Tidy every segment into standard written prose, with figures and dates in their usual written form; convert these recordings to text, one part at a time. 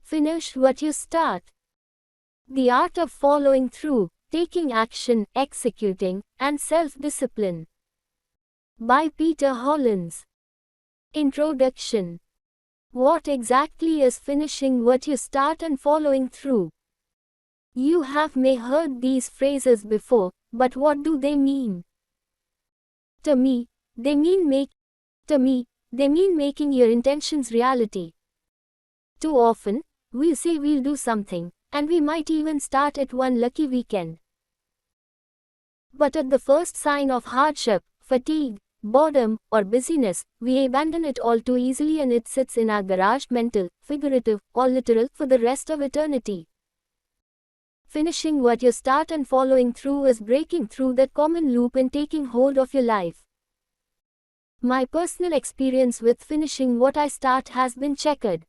Finish what you start. The art of following through, taking action, executing, and self-discipline. By Peter Hollins. Introduction. What exactly is finishing what you start and following through? You have may heard these phrases before, but what do they mean? To me, they mean making your intentions reality. Too often, we say we'll do something, and we might even start it one lucky weekend. But at the first sign of hardship, fatigue, boredom, or busyness, we abandon it all too easily and it sits in our garage, mental, figurative, or literal, for the rest of eternity. Finishing what you start and following through is breaking through that common loop and taking hold of your life. My personal experience with finishing what I start has been checkered.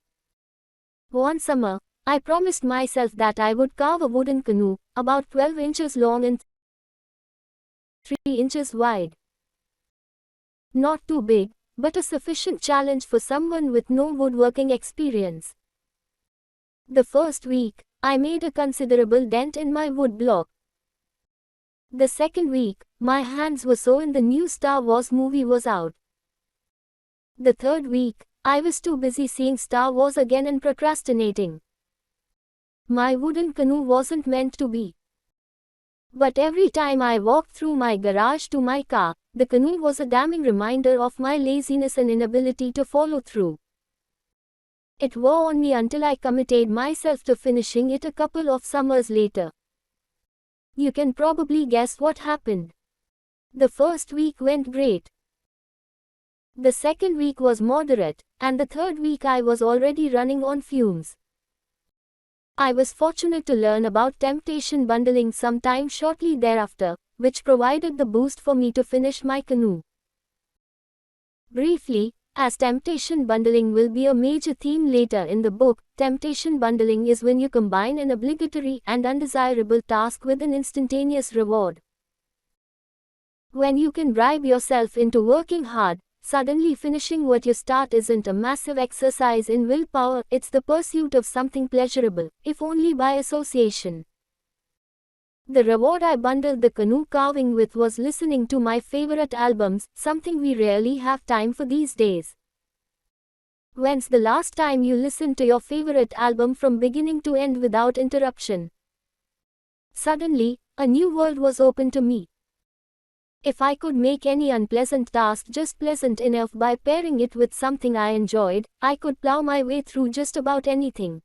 One summer, I promised myself that I would carve a wooden canoe, about 12 inches long and 3 inches wide. Not too big, but a sufficient challenge for someone with no woodworking experience. The first week, I made a considerable dent in my wood block. The second week, my hands were sore and the new Star Wars movie was out. The third week, I was too busy seeing Star Wars again and procrastinating. My wooden canoe wasn't meant to be. But every time I walked through my garage to my car, the canoe was a damning reminder of my laziness and inability to follow through. It wore on me until I committed myself to finishing it a couple of summers later. You can probably guess what happened. The first week went great. The second week was moderate, and the third week I was already running on fumes. I was fortunate to learn about temptation bundling sometime shortly thereafter, which provided the boost for me to finish my canoe. Briefly, as temptation bundling will be a major theme later in the book, temptation bundling is when you combine an obligatory and undesirable task with an instantaneous reward. When you can bribe yourself into working hard, suddenly finishing what you start isn't a massive exercise in willpower, it's the pursuit of something pleasurable, if only by association. The reward I bundled the canoe carving with was listening to my favorite albums, something we rarely have time for these days. When's the last time you listened to your favorite album from beginning to end without interruption? Suddenly, a new world was open to me. If I could make any unpleasant task just pleasant enough by pairing it with something I enjoyed, I could plow my way through just about anything.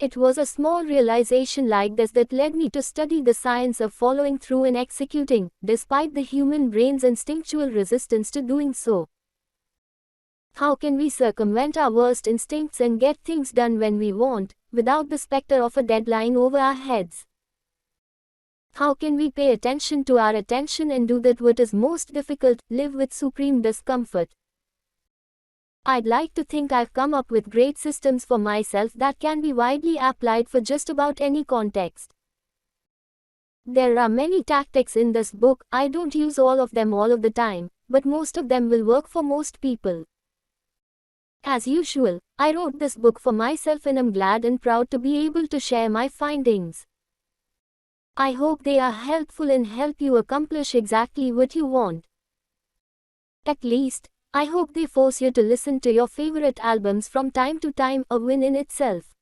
It was a small realization like this that led me to study the science of following through and executing, despite the human brain's instinctual resistance to doing so. How can we circumvent our worst instincts and get things done when we want, without the specter of a deadline over our heads? How can we pay attention to our attention and do that what is most difficult, live with supreme discomfort? I'd like to think I've come up with great systems for myself that can be widely applied for just about any context. There are many tactics in this book. I don't use all of them all of the time, but most of them will work for most people. As usual, I wrote this book for myself and I'm glad and proud to be able to share my findings. I hope they are helpful and help you accomplish exactly what you want. At least, I hope they force you to listen to your favorite albums from time to time, a win in itself.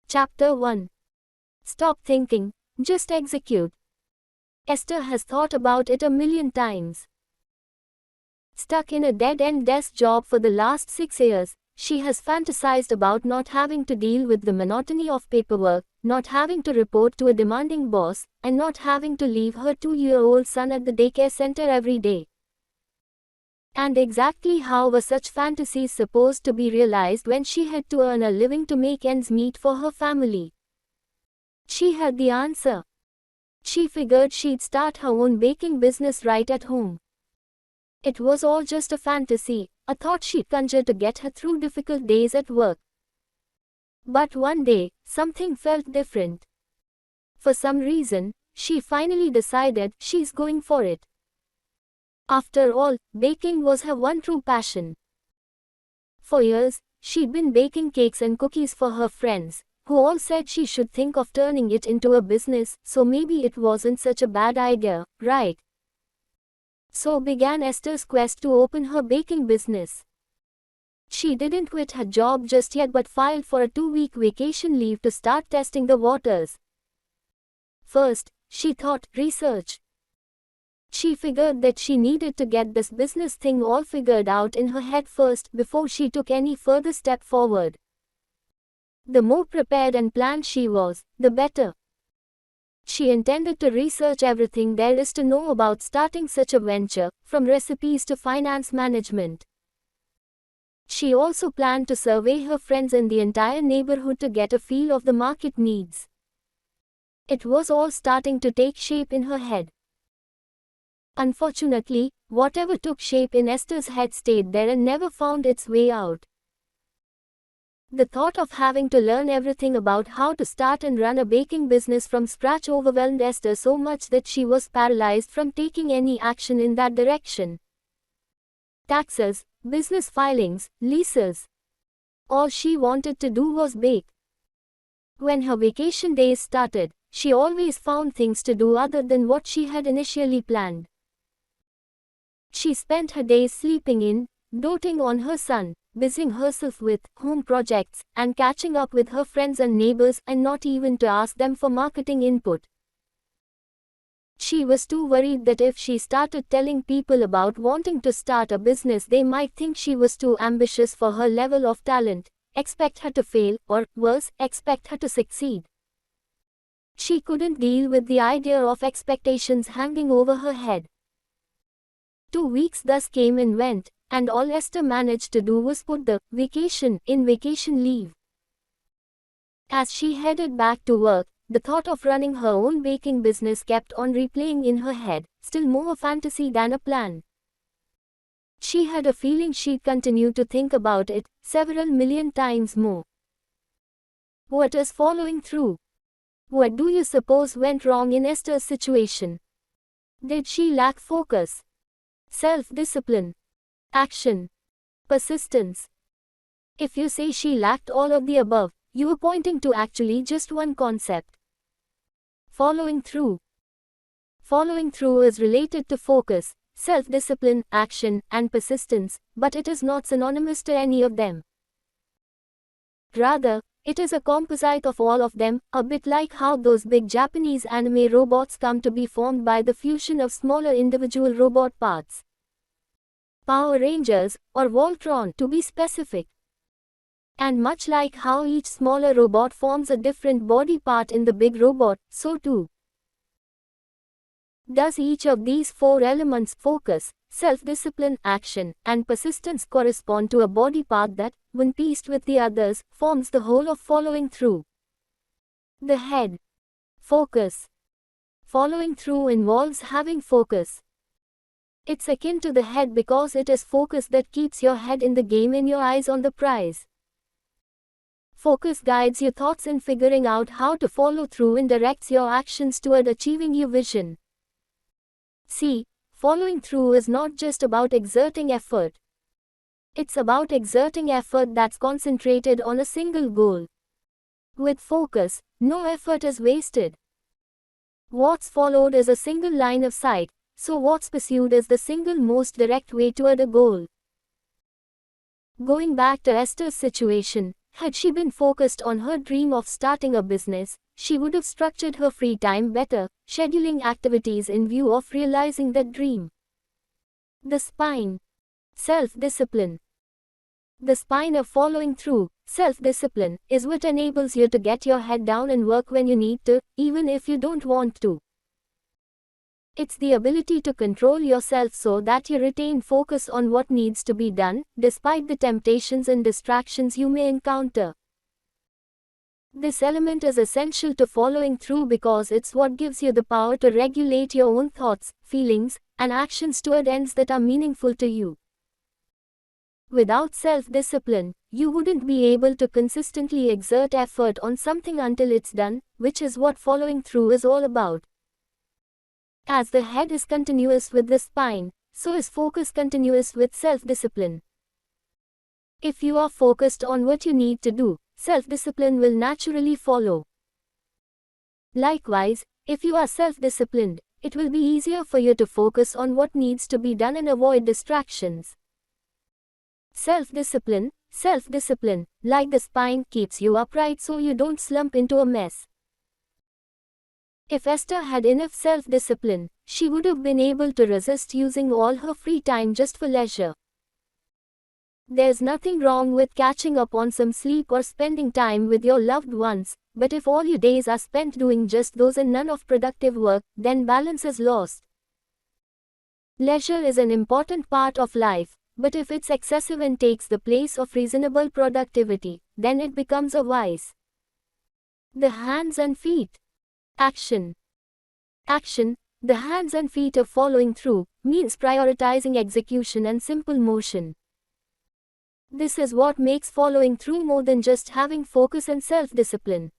Chapter 1. Stop thinking, just execute. Esther has thought about it a million times. Stuck in a dead-end desk job for the last 6 years, she has fantasized about not having to deal with the monotony of paperwork, not having to report to a demanding boss, and not having to leave her 2-year-old son at the daycare center every day. And exactly how were such fantasies supposed to be realized when she had to earn a living to make ends meet for her family? She had the answer. She figured she'd start her own baking business right at home. It was all just a fantasy, a thought she'd conjure to get her through difficult days at work. But one day, something felt different. For some reason, she finally decided she's going for it. After all, baking was her one true passion. For years, she'd been baking cakes and cookies for her friends, who all said she should think of turning it into a business, so maybe it wasn't such a bad idea, right? So began Esther's quest to open her baking business. She didn't quit her job just yet but filed for a 2-week vacation leave to start testing the waters. First, she thought, research. She figured that she needed to get this business thing all figured out in her head first before she took any further step forward. The more prepared and planned she was, the better. She intended to research everything there is to know about starting such a venture, from recipes to finance management. She also planned to survey her friends in the entire neighborhood to get a feel of the market needs. It was all starting to take shape in her head. Unfortunately, whatever took shape in Esther's head stayed there and never found its way out. The thought of having to learn everything about how to start and run a baking business from scratch overwhelmed Esther so much that she was paralyzed from taking any action in that direction. Taxes, business filings, leases. All she wanted to do was bake. When her vacation days started, she always found things to do other than what she had initially planned. She spent her days sleeping in, doting on her son, busying herself with home projects, and catching up with her friends and neighbors, and not even to ask them for marketing input. She was too worried that if she started telling people about wanting to start a business, they might think she was too ambitious for her level of talent, expect her to fail, or, worse, expect her to succeed. She couldn't deal with the idea of expectations hanging over her head. 2 weeks thus came and went, and all Esther managed to do was put the vacation in vacation leave. As she headed back to work, the thought of running her own baking business kept on replaying in her head, still more a fantasy than a plan. She had a feeling she'd continue to think about it several million times more. What is following through? What do you suppose went wrong in Esther's situation? Did she lack focus, self-discipline, action, persistence? If you say she lacked all of the above, you are pointing to actually just one concept: following through. Following through is related to focus, self-discipline, action, and persistence, but it is not synonymous to any of them. Rather, it is a composite of all of them, a bit like how those big Japanese anime robots come to be formed by the fusion of smaller individual robot parts. Power Rangers, or Voltron to be specific. And much like how each smaller robot forms a different body part in the big robot, so too does each of these 4 elements: focus, self-discipline, action, and persistence correspond to a body part that, when pieced with the others, forms the whole of following through. The head. Focus. Following through involves having focus. It's akin to the head because it is focus that keeps your head in the game and your eyes on the prize. Focus guides your thoughts in figuring out how to follow through and directs your actions toward achieving your vision. See, following through is not just about exerting effort. It's about exerting effort that's concentrated on a single goal. With focus, no effort is wasted. What's followed is a single line of sight, so what's pursued is the single most direct way toward a goal. Going back to Esther's situation, had she been focused on her dream of starting a business, she would have structured her free time better, scheduling activities in view of realizing that dream. The spine. Self-discipline. The spine of following through, self-discipline, is what enables you to get your head down and work when you need to, even if you don't want to. It's the ability to control yourself so that you retain focus on what needs to be done, despite the temptations and distractions you may encounter. This element is essential to following through because it's what gives you the power to regulate your own thoughts, feelings, and actions toward ends that are meaningful to you. Without self-discipline, you wouldn't be able to consistently exert effort on something until it's done, which is what following through is all about. As the head is continuous with the spine, so is focus continuous with self-discipline. If you are focused on what you need to do, self-discipline will naturally follow. Likewise, if you are self-disciplined, it will be easier for you to focus on what needs to be done and avoid distractions. Self-discipline, like the spine, keeps you upright so you don't slump into a mess. If Esther had enough self-discipline, she would have been able to resist using all her free time just for leisure. There's nothing wrong with catching up on some sleep or spending time with your loved ones, but if all your days are spent doing just those and none of productive work, then balance is lost. Leisure is an important part of life, but if it's excessive and takes the place of reasonable productivity, then it becomes a vice. The hands and feet. Action. The hands and feet of following through means prioritizing execution and simple motion. This is what makes following through more than just having focus and self-discipline.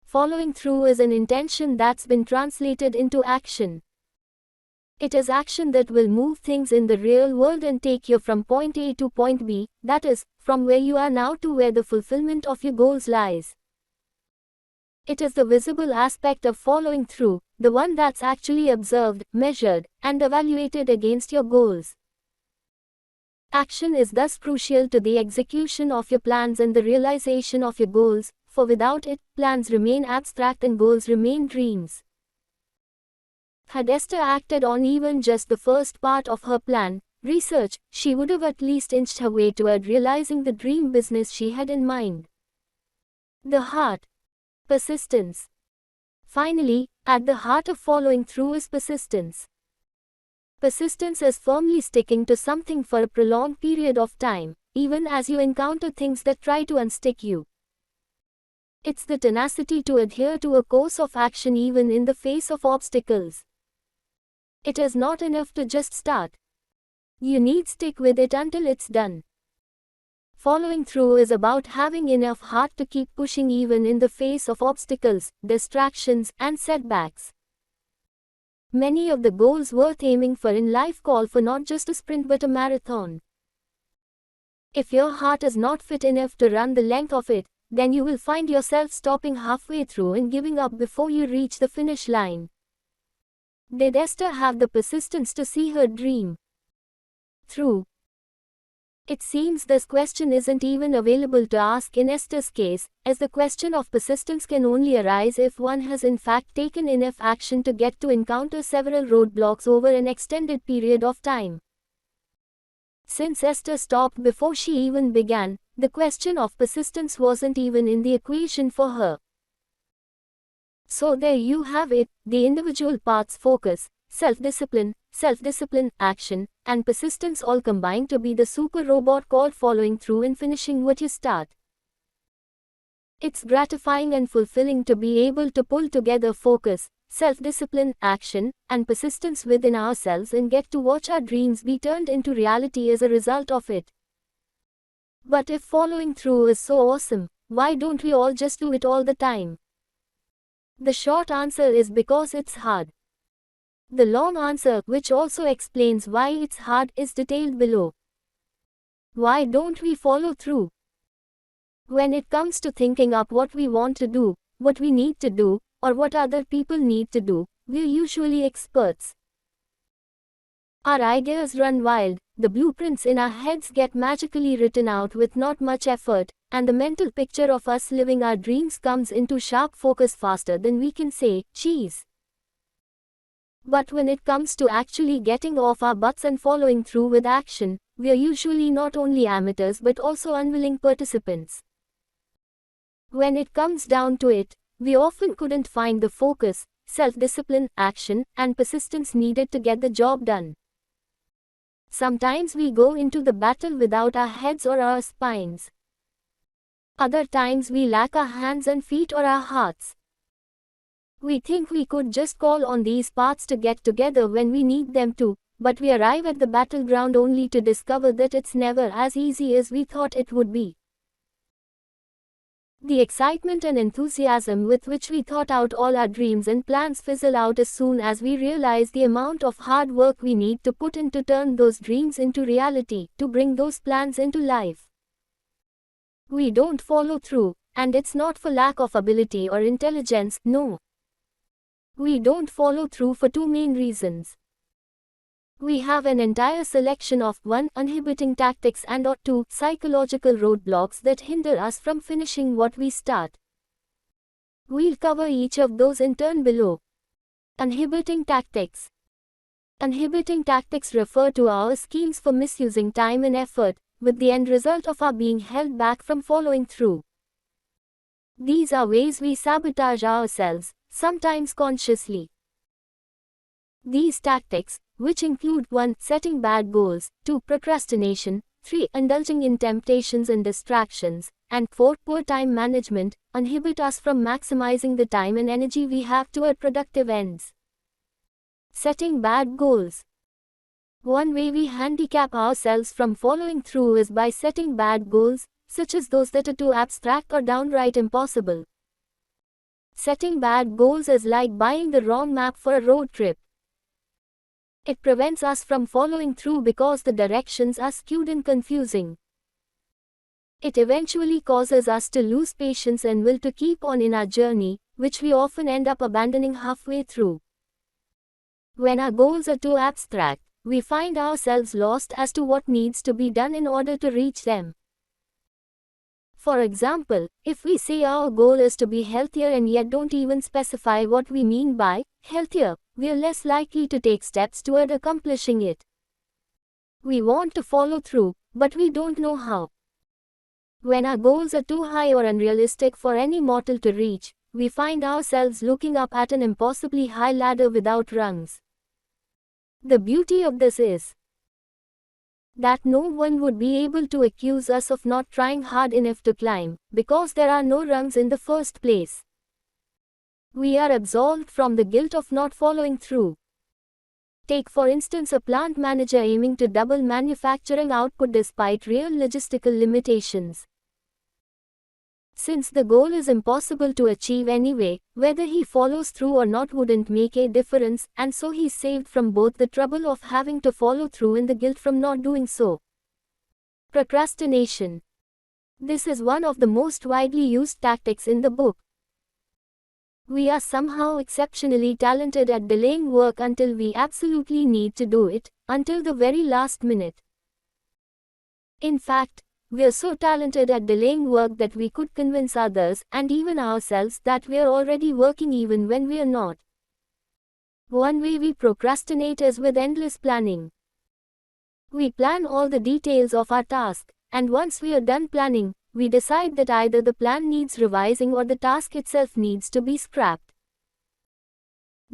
Following through is an intention that's been translated into action. It is action that will move things in the real world and take you from point A to point B, that is, from where you are now to where the fulfillment of your goals lies. It is the visible aspect of following through, the one that's actually observed, measured, and evaluated against your goals. Action is thus crucial to the execution of your plans and the realization of your goals, for without it, plans remain abstract and goals remain dreams. Had Esther acted on even just the first part of her plan, research, she would have at least inched her way toward realizing the dream business she had in mind. The heart. Persistence. Finally, at the heart of following through is persistence. Persistence is firmly sticking to something for a prolonged period of time, even as you encounter things that try to unstick you. It's the tenacity to adhere to a course of action even in the face of obstacles. It is not enough to just start. You need to stick with it until it's done. Following through is about having enough heart to keep pushing even in the face of obstacles, distractions, and setbacks. Many of the goals worth aiming for in life call for not just a sprint but a marathon. If your heart is not fit enough to run the length of it, then you will find yourself stopping halfway through and giving up before you reach the finish line. Did Esther have the persistence to see her dream through? It seems this question isn't even available to ask in Esther's case, as the question of persistence can only arise if one has in fact taken enough action to get to encounter several roadblocks over an extended period of time. Since Esther stopped before she even began, the question of persistence wasn't even in the equation for her. So there you have it, the individual parts: focus, self-discipline, action, and persistence all combined to be the super robot called following through and finishing what you start. It's gratifying and fulfilling to be able to pull together focus, self-discipline, action, and persistence within ourselves and get to watch our dreams be turned into reality as a result of it. But if following through is so awesome, why don't we all just do it all the time? The short answer is because it's hard. The long answer, which also explains why it's hard, is detailed below. Why don't we follow through? When it comes to thinking up what we want to do, what we need to do, or what other people need to do, we're usually experts. Our ideas run wild, the blueprints in our heads get magically written out with not much effort, and the mental picture of us living our dreams comes into sharp focus faster than we can say, "Cheese." But when it comes to actually getting off our butts and following through with action, we are usually not only amateurs but also unwilling participants. When it comes down to it, we often couldn't find the focus, self-discipline, action, and persistence needed to get the job done. Sometimes we go into the battle without our heads or our spines. Other times we lack our hands and feet or our hearts. We think we could just call on these parts to get together when we need them to, but we arrive at the battleground only to discover that it's never as easy as we thought it would be. The excitement and enthusiasm with which we thought out all our dreams and plans fizzle out as soon as we realize the amount of hard work we need to put in to turn those dreams into reality, to bring those plans into life. We don't follow through, and it's not for lack of ability or intelligence, no. We don't follow through for two main reasons. We have an entire selection of 1. Inhibiting tactics and or 2. Psychological roadblocks that hinder us from finishing what we start. We'll cover each of those in turn below. Inhibiting tactics. Inhibiting tactics refer to our schemes for misusing time and effort, with the end result of our being held back from following through. These are ways we sabotage ourselves, sometimes consciously. These tactics, which include 1. Setting bad goals, 2. Procrastination, 3. Indulging in temptations and distractions, and 4. Poor time management, inhibit us from maximizing the time and energy we have toward productive ends. Setting bad goals. One way we handicap ourselves from following through is by setting bad goals, such as those that are too abstract or downright impossible. Setting bad goals is like buying the wrong map for a road trip. It prevents us from following through because the directions are skewed and confusing. It eventually causes us to lose patience and will to keep on in our journey, which we often end up abandoning halfway through. When our goals are too abstract, we find ourselves lost as to what needs to be done in order to reach them. For example, if we say our goal is to be healthier and yet don't even specify what we mean by healthier, we are less likely to take steps toward accomplishing it. We want to follow through, but we don't know how. When our goals are too high or unrealistic for any mortal to reach, we find ourselves looking up at an impossibly high ladder without rungs. The beauty of this is that no one would be able to accuse us of not trying hard enough to climb, because there are no rungs in the first place. We are absolved from the guilt of not following through. Take for instance a plant manager aiming to double manufacturing output despite real logistical limitations. Since the goal is impossible to achieve anyway, whether he follows through or not wouldn't make a difference, and so he's saved from both the trouble of having to follow through and the guilt from not doing so. Procrastination. This is one of the most widely used tactics in the book. We are somehow exceptionally talented at delaying work until we absolutely need to do it, until the very last minute. In fact, we are so talented at delaying work that we could convince others, and even ourselves, that we are already working even when we are not. One way we procrastinate is with endless planning. We plan all the details of our task, and once we are done planning, we decide that either the plan needs revising or the task itself needs to be scrapped.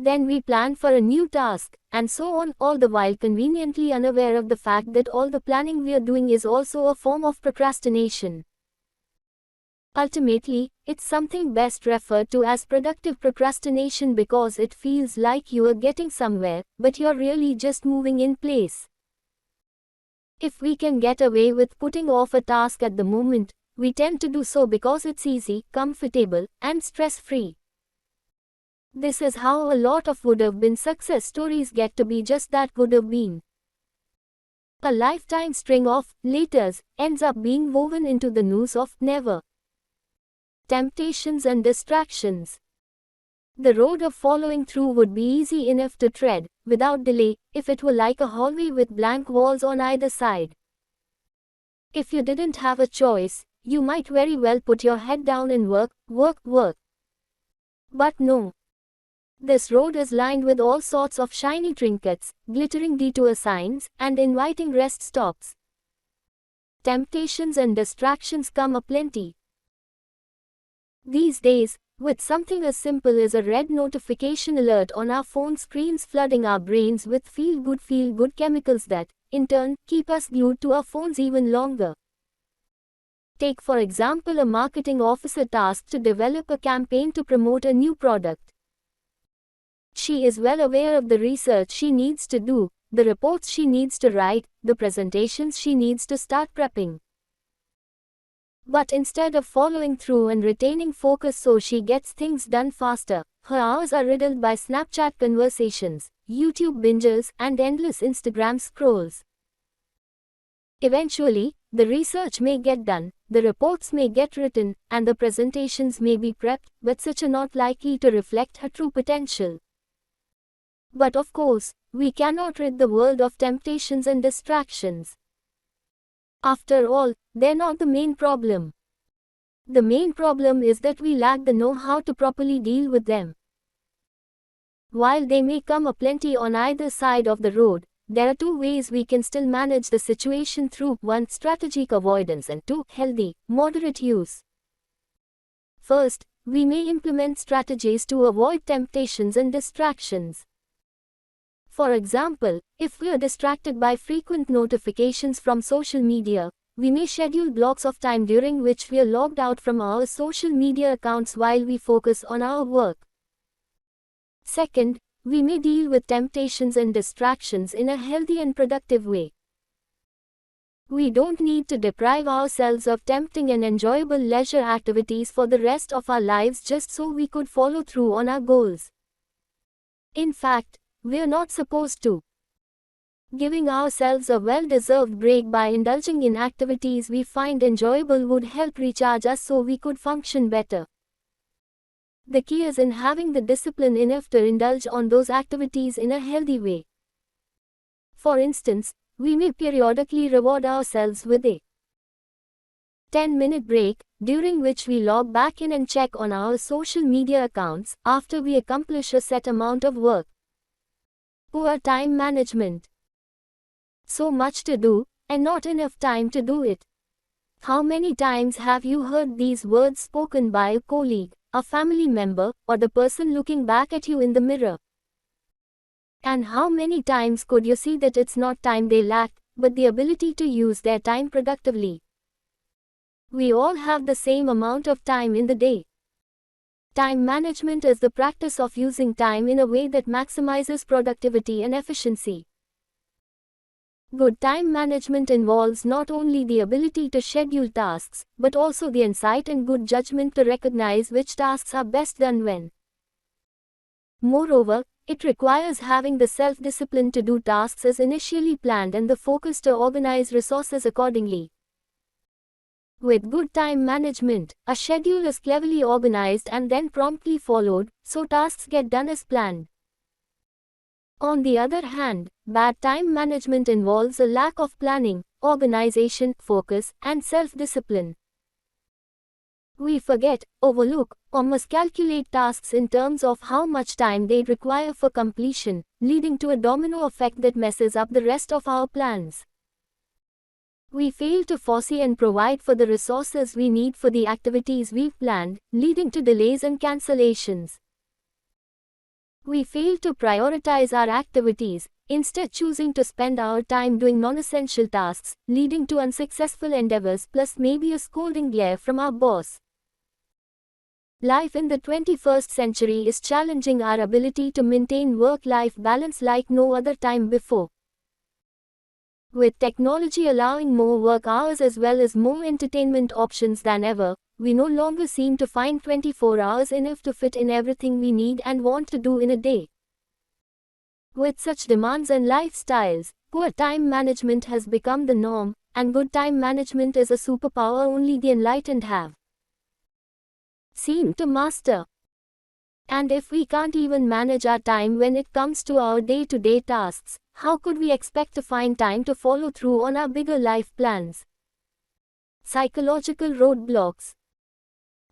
Then we plan for a new task, and so on, all the while conveniently unaware of the fact that all the planning we are doing is also a form of procrastination. Ultimately, it's something best referred to as productive procrastination because it feels like you are getting somewhere, but you're really just moving in place. If we can get away with putting off a task at the moment, we tend to do so because it's easy, comfortable, and stress-free. This is how a lot of would-have-been success stories get to be just that would-have-been. A lifetime string of laters ends up being woven into the noose of never. Temptations and distractions. The road of following through would be easy enough to tread, without delay, if it were like a hallway with blank walls on either side. If you didn't have a choice, you might very well put your head down and work. But no. This road is lined with all sorts of shiny trinkets, glittering detour signs, and inviting rest stops. Temptations and distractions come aplenty. These days, with something as simple as a red notification alert on our phone screens flooding our brains with feel-good chemicals that, in turn, keep us glued to our phones even longer. Take for example a marketing officer tasked to develop a campaign to promote a new product. She is well aware of the research she needs to do, the reports she needs to write, the presentations she needs to start prepping. But instead of following through and retaining focus so she gets things done faster, her hours are riddled by Snapchat conversations, YouTube binges, and endless Instagram scrolls. Eventually, the research may get done, the reports may get written, and the presentations may be prepped, but such are not likely to reflect her true potential. But of course, we cannot rid the world of temptations and distractions. After all, they're not the main problem. The main problem is that we lack the know-how to properly deal with them. While they may come aplenty on either side of the road, there are two ways we can still manage the situation through 1. Strategic avoidance and 2. Healthy, moderate use. First, we may implement strategies to avoid temptations and distractions. For example, if we are distracted by frequent notifications from social media, we may schedule blocks of time during which we are logged out from our social media accounts while we focus on our work. Second, we may deal with temptations and distractions in a healthy and productive way. We don't need to deprive ourselves of tempting and enjoyable leisure activities for the rest of our lives just so we could follow through on our goals. In fact, we're not supposed to. Giving ourselves a well-deserved break by indulging in activities we find enjoyable would help recharge us so we could function better. The key is in having the discipline enough to indulge on those activities in a healthy way. For instance, we may periodically reward ourselves with a 10-minute break, during which we log back in and check on our social media accounts after we accomplish a set amount of work. Poor time management. So much to do, and not enough time to do it. How many times have you heard these words spoken by a colleague, a family member, or the person looking back at you in the mirror? And how many times could you see that it's not time they lack, but the ability to use their time productively? We all have the same amount of time in the day. Time management is the practice of using time in a way that maximizes productivity and efficiency. Good time management involves not only the ability to schedule tasks, but also the insight and good judgment to recognize which tasks are best done when. Moreover, it requires having the self-discipline to do tasks as initially planned and the focus to organize resources accordingly. With good time management, a schedule is cleverly organized and then promptly followed, so tasks get done as planned. On the other hand, bad time management involves a lack of planning, organization, focus, and self-discipline. We forget, overlook, or miscalculate tasks in terms of how much time they require for completion, leading to a domino effect that messes up the rest of our plans. We fail to foresee and provide for the resources we need for the activities we've planned, leading to delays and cancellations. We fail to prioritize our activities, instead choosing to spend our time doing non-essential tasks, leading to unsuccessful endeavors plus maybe a scolding glare from our boss. Life in the 21st century is challenging our ability to maintain work-life balance like no other time before. With technology allowing more work hours as well as more entertainment options than ever, we no longer seem to find 24 hours enough to fit in everything we need and want to do in a day. With such demands and lifestyles, poor time management has become the norm, and good time management is a superpower only the enlightened have seemed to master. And if we can't even manage our time when it comes to our day-to-day tasks, how could we expect to find time to follow through on our bigger life plans? Psychological roadblocks.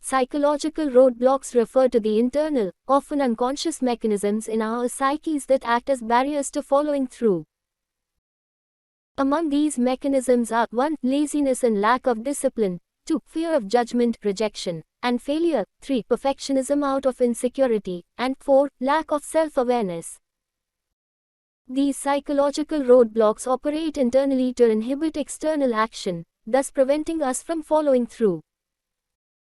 Psychological roadblocks refer to the internal, often unconscious mechanisms in our psyches that act as barriers to following through. Among these mechanisms are 1. Laziness and lack of discipline, 2. Fear of judgment, rejection, and failure, 3. Perfectionism out of insecurity, and 4. Lack of self-awareness. These psychological roadblocks operate internally to inhibit external action, thus preventing us from following through.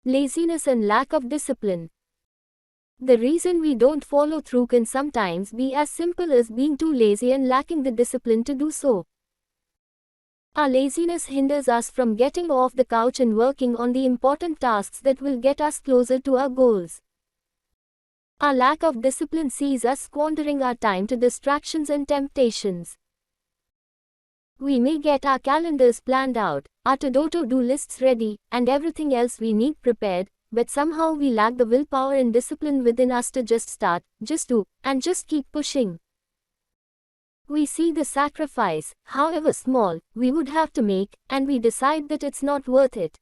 Laziness and lack of discipline. The reason we don't follow through can sometimes be as simple as being too lazy and lacking the discipline to do so. Our laziness hinders us from getting off the couch and working on the important tasks that will get us closer to our goals. Our lack of discipline sees us squandering our time to distractions and temptations. We may get our calendars planned out, our to-do lists ready, and everything else we need prepared, but somehow we lack the willpower and discipline within us to just start, just do, and just keep pushing. We see the sacrifice, however small, we would have to make, and we decide that it's not worth it.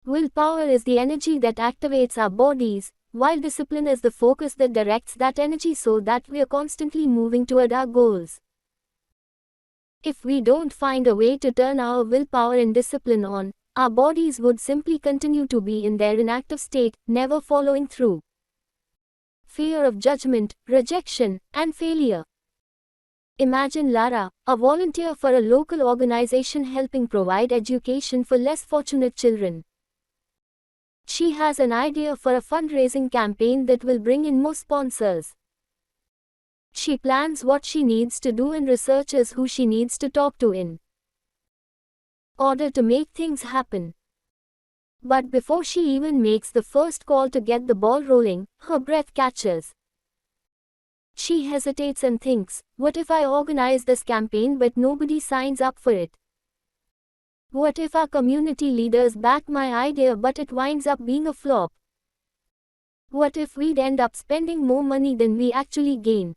Willpower is the energy that activates our bodies, while discipline is the focus that directs that energy so that we are constantly moving toward our goals. If we don't find a way to turn our willpower and discipline on, our bodies would simply continue to be in their inactive state, never following through. Fear of judgment, rejection, and failure. Imagine Lara, a volunteer for a local organization helping provide education for less fortunate children. She has an idea for a fundraising campaign that will bring in more sponsors. She plans what she needs to do and researches who she needs to talk to in order to make things happen. But before she even makes the first call to get the ball rolling, her breath catches. She hesitates and thinks, what if I organize this campaign but nobody signs up for it? What if our community leaders back my idea but it winds up being a flop? What if we'd end up spending more money than we actually gain?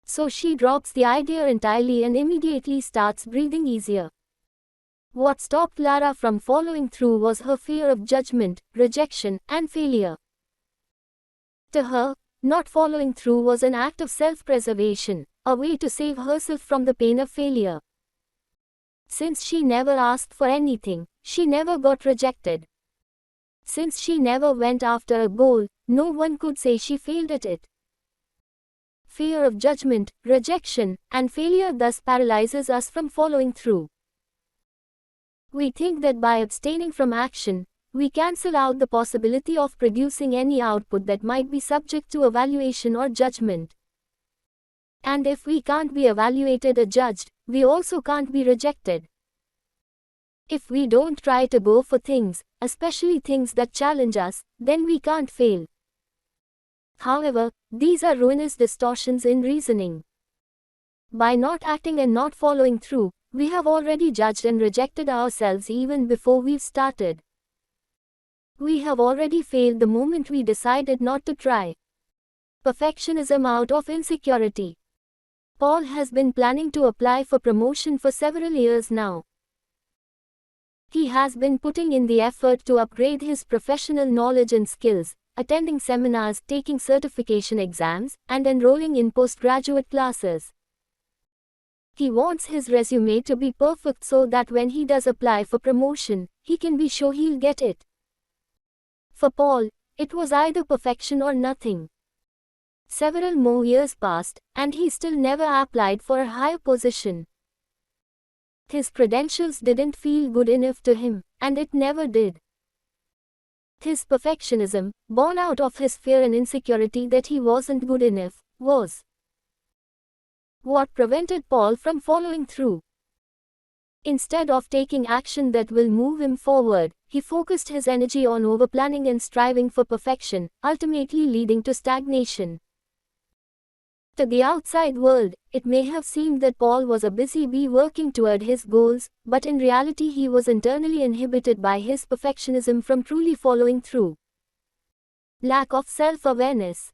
So she drops the idea entirely and immediately starts breathing easier. What stopped Lara from following through was her fear of judgment, rejection, and failure. To her, not following through was an act of self-preservation, a way to save herself from the pain of failure. Since she never asked for anything, she never got rejected. Since she never went after a goal, no one could say she failed at it. Fear of judgment, rejection, and failure thus paralyzes us from following through. We think that by abstaining from action, we cancel out the possibility of producing any output that might be subject to evaluation or judgment. And if we can't be evaluated or judged, we also can't be rejected. If we don't try to go for things, especially things that challenge us, then we can't fail. However, these are ruinous distortions in reasoning. By not acting and not following through, we have already judged and rejected ourselves even before we've started. We have already failed the moment we decided not to try. Perfectionism out of insecurity. Paul has been planning to apply for promotion for several years now. He has been putting in the effort to upgrade his professional knowledge and skills, attending seminars, taking certification exams, and enrolling in postgraduate classes. He wants his resume to be perfect so that when he does apply for promotion, he can be sure he'll get it. For Paul, it was either perfection or nothing. Several more years passed, and he still never applied for a higher position. His credentials didn't feel good enough to him, and it never did. His perfectionism, born out of his fear and insecurity that he wasn't good enough, was what prevented Paul from following through. Instead of taking action that will move him forward, he focused his energy on overplanning and striving for perfection, ultimately leading to stagnation. To the outside world, it may have seemed that Paul was a busy bee working toward his goals, but in reality he was internally inhibited by his perfectionism from truly following through. Lack of self-awareness.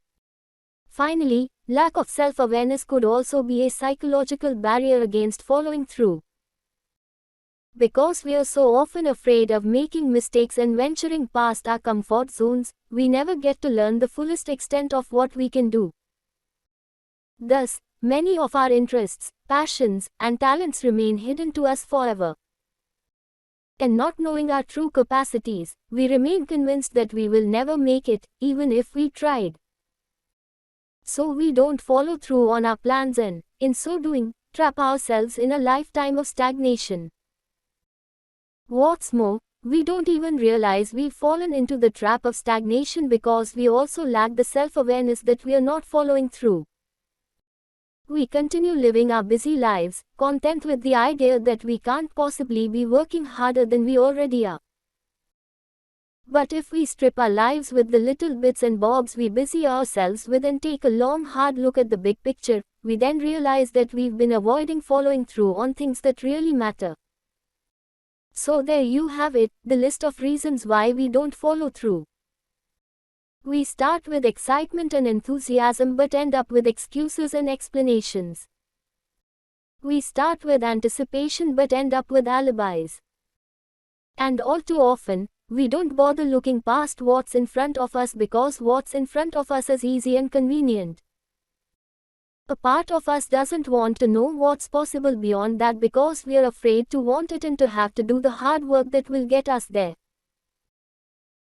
Finally, lack of self-awareness could also be a psychological barrier against following through. Because we are so often afraid of making mistakes and venturing past our comfort zones, we never get to learn the fullest extent of what we can do. Thus, many of our interests, passions, and talents remain hidden to us forever. And not knowing our true capacities, we remain convinced that we will never make it, even if we tried. So we don't follow through on our plans and, in so doing, trap ourselves in a lifetime of stagnation. What's more, we don't even realize we've fallen into the trap of stagnation because we also lack the self-awareness that we are not following through. We continue living our busy lives, content with the idea that we can't possibly be working harder than we already are. But if we strip our lives with the little bits and bobs we busy ourselves with and take a long hard look at the big picture, we then realize that we've been avoiding following through on things that really matter. So there you have it, the list of reasons why we don't follow through. We start with excitement and enthusiasm but end up with excuses and explanations. We start with anticipation but end up with alibis. And all too often, we don't bother looking past what's in front of us because what's in front of us is easy and convenient. A part of us doesn't want to know what's possible beyond that because we're afraid to want it and to have to do the hard work that will get us there.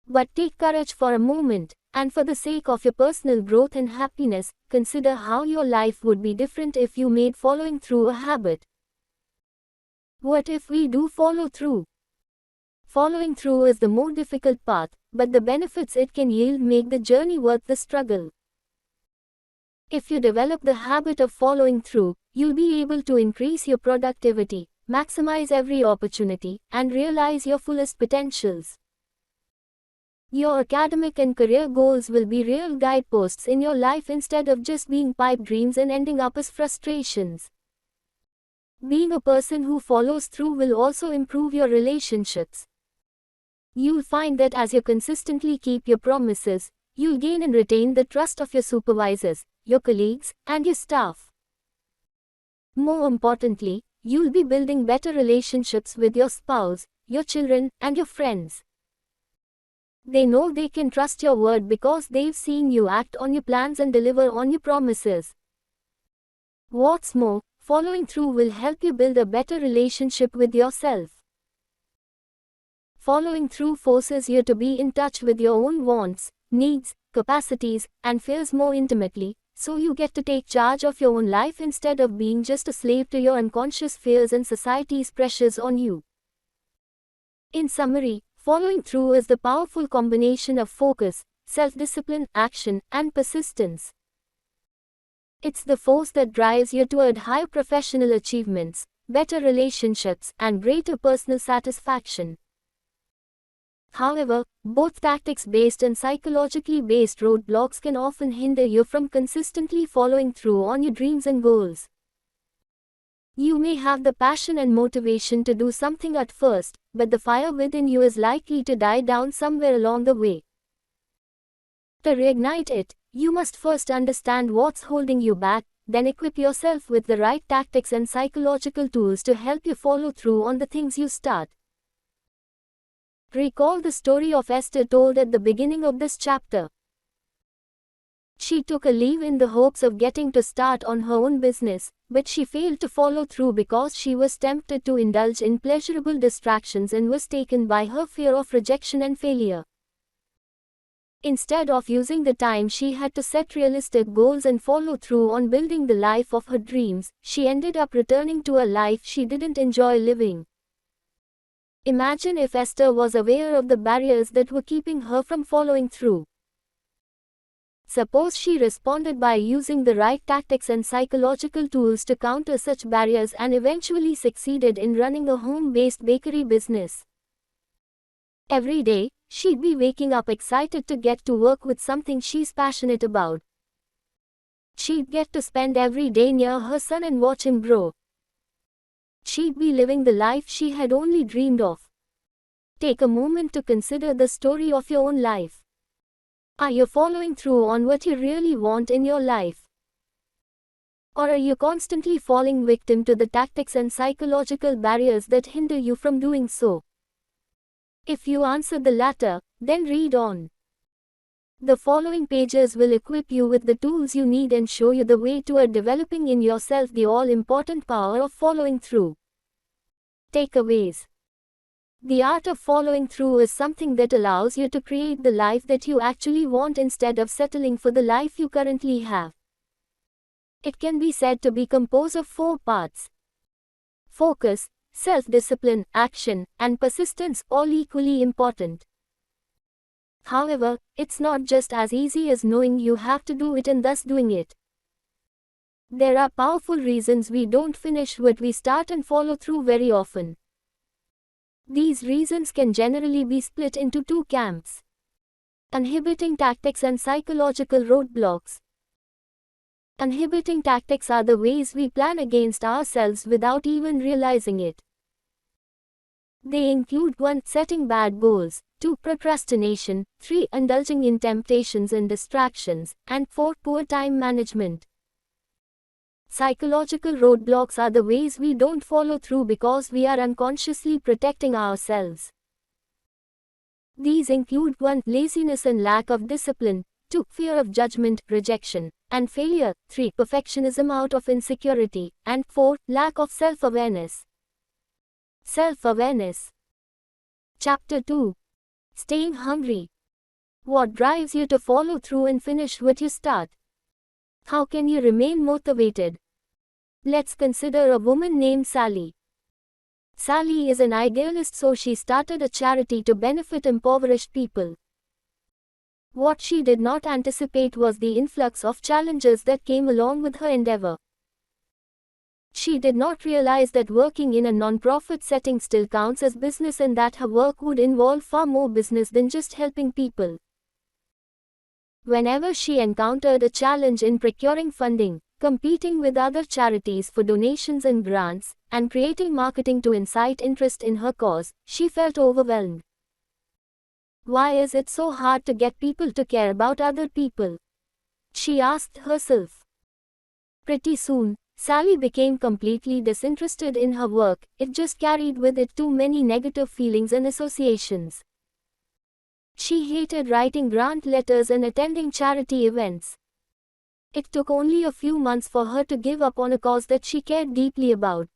But take courage for a moment, and for the sake of your personal growth and happiness, consider how your life would be different if you made following through a habit. What if we do follow through? Following through is the more difficult path, but the benefits it can yield make the journey worth the struggle. If you develop the habit of following through, you'll be able to increase your productivity, maximize every opportunity, and realize your fullest potentials. Your academic and career goals will be real guideposts in your life instead of just being pipe dreams and ending up as frustrations. Being a person who follows through will also improve your relationships. You'll find that as you consistently keep your promises, you'll gain and retain the trust of your supervisors, your colleagues, and your staff. More importantly, you'll be building better relationships with your spouse, your children, and your friends. They know they can trust your word because they've seen you act on your plans and deliver on your promises. What's more, following through will help you build a better relationship with yourself. Following through forces you to be in touch with your own wants, needs, capacities, and fears more intimately, so you get to take charge of your own life instead of being just a slave to your unconscious fears and society's pressures on you. In summary, following through is the powerful combination of focus, self-discipline, action, and persistence. It's the force that drives you toward higher professional achievements, better relationships, and greater personal satisfaction. However, both tactics-based and psychologically based roadblocks can often hinder you from consistently following through on your dreams and goals. You may have the passion and motivation to do something at first, but the fire within you is likely to die down somewhere along the way. To reignite it, you must first understand what's holding you back, then equip yourself with the right tactics and psychological tools to help you follow through on the things you start. Recall the story of Esther told at the beginning of this chapter. She took a leave in the hopes of getting to start on her own business, but she failed to follow through because she was tempted to indulge in pleasurable distractions and was taken by her fear of rejection and failure. Instead of using the time she had to set realistic goals and follow through on building the life of her dreams, she ended up returning to a life she didn't enjoy living. Imagine if Esther was aware of the barriers that were keeping her from following through. Suppose she responded by using the right tactics and psychological tools to counter such barriers and eventually succeeded in running a home-based bakery business. Every day, she'd be waking up excited to get to work with something she's passionate about. She'd get to spend every day near her son and watch him grow. She'd be living the life she had only dreamed of. Take a moment to consider the story of your own life. Are you following through on what you really want in your life? Or are you constantly falling victim to the tactics and psychological barriers that hinder you from doing so? If you answer the latter, then read on. The following pages will equip you with the tools you need and show you the way toward developing in yourself the all-important power of following through. Takeaways. The art of following through is something that allows you to create the life that you actually want instead of settling for the life you currently have. It can be said to be composed of 4 parts: focus, self-discipline, action, and persistence, all equally important. However, it's not just as easy as knowing you have to do it and thus doing it. There are powerful reasons we don't finish what we start and follow through very often. These reasons can generally be split into two camps: inhibiting tactics and psychological roadblocks. Inhibiting tactics are the ways we plan against ourselves without even realizing it. They include 1. Setting bad goals, 2. Procrastination, 3. Indulging in temptations and distractions, and 4. Poor time management. Psychological roadblocks are the ways we don't follow through because we are unconsciously protecting ourselves. These include 1. Laziness and lack of discipline, 2. Fear of judgment, rejection, and failure, 3. Perfectionism out of insecurity, and 4. Lack of self-awareness. Self-awareness. Chapter 2. Staying hungry. What drives you to follow through and finish what you start? How can you remain motivated? Let's consider a woman named Sally. Sally is an idealist, so she started a charity to benefit impoverished people. What she did not anticipate was the influx of challenges that came along with her endeavor. She did not realize that working in a non-profit setting still counts as business and that her work would involve far more business than just helping people. Whenever she encountered a challenge in procuring funding, competing with other charities for donations and grants, and creating marketing to incite interest in her cause, she felt overwhelmed. Why is it so hard to get people to care about other people? She asked herself. Pretty soon, Sally became completely disinterested in her work. It just carried with it too many negative feelings and associations. She hated writing grant letters and attending charity events. It took only a few months for her to give up on a cause that she cared deeply about.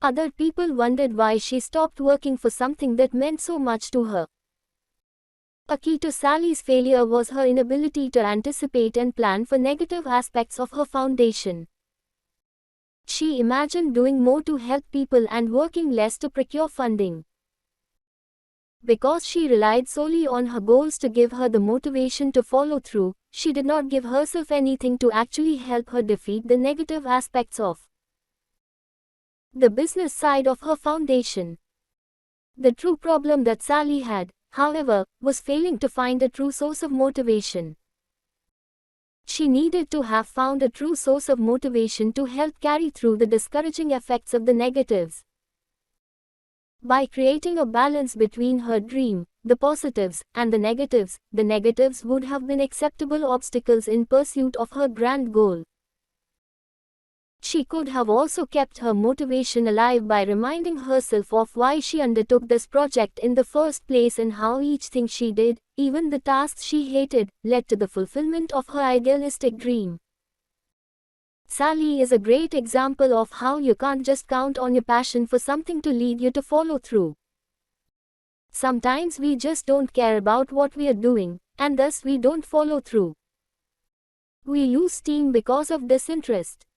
Other people wondered why she stopped working for something that meant so much to her. A key to Sally's failure was her inability to anticipate and plan for negative aspects of her foundation. She imagined doing more to help people and working less to procure funding. Because she relied solely on her goals to give her the motivation to follow through, she did not give herself anything to actually help her defeat the negative aspects of the business side of her foundation. The true problem that Sally had, however, was failing to find a true source of motivation. She needed to have found a true source of motivation to help carry through the discouraging effects of the negatives. By creating a balance between her dream, the positives, and the negatives would have been acceptable obstacles in pursuit of her grand goal. She could have also kept her motivation alive by reminding herself of why she undertook this project in the first place and how each thing she did, even the tasks she hated, led to the fulfillment of her idealistic dream. Sally is a great example of how you can't just count on your passion for something to lead you to follow through. Sometimes we just don't care about what we are doing, and thus we don't follow through. We lose steam because of disinterest.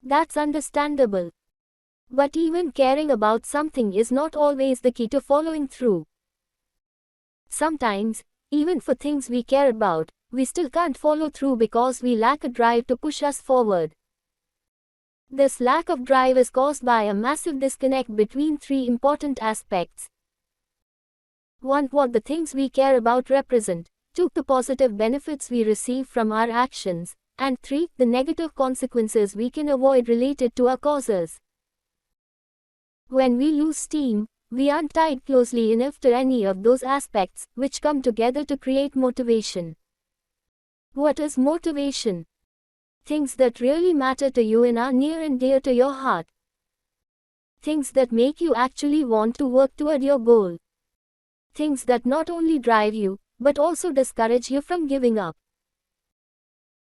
That's understandable. But even caring about something is not always the key to following through. Sometimes, even for things we care about, we still can't follow through because we lack a drive to push us forward. This lack of drive is caused by a massive disconnect between three important aspects. 1. What the things we care about represent. 2. The positive benefits we receive from our actions. And 3. The negative consequences we can avoid related to our causes. When we lose steam, we aren't tied closely enough to any of those aspects, which come together to create motivation. What is motivation? Things that really matter to you and are near and dear to your heart. Things that make you actually want to work toward your goal. Things that not only drive you, but also discourage you from giving up.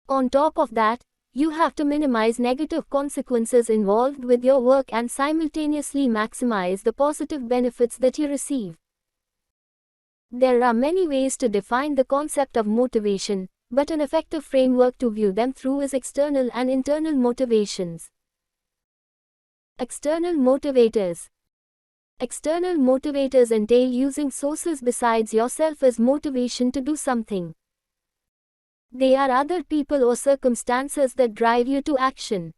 On top of that, you have to minimize negative consequences involved with your work and simultaneously maximize the positive benefits that you receive. There are many ways to define the concept of motivation, but an effective framework to view them through is external and internal motivations. External motivators. External motivators entail using sources besides yourself as motivation to do something. They are other people or circumstances that drive you to action.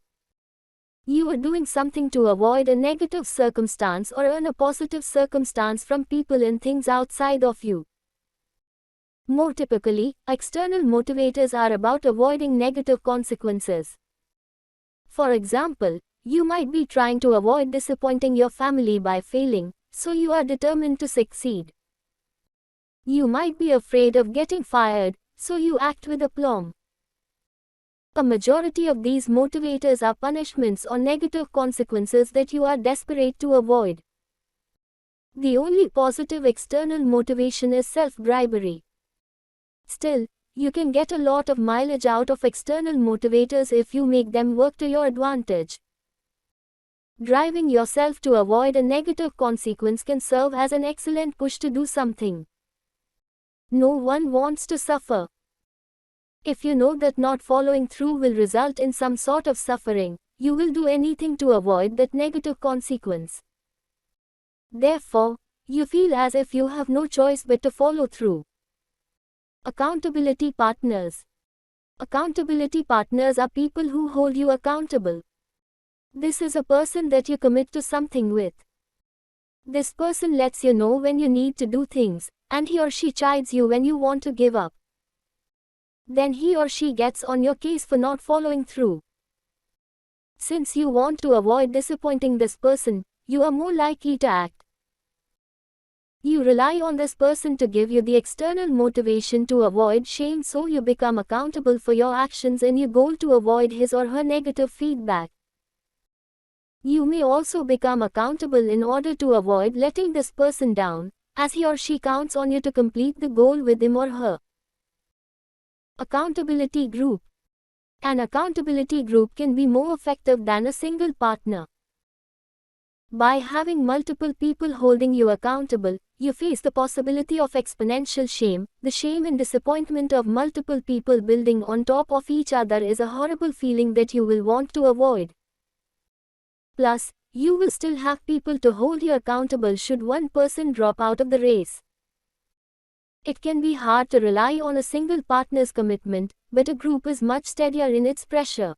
You are doing something to avoid a negative circumstance or earn a positive circumstance from people and things outside of you. More typically, external motivators are about avoiding negative consequences. For example, you might be trying to avoid disappointing your family by failing, so you are determined to succeed. You might be afraid of getting fired, so you act with aplomb. A majority of these motivators are punishments or negative consequences that you are desperate to avoid. The only positive external motivation is self-bribery. Still, you can get a lot of mileage out of external motivators if you make them work to your advantage. Driving yourself to avoid a negative consequence can serve as an excellent push to do something. No one wants to suffer. If you know that not following through will result in some sort of suffering, you will do anything to avoid that negative consequence. Therefore, you feel as if you have no choice but to follow through. Accountability partners. Accountability partners are people who hold you accountable. This is a person that you commit to something with. This person lets you know when you need to do things, and he or she chides you when you want to give up. Then he or she gets on your case for not following through. Since you want to avoid disappointing this person, you are more likely to act. You rely on this person to give you the external motivation to avoid shame, so you become accountable for your actions in your goal to avoid his or her negative feedback. You may also become accountable in order to avoid letting this person down, as he or she counts on you to complete the goal with him or her. Accountability group. An accountability group can be more effective than a single partner. By having multiple people holding you accountable, you face the possibility of exponential shame. The shame and disappointment of multiple people building on top of each other is a horrible feeling that you will want to avoid. Plus, you will still have people to hold you accountable should one person drop out of the race. It can be hard to rely on a single partner's commitment, but a group is much steadier in its pressure.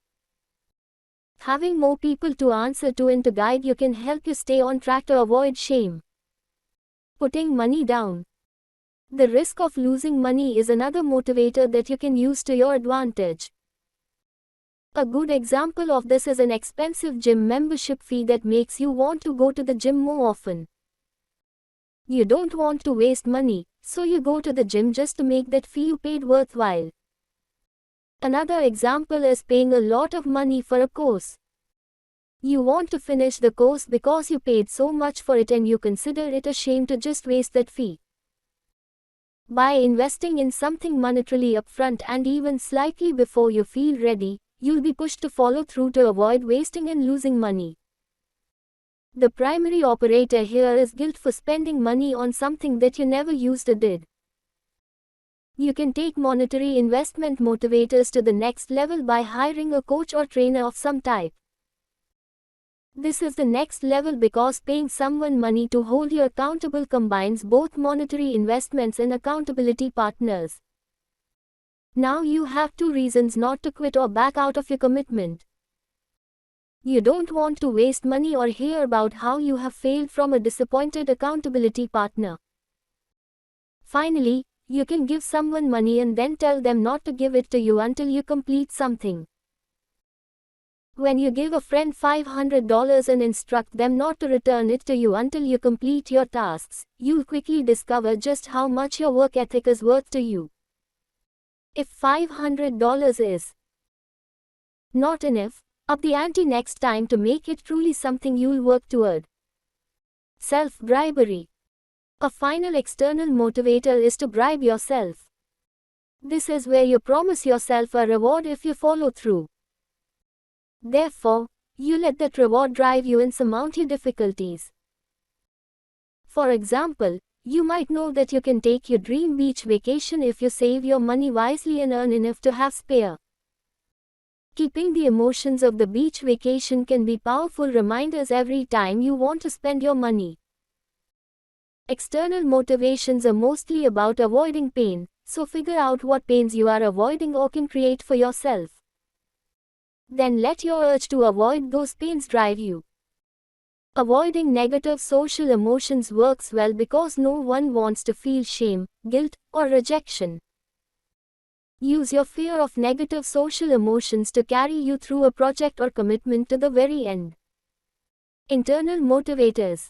Having more people to answer to and to guide you can help you stay on track to avoid shame. Putting money down. The risk of losing money is another motivator that you can use to your advantage. A good example of this is an expensive gym membership fee that makes you want to go to the gym more often. You don't want to waste money, so you go to the gym just to make that fee you paid worthwhile. Another example is paying a lot of money for a course. You want to finish the course because you paid so much for it and you consider it a shame to just waste that fee. By investing in something monetarily upfront and even slightly before you feel ready, you'll be pushed to follow through to avoid wasting and losing money. The primary operator here is guilt for spending money on something that you never used or did. You can take monetary investment motivators to the next level by hiring a coach or trainer of some type. This is the next level because paying someone money to hold you accountable combines both monetary investments and accountability partners. Now you have two reasons not to quit or back out of your commitment. You don't want to waste money or hear about how you have failed from a disappointed accountability partner. Finally, you can give someone money and then tell them not to give it to you until you complete something. When you give a friend $500 and instruct them not to return it to you until you complete your tasks, you'll quickly discover just how much your work ethic is worth to you. If $500 is not enough, up the ante next time to make it truly something you'll work toward. Self-bribery. A final external motivator is to bribe yourself. This is where you promise yourself a reward if you follow through. Therefore, you let that reward drive you and surmount your difficulties. For example, you might know that you can take your dream beach vacation if you save your money wisely and earn enough to have spare. Keeping the emotions of the beach vacation can be powerful reminders every time you want to spend your money. External motivations are mostly about avoiding pain, So figure out what pains you are avoiding or can create for yourself. Then let your urge to avoid those pains drive you. Avoiding negative social emotions works well because no one wants to feel shame, guilt, or rejection. Use your fear of negative social emotions to carry you through a project or commitment to the very end. Internal motivators.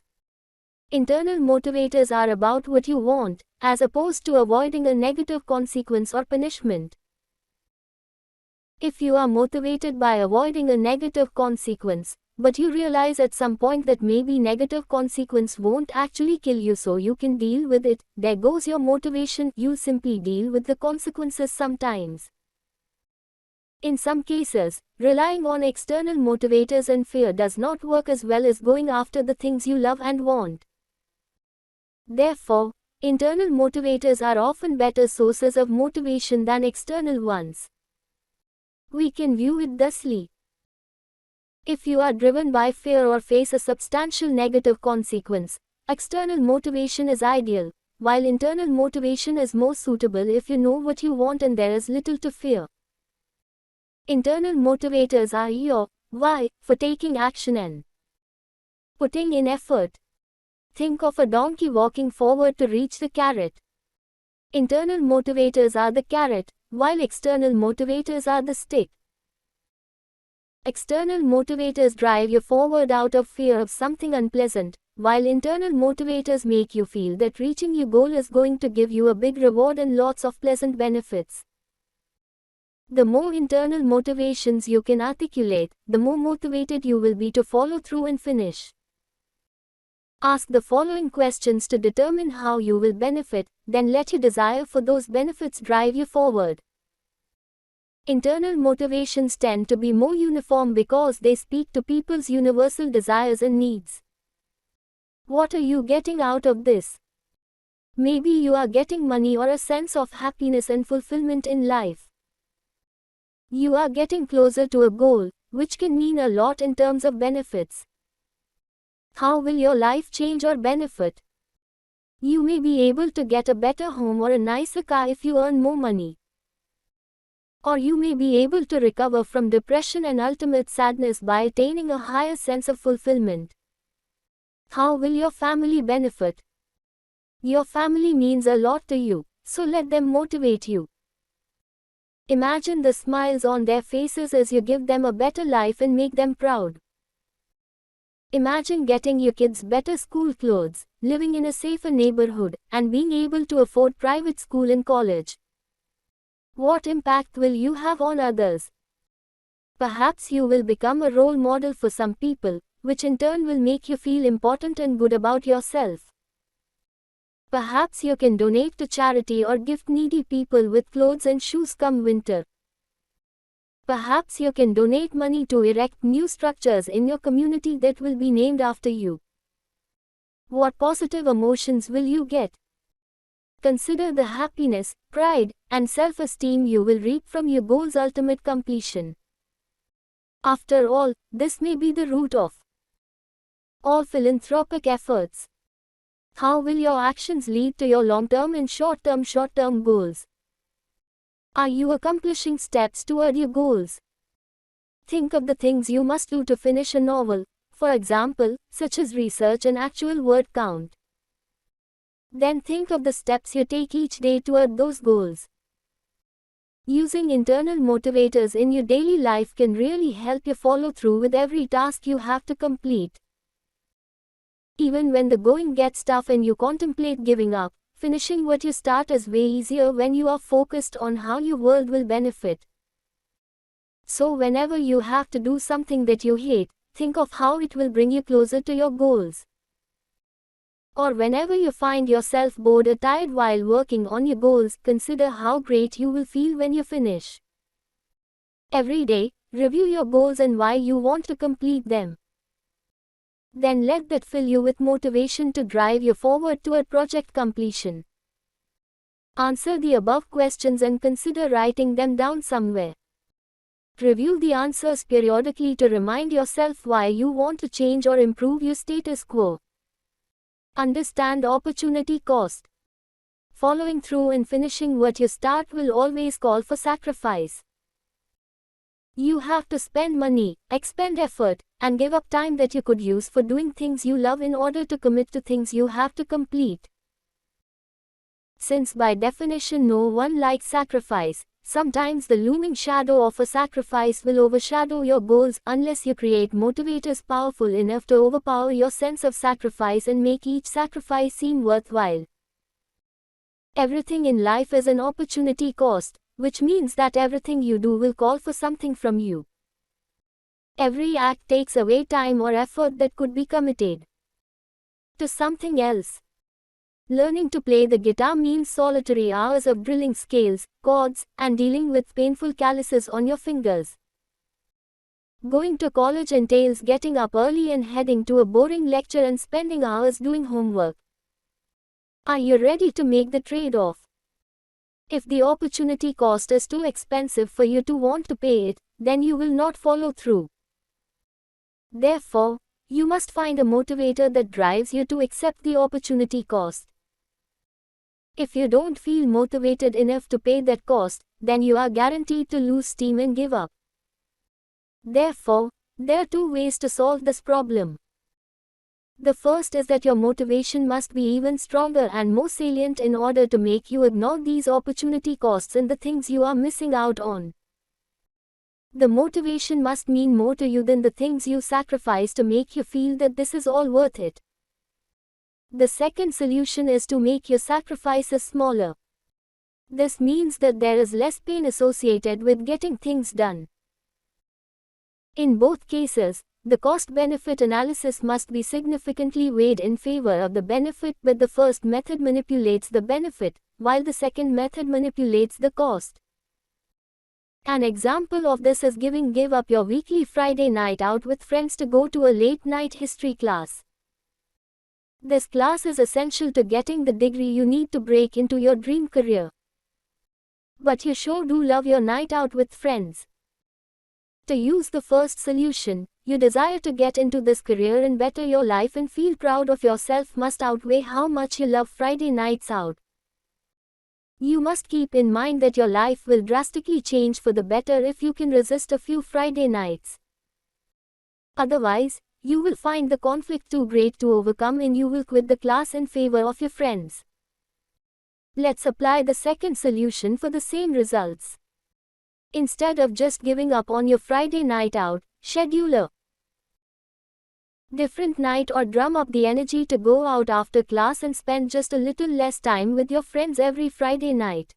Internal motivators are about what you want, as opposed to avoiding a negative consequence or punishment. If you are motivated by avoiding a negative consequence, but you realize at some point that maybe negative consequence won't actually kill you so you can deal with it, there goes your motivation. You simply deal with the consequences sometimes. In some cases, relying on external motivators and fear does not work as well as going after the things you love and want. Therefore, internal motivators are often better sources of motivation than external ones. We can view it thusly. If you are driven by fear or face a substantial negative consequence, external motivation is ideal, while internal motivation is more suitable if you know what you want and there is little to fear. Internal motivators are your why for taking action and putting in effort. Think of a donkey walking forward to reach the carrot. Internal motivators are the carrot, while external motivators are the stick. External motivators drive you forward out of fear of something unpleasant, while internal motivators make you feel that reaching your goal is going to give you a big reward and lots of pleasant benefits. The more internal motivations you can articulate, the more motivated you will be to follow through and finish. Ask the following questions to determine how you will benefit, then let your desire for those benefits drive you forward. Internal motivations tend to be more uniform because they speak to people's universal desires and needs. What are you getting out of this? Maybe you are getting money or a sense of happiness and fulfillment in life. You are getting closer to a goal, which can mean a lot in terms of benefits. How will your life change or benefit? You may be able to get a better home or a nicer car if you earn more money. Or you may be able to recover from depression and ultimate sadness by attaining a higher sense of fulfillment. How will your family benefit? Your family means a lot to you, so let them motivate you. Imagine the smiles on their faces as you give them a better life and make them proud. Imagine getting your kids better school clothes, living in a safer neighborhood, and being able to afford private school and college. What impact will you have on others? Perhaps you will become a role model for some people, which in turn will make you feel important and good about yourself. Perhaps you can donate to charity or gift needy people with clothes and shoes come winter. Perhaps you can donate money to erect new structures in your community that will be named after you. What positive emotions will you get? Consider the happiness, pride, and self-esteem you will reap from your goal's ultimate completion. After all, this may be the root of all philanthropic efforts. How will your actions lead to your long-term and short-term goals? Are you accomplishing steps toward your goals? Think of the things you must do to finish a novel, for example, such as research and actual word count. Then think of the steps you take each day toward those goals. Using internal motivators in your daily life can really help you follow through with every task you have to complete. Even when the going gets tough and you contemplate giving up, finishing what you start is way easier when you are focused on how your world will benefit. So whenever you have to do something that you hate, think of how it will bring you closer to your goals. Or whenever you find yourself bored or tired while working on your goals, consider how great you will feel when you finish. Every day, review your goals and why you want to complete them. Then let that fill you with motivation to drive you forward toward project completion. Answer the above questions and consider writing them down somewhere. Review the answers periodically to remind yourself why you want to change or improve your status quo. Understand opportunity cost. following through and finishing what you start will always call for sacrifice. You have to spend money, expend effort, and give up time that you could use for doing things you love in order to commit to things you have to complete. Since by definition no one likes sacrifice, sometimes the looming shadow of a sacrifice will overshadow your goals unless you create motivators powerful enough to overpower your sense of sacrifice and make each sacrifice seem worthwhile. Everything in life is an opportunity cost, which means that everything you do will call for something from you. Every act takes away time or effort that could be committed to something else. Learning to play the guitar means solitary hours of drilling scales, chords, and dealing with painful calluses on your fingers. Going to college entails getting up early and heading to a boring lecture and spending hours doing homework. Are you ready to make the trade-off? If the opportunity cost is too expensive for you to want to pay it, then you will not follow through. Therefore, you must find a motivator that drives you to accept the opportunity cost. If you don't feel motivated enough to pay that cost, then you are guaranteed to lose steam and give up. Therefore, there are two ways to solve this problem. The first is that your motivation must be even stronger and more salient in order to make you ignore these opportunity costs and the things you are missing out on. The motivation must mean more to you than the things you sacrifice to make you feel that this is all worth it. The second solution is to make your sacrifices smaller. This means that there is less pain associated with getting things done. In both cases, the cost-benefit analysis must be significantly weighed in favor of the benefit, but the first method manipulates the benefit, while the second method manipulates the cost. An example of this is give up your weekly Friday night out with friends to go to a late-night history class. This class is essential to getting the degree you need to break into your dream career. But you sure do love your night out with friends. To use the first solution, your desire to get into this career and better your life and feel proud of yourself must outweigh how much you love Friday nights out. You must keep in mind that your life will drastically change for the better if you can resist a few Friday nights. Otherwise, you will find the conflict too great to overcome and you will quit the class in favor of your friends. Let's apply the second solution for the same results. Instead of just giving up on your Friday night out, schedule a different night or drum up the energy to go out after class and spend just a little less time with your friends every Friday night.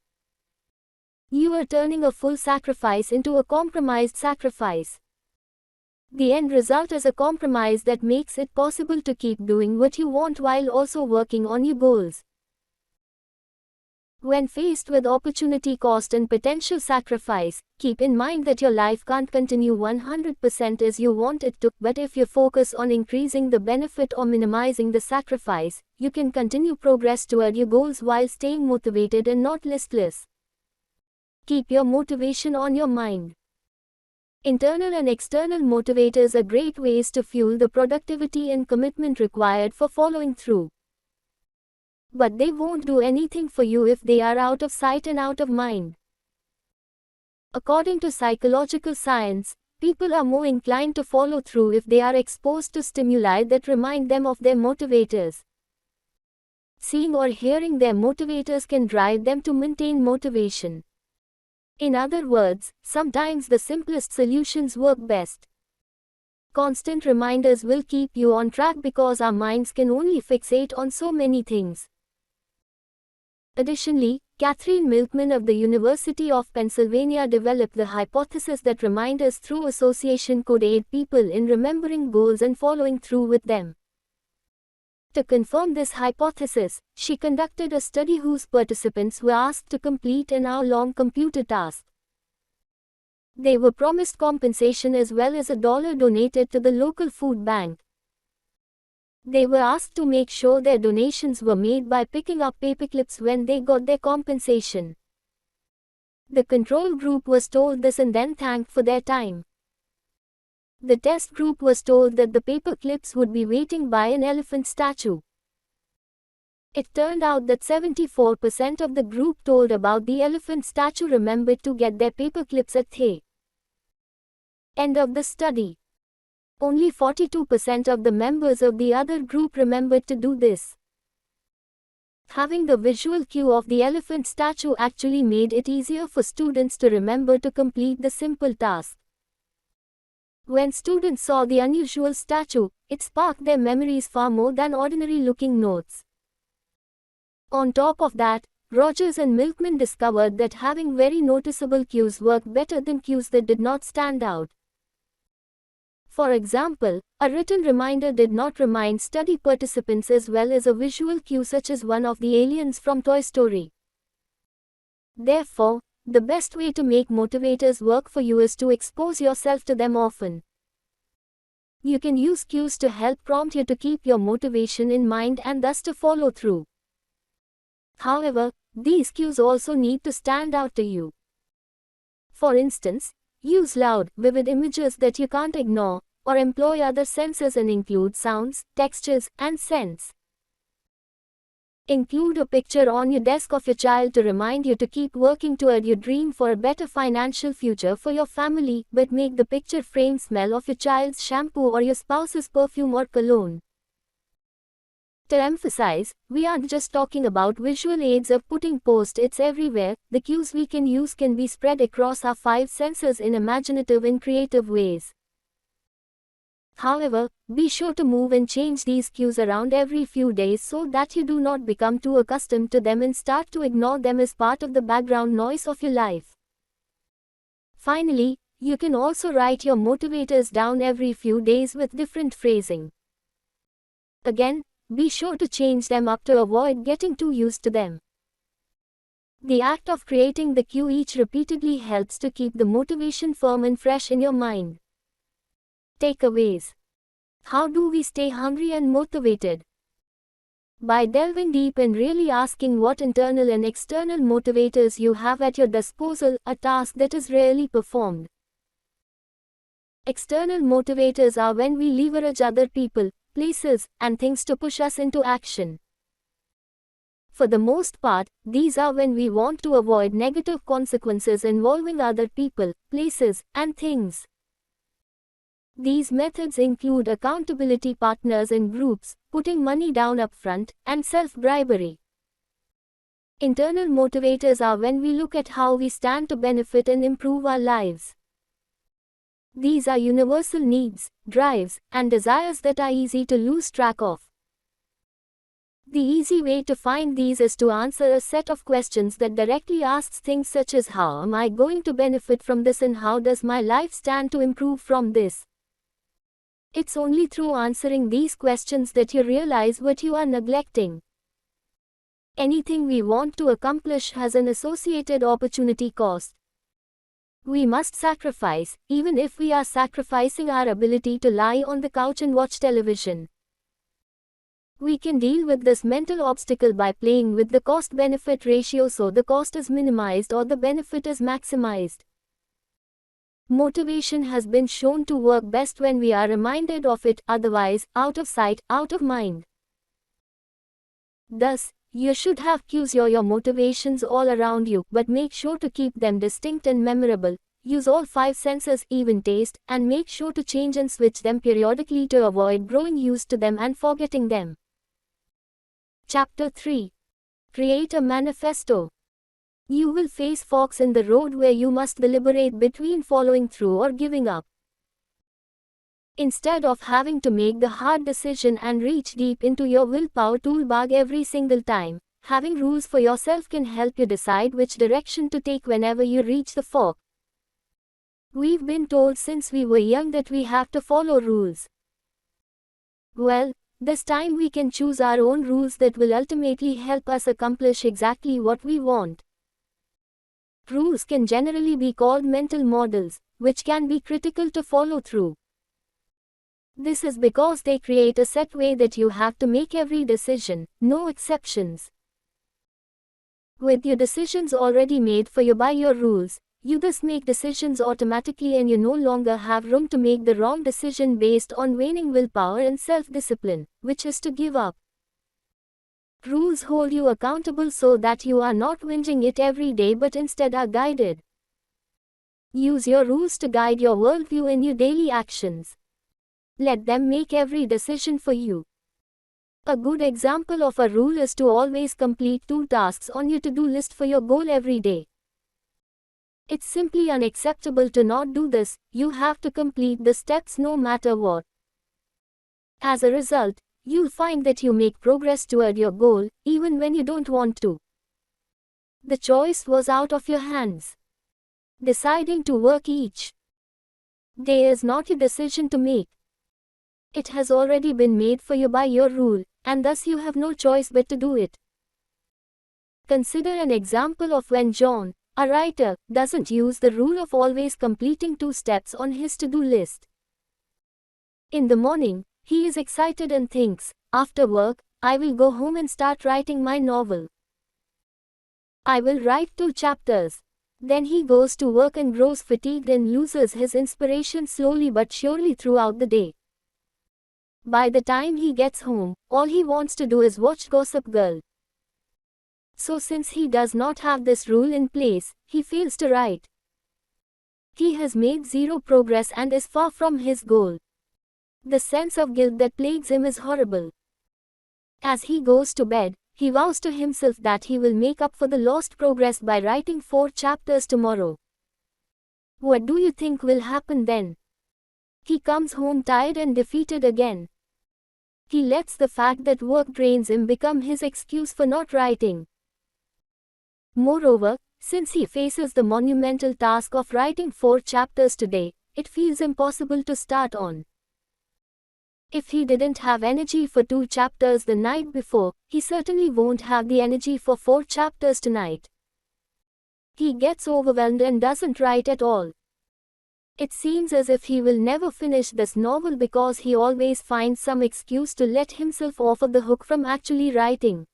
You are turning a full sacrifice into a compromised sacrifice. The end result is a compromise that makes it possible to keep doing what you want while also working on your goals. When faced with opportunity cost and potential sacrifice, keep in mind that your life can't continue 100% as you want it to, but if you focus on increasing the benefit or minimizing the sacrifice, you can continue progress toward your goals while staying motivated and not listless. Keep your motivation on your mind. Internal and external motivators are great ways to fuel the productivity and commitment required for following through. But they won't do anything for you if they are out of sight and out of mind. According to psychological science, people are more inclined to follow through if they are exposed to stimuli that remind them of their motivators. Seeing or hearing their motivators can drive them to maintain motivation. In other words, sometimes the simplest solutions work best. Constant reminders will keep you on track because our minds can only fixate on so many things. Additionally, Catherine Milkman of the University of Pennsylvania developed the hypothesis that reminders through association could aid people in remembering goals and following through with them. To confirm this hypothesis, she conducted a study whose participants were asked to complete an hour-long computer task. They were promised compensation as well as $1 donated to the local food bank. They were asked to make sure their donations were made by picking up paperclips when they got their compensation. The control group was told this and then thanked for their time. The test group was told that the paper clips would be waiting by an elephant statue. It turned out that 74% of the group told about the elephant statue remembered to get their paper clips at the end of the study. Only 42% of the members of the other group remembered to do this. Having the visual cue of the elephant statue actually made it easier for students to remember to complete the simple task. When students saw the unusual statue, it sparked their memories far more than ordinary-looking notes. On top of that, Rogers and Milkman discovered that having very noticeable cues worked better than cues that did not stand out. For example, a written reminder did not remind study participants as well as a visual cue such as one of the aliens from Toy Story. Therefore, the best way to make motivators work for you is to expose yourself to them often. You can use cues to help prompt you to keep your motivation in mind and thus to follow through. However, these cues also need to stand out to you. For instance, use loud, vivid images that you can't ignore, or employ other senses and include sounds, textures, and scents. Include a picture on your desk of your child to remind you to keep working toward your dream for a better financial future for your family, but make the picture frame smell of your child's shampoo or your spouse's perfume or cologne. To emphasize, we aren't just talking about visual aids of putting post-its everywhere. The cues we can use can be spread across our 5 senses in imaginative and creative ways. However, be sure to move and change these cues around every few days so that you do not become too accustomed to them and start to ignore them as part of the background noise of your life. Finally, you can also write your motivators down every few days with different phrasing. Again, be sure to change them up to avoid getting too used to them. The act of creating the cue each repeatedly helps to keep the motivation firm and fresh in your mind. Takeaways. How do we stay hungry and motivated? By delving deep and really asking what internal and external motivators you have at your disposal, a task that is rarely performed. External motivators are when we leverage other people, places, and things to push us into action. For the most part, these are when we want to avoid negative consequences involving other people, places, and things. These methods include accountability partners in groups, putting money down upfront, and self-bribery. Internal motivators are when we look at how we stand to benefit and improve our lives. These are universal needs, drives, and desires that are easy to lose track of. The easy way to find these is to answer a set of questions that directly asks things such as how am I going to benefit from this and how does my life stand to improve from this. It's only through answering these questions that you realize what you are neglecting. Anything we want to accomplish has an associated opportunity cost. We must sacrifice, even if we are sacrificing our ability to lie on the couch and watch television. We can deal with this mental obstacle by playing with the cost-benefit ratio so the cost is minimized or the benefit is maximized. Motivation has been shown to work best when we are reminded of it, otherwise, out of sight, out of mind. Thus, you should have cues or your motivations all around you, but make sure to keep them distinct and memorable. Use all 5 senses, even taste, and make sure to change and switch them periodically to avoid growing used to them and forgetting them. Chapter 3. Create a manifesto. You will face forks in the road where you must deliberate between following through or giving up. Instead of having to make the hard decision and reach deep into your willpower toolbag every single time, having rules for yourself can help you decide which direction to take whenever you reach the fork. We've been told since we were young that we have to follow rules. Well, this time we can choose our own rules that will ultimately help us accomplish exactly what we want. Rules can generally be called mental models, which can be critical to follow through. This is because they create a set way that you have to make every decision, no exceptions. With your decisions already made for you by your rules, you thus make decisions automatically and you no longer have room to make the wrong decision based on waning willpower and self-discipline, which is to give up. Rules hold you accountable so that you are not whinging it every day but instead are guided. Use your rules to guide your worldview in your daily actions. Let them make every decision for you. A good example of a rule is to always complete 2 tasks on your to-do list for your goal every day. It's simply unacceptable to not do this. You have to complete the steps no matter what. As a result, you'll find that you make progress toward your goal, even when you don't want to. The choice was out of your hands. Deciding to work each day is not your decision to make. It has already been made for you by your rule, and thus you have no choice but to do it. Consider an example of when John, a writer, doesn't use the rule of always completing 2 steps on his to-do list. In the morning, he is excited and thinks, after work, I will go home and start writing my novel. I will write 2 chapters. Then he goes to work and grows fatigued and loses his inspiration slowly but surely throughout the day. By the time he gets home, all he wants to do is watch Gossip Girl. So since he does not have this rule in place, he fails to write. He has made 0 progress and is far from his goal. The sense of guilt that plagues him is horrible. As he goes to bed, he vows to himself that he will make up for the lost progress by writing 4 chapters tomorrow. What do you think will happen then? He comes home tired and defeated again. He lets the fact that work drains him become his excuse for not writing. Moreover, since he faces the monumental task of writing 4 chapters today, it feels impossible to start on. If he didn't have energy for 2 chapters the night before, he certainly won't have the energy for 4 chapters tonight. He gets overwhelmed and doesn't write at all. It seems as if he will never finish this novel because he always finds some excuse to let himself off of the hook from actually writing.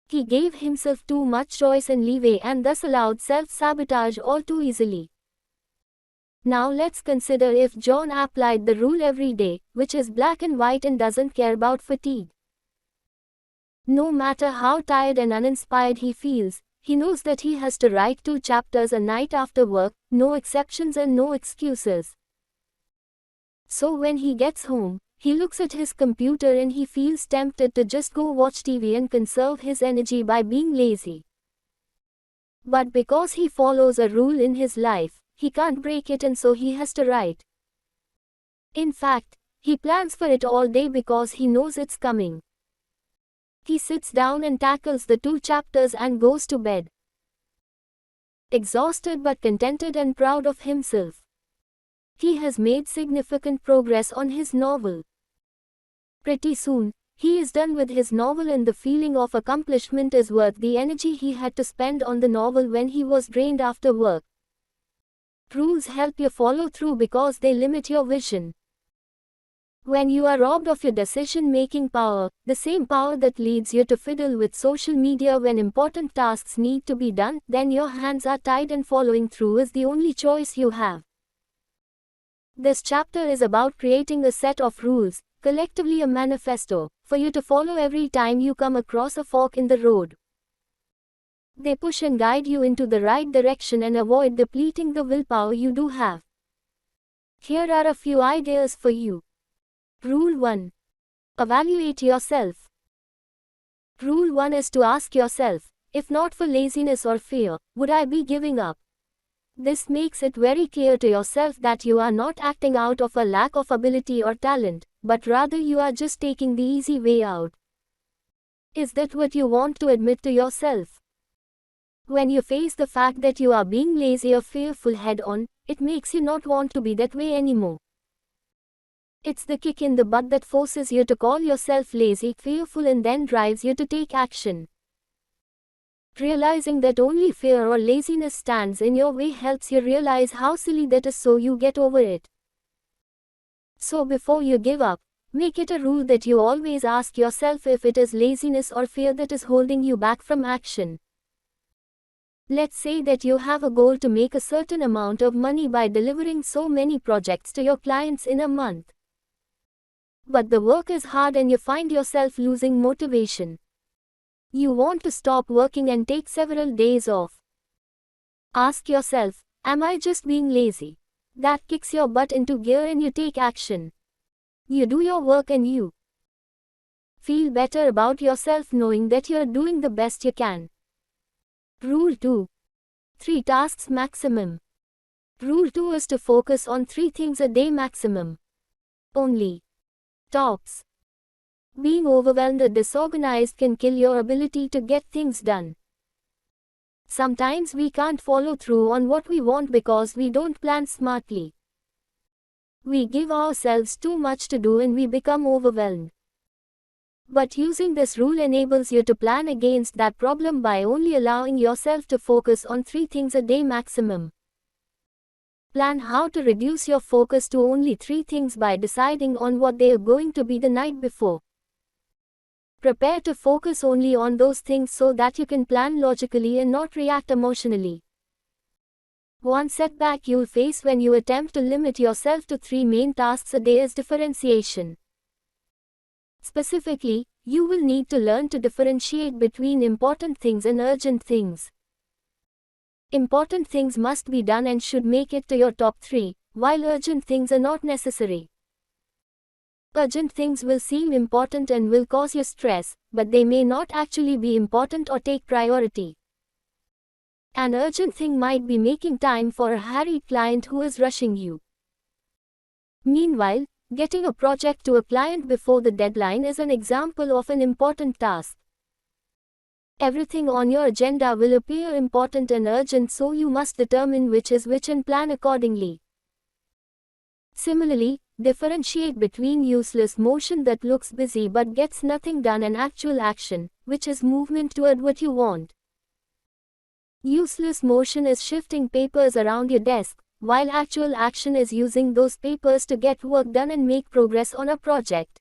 He gave himself too much choice and leeway and thus allowed self-sabotage all too easily. Now let's consider if John applied the rule every day, which is black and white and doesn't care about fatigue. No matter how tired and uninspired he feels, he knows that he has to write 2 chapters a night after work, no exceptions and no excuses. So when he gets home, he looks at his computer and he feels tempted to just go watch TV and conserve his energy by being lazy. But because he follows a rule in his life, he can't break it and so he has to write. In fact, he plans for it all day because he knows it's coming. He sits down and tackles the 2 chapters and goes to bed. Exhausted but contented and proud of himself. He has made significant progress on his novel. Pretty soon, he is done with his novel and the feeling of accomplishment is worth the energy he had to spend on the novel when he was drained after work. Rules help you follow through because they limit your vision. When you are robbed of your decision-making power, the same power that leads you to fiddle with social media when important tasks need to be done, then your hands are tied and following through is the only choice you have. This chapter is about creating a set of rules, collectively a manifesto, for you to follow every time you come across a fork in the road. They push and guide you into the right direction and avoid depleting the willpower you do have. Here are a few ideas for you. Rule 1. Evaluate yourself. Rule 1 is to ask yourself, if not for laziness or fear, would I be giving up? This makes it very clear to yourself that you are not acting out of a lack of ability or talent, but rather you are just taking the easy way out. Is that what you want to admit to yourself? When you face the fact that you are being lazy or fearful head-on, it makes you not want to be that way anymore. It's the kick in the butt that forces you to call yourself lazy, fearful and then drives you to take action. Realizing that only fear or laziness stands in your way helps you realize how silly that is so you get over it. So before you give up, make it a rule that you always ask yourself if it is laziness or fear that is holding you back from action. Let's say that you have a goal to make a certain amount of money by delivering so many projects to your clients in a month. But the work is hard and you find yourself losing motivation. You want to stop working and take several days off. Ask yourself, am I just being lazy? That kicks your butt into gear and you take action. You do your work and you feel better about yourself knowing that you're doing the best you can. Rule 2. 3 tasks maximum. Rule 2 is to focus on 3 things a day maximum. Only. Tops. Being overwhelmed or disorganized can kill your ability to get things done. Sometimes we can't follow through on what we want because we don't plan smartly. We give ourselves too much to do and we become overwhelmed. But using this rule enables you to plan against that problem by only allowing yourself to focus on 3 things a day maximum. Plan how to reduce your focus to only 3 things by deciding on what they are going to be the night before. Prepare to focus only on those things so that you can plan logically and not react emotionally. One setback you'll face when you attempt to limit yourself to 3 main tasks a day is differentiation. Specifically, you will need to learn to differentiate between important things and urgent things. Important things must be done and should make it to your top 3, while urgent things are not necessary. Urgent things will seem important and will cause you stress, but they may not actually be important or take priority. An urgent thing might be making time for a harried client who is rushing you. Meanwhile, getting a project to a client before the deadline is an example of an important task. Everything on your agenda will appear important and urgent, so you must determine which is which and plan accordingly. Similarly, differentiate between useless motion that looks busy but gets nothing done and actual action, which is movement toward what you want. Useless motion is shifting papers around your desk, while actual action is using those papers to get work done and make progress on a project.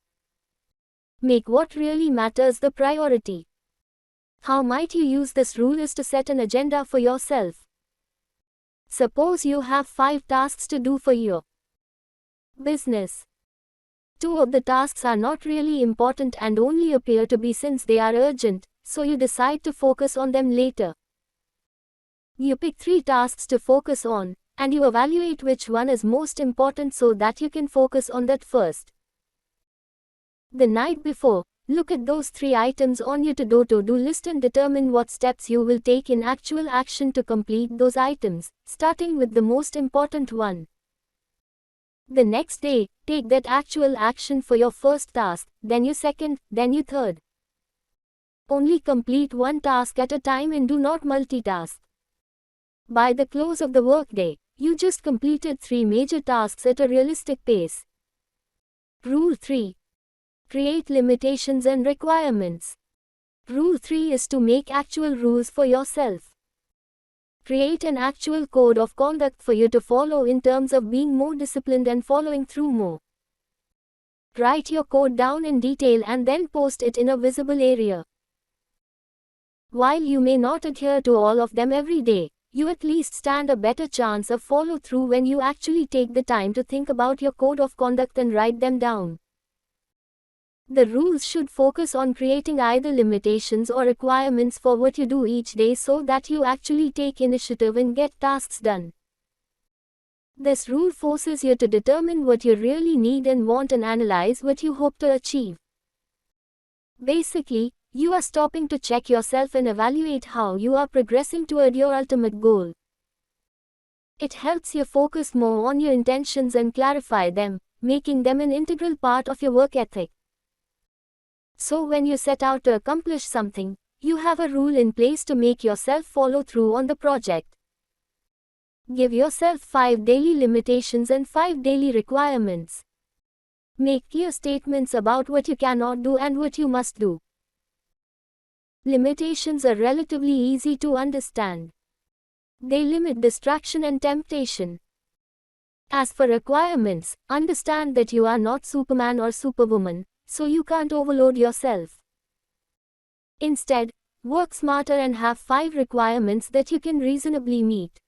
Make what really matters the priority. How might you use this rule is to set an agenda for yourself. Suppose you have 5 tasks to do for your business. 2 of the tasks are not really important and only appear to be since they are urgent, so you decide to focus on them later. You pick 3 tasks to focus on, and you evaluate which one is most important so that you can focus on that first. The night before, look at those 3 items on your to-do list and determine what steps you will take in actual action to complete those items, starting with the most important one. The next day, take that actual action for your first task, then your second, then your third. Only complete one task at a time and do not multitask. By the close of the workday, you just completed 3 major tasks at a realistic pace. Rule 3. Create limitations and requirements. Rule 3 is to make actual rules for yourself. Create an actual code of conduct for you to follow in terms of being more disciplined and following through more. Write your code down in detail and then post it in a visible area. While you may not adhere to all of them every day, you at least stand a better chance of follow through when you actually take the time to think about your code of conduct and write them down. The rules should focus on creating either limitations or requirements for what you do each day so that you actually take initiative and get tasks done. This rule forces you to determine what you really need and want and analyze what you hope to achieve. Basically, you are stopping to check yourself and evaluate how you are progressing toward your ultimate goal. It helps you focus more on your intentions and clarify them, making them an integral part of your work ethic. So when you set out to accomplish something, you have a rule in place to make yourself follow through on the project. Give yourself 5 daily limitations and 5 daily requirements. Make clear statements about what you cannot do and what you must do. Limitations are relatively easy to understand. They limit distraction and temptation. As for requirements, understand that you are not Superman or Superwoman, so you can't overload yourself. Instead, work smarter and have 5 requirements that you can reasonably meet.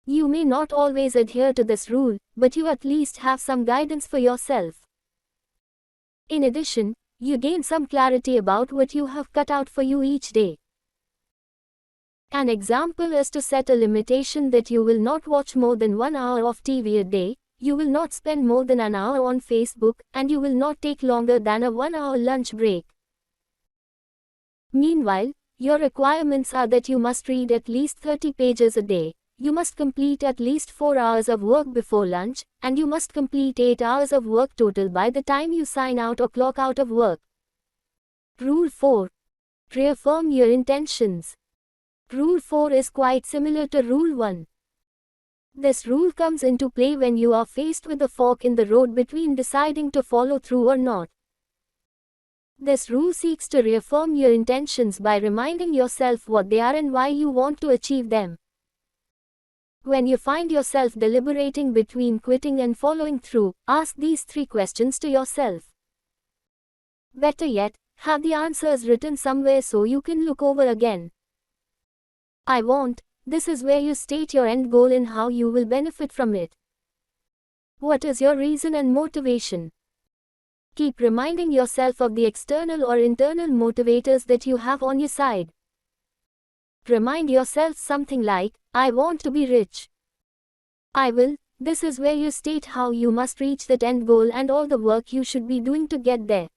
You may not always adhere to this rule, but you at least have some guidance for yourself. In addition, you gain some clarity about what you have cut out for you each day. An example is to set a limitation that you will not watch more than 1 hour of TV a day, you will not spend more than an hour on Facebook, and you will not take longer than a 1-hour lunch break. Meanwhile, your requirements are that you must read at least 30 pages a day, you must complete at least 4 hours of work before lunch, and you must complete 8 hours of work total by the time you sign out or clock out of work. Rule 4. Reaffirm your intentions. Rule 4 is quite similar to Rule 1. This rule comes into play when you are faced with a fork in the road between deciding to follow through or not. This rule seeks to reaffirm your intentions by reminding yourself what they are and why you want to achieve them. When you find yourself deliberating between quitting and following through, ask these 3 questions to yourself. Better yet, have the answers written somewhere so you can look over again. I want. This is where you state your end goal and how you will benefit from it. What is your reason and motivation? Keep reminding yourself of the external or internal motivators that you have on your side. Remind yourself something like, I want to be rich. I will. This is where you state how you must reach that end goal and all the work you should be doing to get there.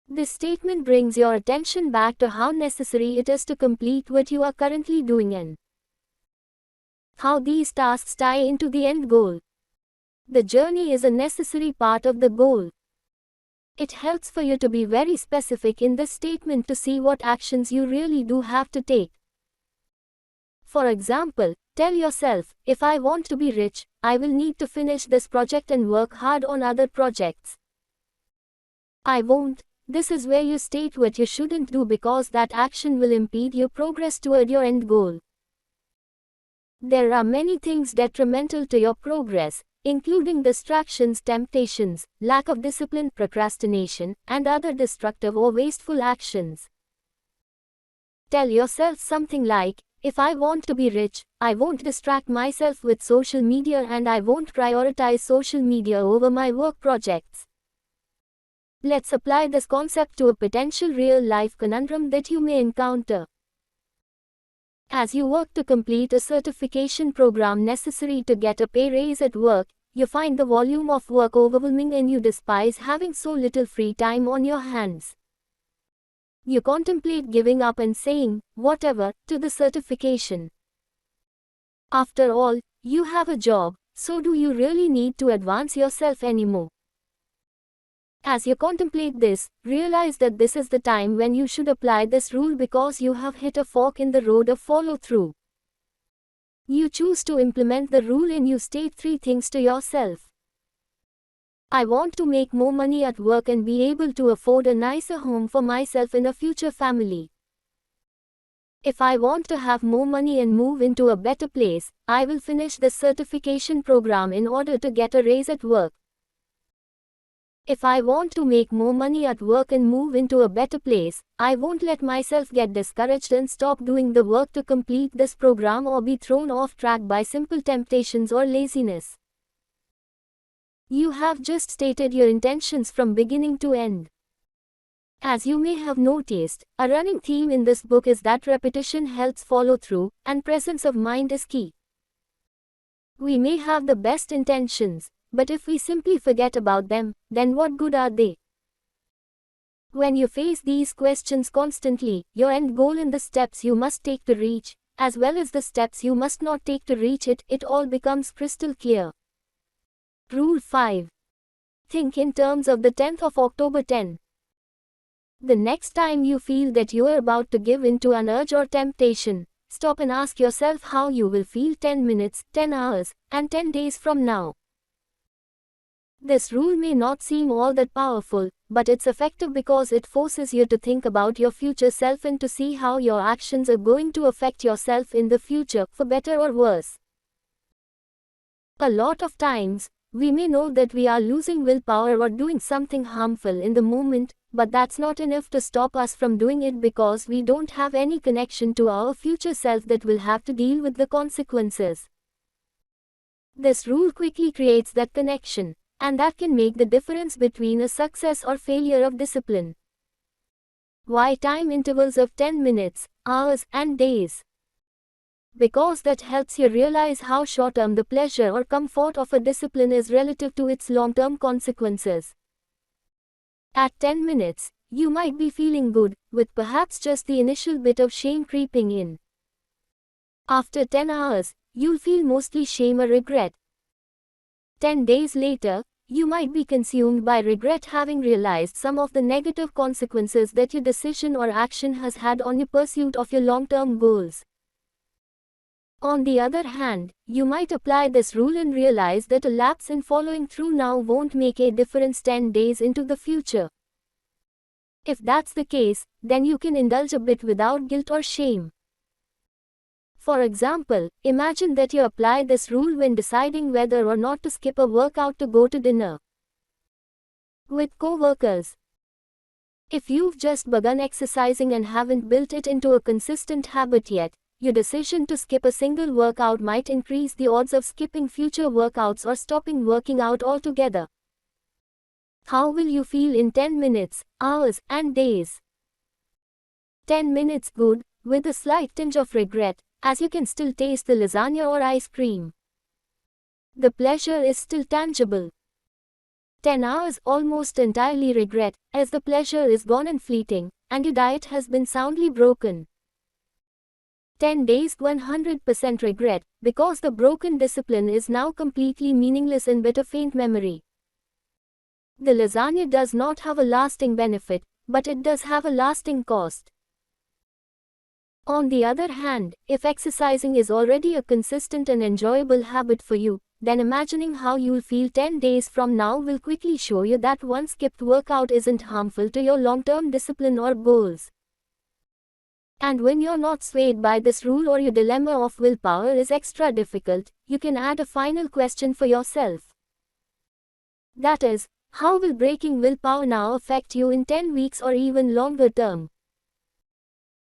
This statement brings your attention back to how necessary it is to complete what you are currently doing and how these tasks tie into the end goal. The journey is a necessary part of the goal. It helps for you to be very specific in this statement to see what actions you really do have to take. For example, tell yourself, if I want to be rich, I will need to finish this project and work hard on other projects. I won't. This is where you state what you shouldn't do because that action will impede your progress toward your end goal. There are many things detrimental to your progress, including distractions, temptations, lack of discipline, procrastination, and other destructive or wasteful actions. Tell yourself something like, if I want to be rich, I won't distract myself with social media and I won't prioritize social media over my work projects. Let's apply this concept to a potential real-life conundrum that you may encounter. As you work to complete a certification program necessary to get a pay raise at work, you find the volume of work overwhelming and you despise having so little free time on your hands. You contemplate giving up and saying, whatever, to the certification. After all, you have a job, so do you really need to advance yourself anymore? As you contemplate this, realize that this is the time when you should apply this rule because you have hit a fork in the road of follow-through. You choose to implement the rule and you state 3 things to yourself. I want to make more money at work and be able to afford a nicer home for myself and a future family. If I want to have more money and move into a better place, I will finish this certification program in order to get a raise at work. If I want to make more money at work and move into a better place, I won't let myself get discouraged and stop doing the work to complete this program or be thrown off track by simple temptations or laziness. You have just stated your intentions from beginning to end. As you may have noticed, a running theme in this book is that repetition helps follow through, and presence of mind is key. We may have the best intentions, but if we simply forget about them, then what good are they? When you face these questions constantly, your end goal and the steps you must take to reach, as well as the steps you must not take to reach it, it all becomes crystal clear. Rule 5. Think in terms of the 10th of October 10. The next time you feel that you are about to give in to an urge or temptation, stop and ask yourself how you will feel 10 minutes, 10 hours, and 10 days from now. This rule may not seem all that powerful, but it's effective because it forces you to think about your future self and to see how your actions are going to affect yourself in the future, for better or worse. A lot of times, we may know that we are losing willpower or doing something harmful in the moment, but that's not enough to stop us from doing it because we don't have any connection to our future self that will have to deal with the consequences. This rule quickly creates that connection. And that can make the difference between a success or failure of discipline. Why time intervals of 10 minutes, hours, and days? Because that helps you realize how short-term the pleasure or comfort of a discipline is relative to its long-term consequences. At 10 minutes, you might be feeling good, with perhaps just the initial bit of shame creeping in. After 10 hours, you'll feel mostly shame or regret. 10 days later, you might be consumed by regret, having realized some of the negative consequences that your decision or action has had on your pursuit of your long-term goals. On the other hand, you might apply this rule and realize that a lapse in following through now won't make a difference 10 days into the future. If that's the case, then you can indulge a bit without guilt or shame. For example, imagine that you apply this rule when deciding whether or not to skip a workout to go to dinner with co-workers. If you've just begun exercising and haven't built it into a consistent habit yet, your decision to skip a single workout might increase the odds of skipping future workouts or stopping working out altogether. How will you feel in 10 minutes, hours, and days? 10 minutes good, with a slight tinge of regret, as you can still taste the lasagna or ice cream. The pleasure is still tangible. 10 hours almost entirely regret, as the pleasure is gone and fleeting, and your diet has been soundly broken. 10 days 100% regret, because the broken discipline is now completely meaningless and but a faint memory. The lasagna does not have a lasting benefit, but it does have a lasting cost. On the other hand, if exercising is already a consistent and enjoyable habit for you, then imagining how you'll feel 10 days from now will quickly show you that one skipped workout isn't harmful to your long-term discipline or goals. And when you're not swayed by this rule or your dilemma of willpower is extra difficult, you can add a final question for yourself. That is, how will breaking willpower now affect you in 10 weeks or even longer term?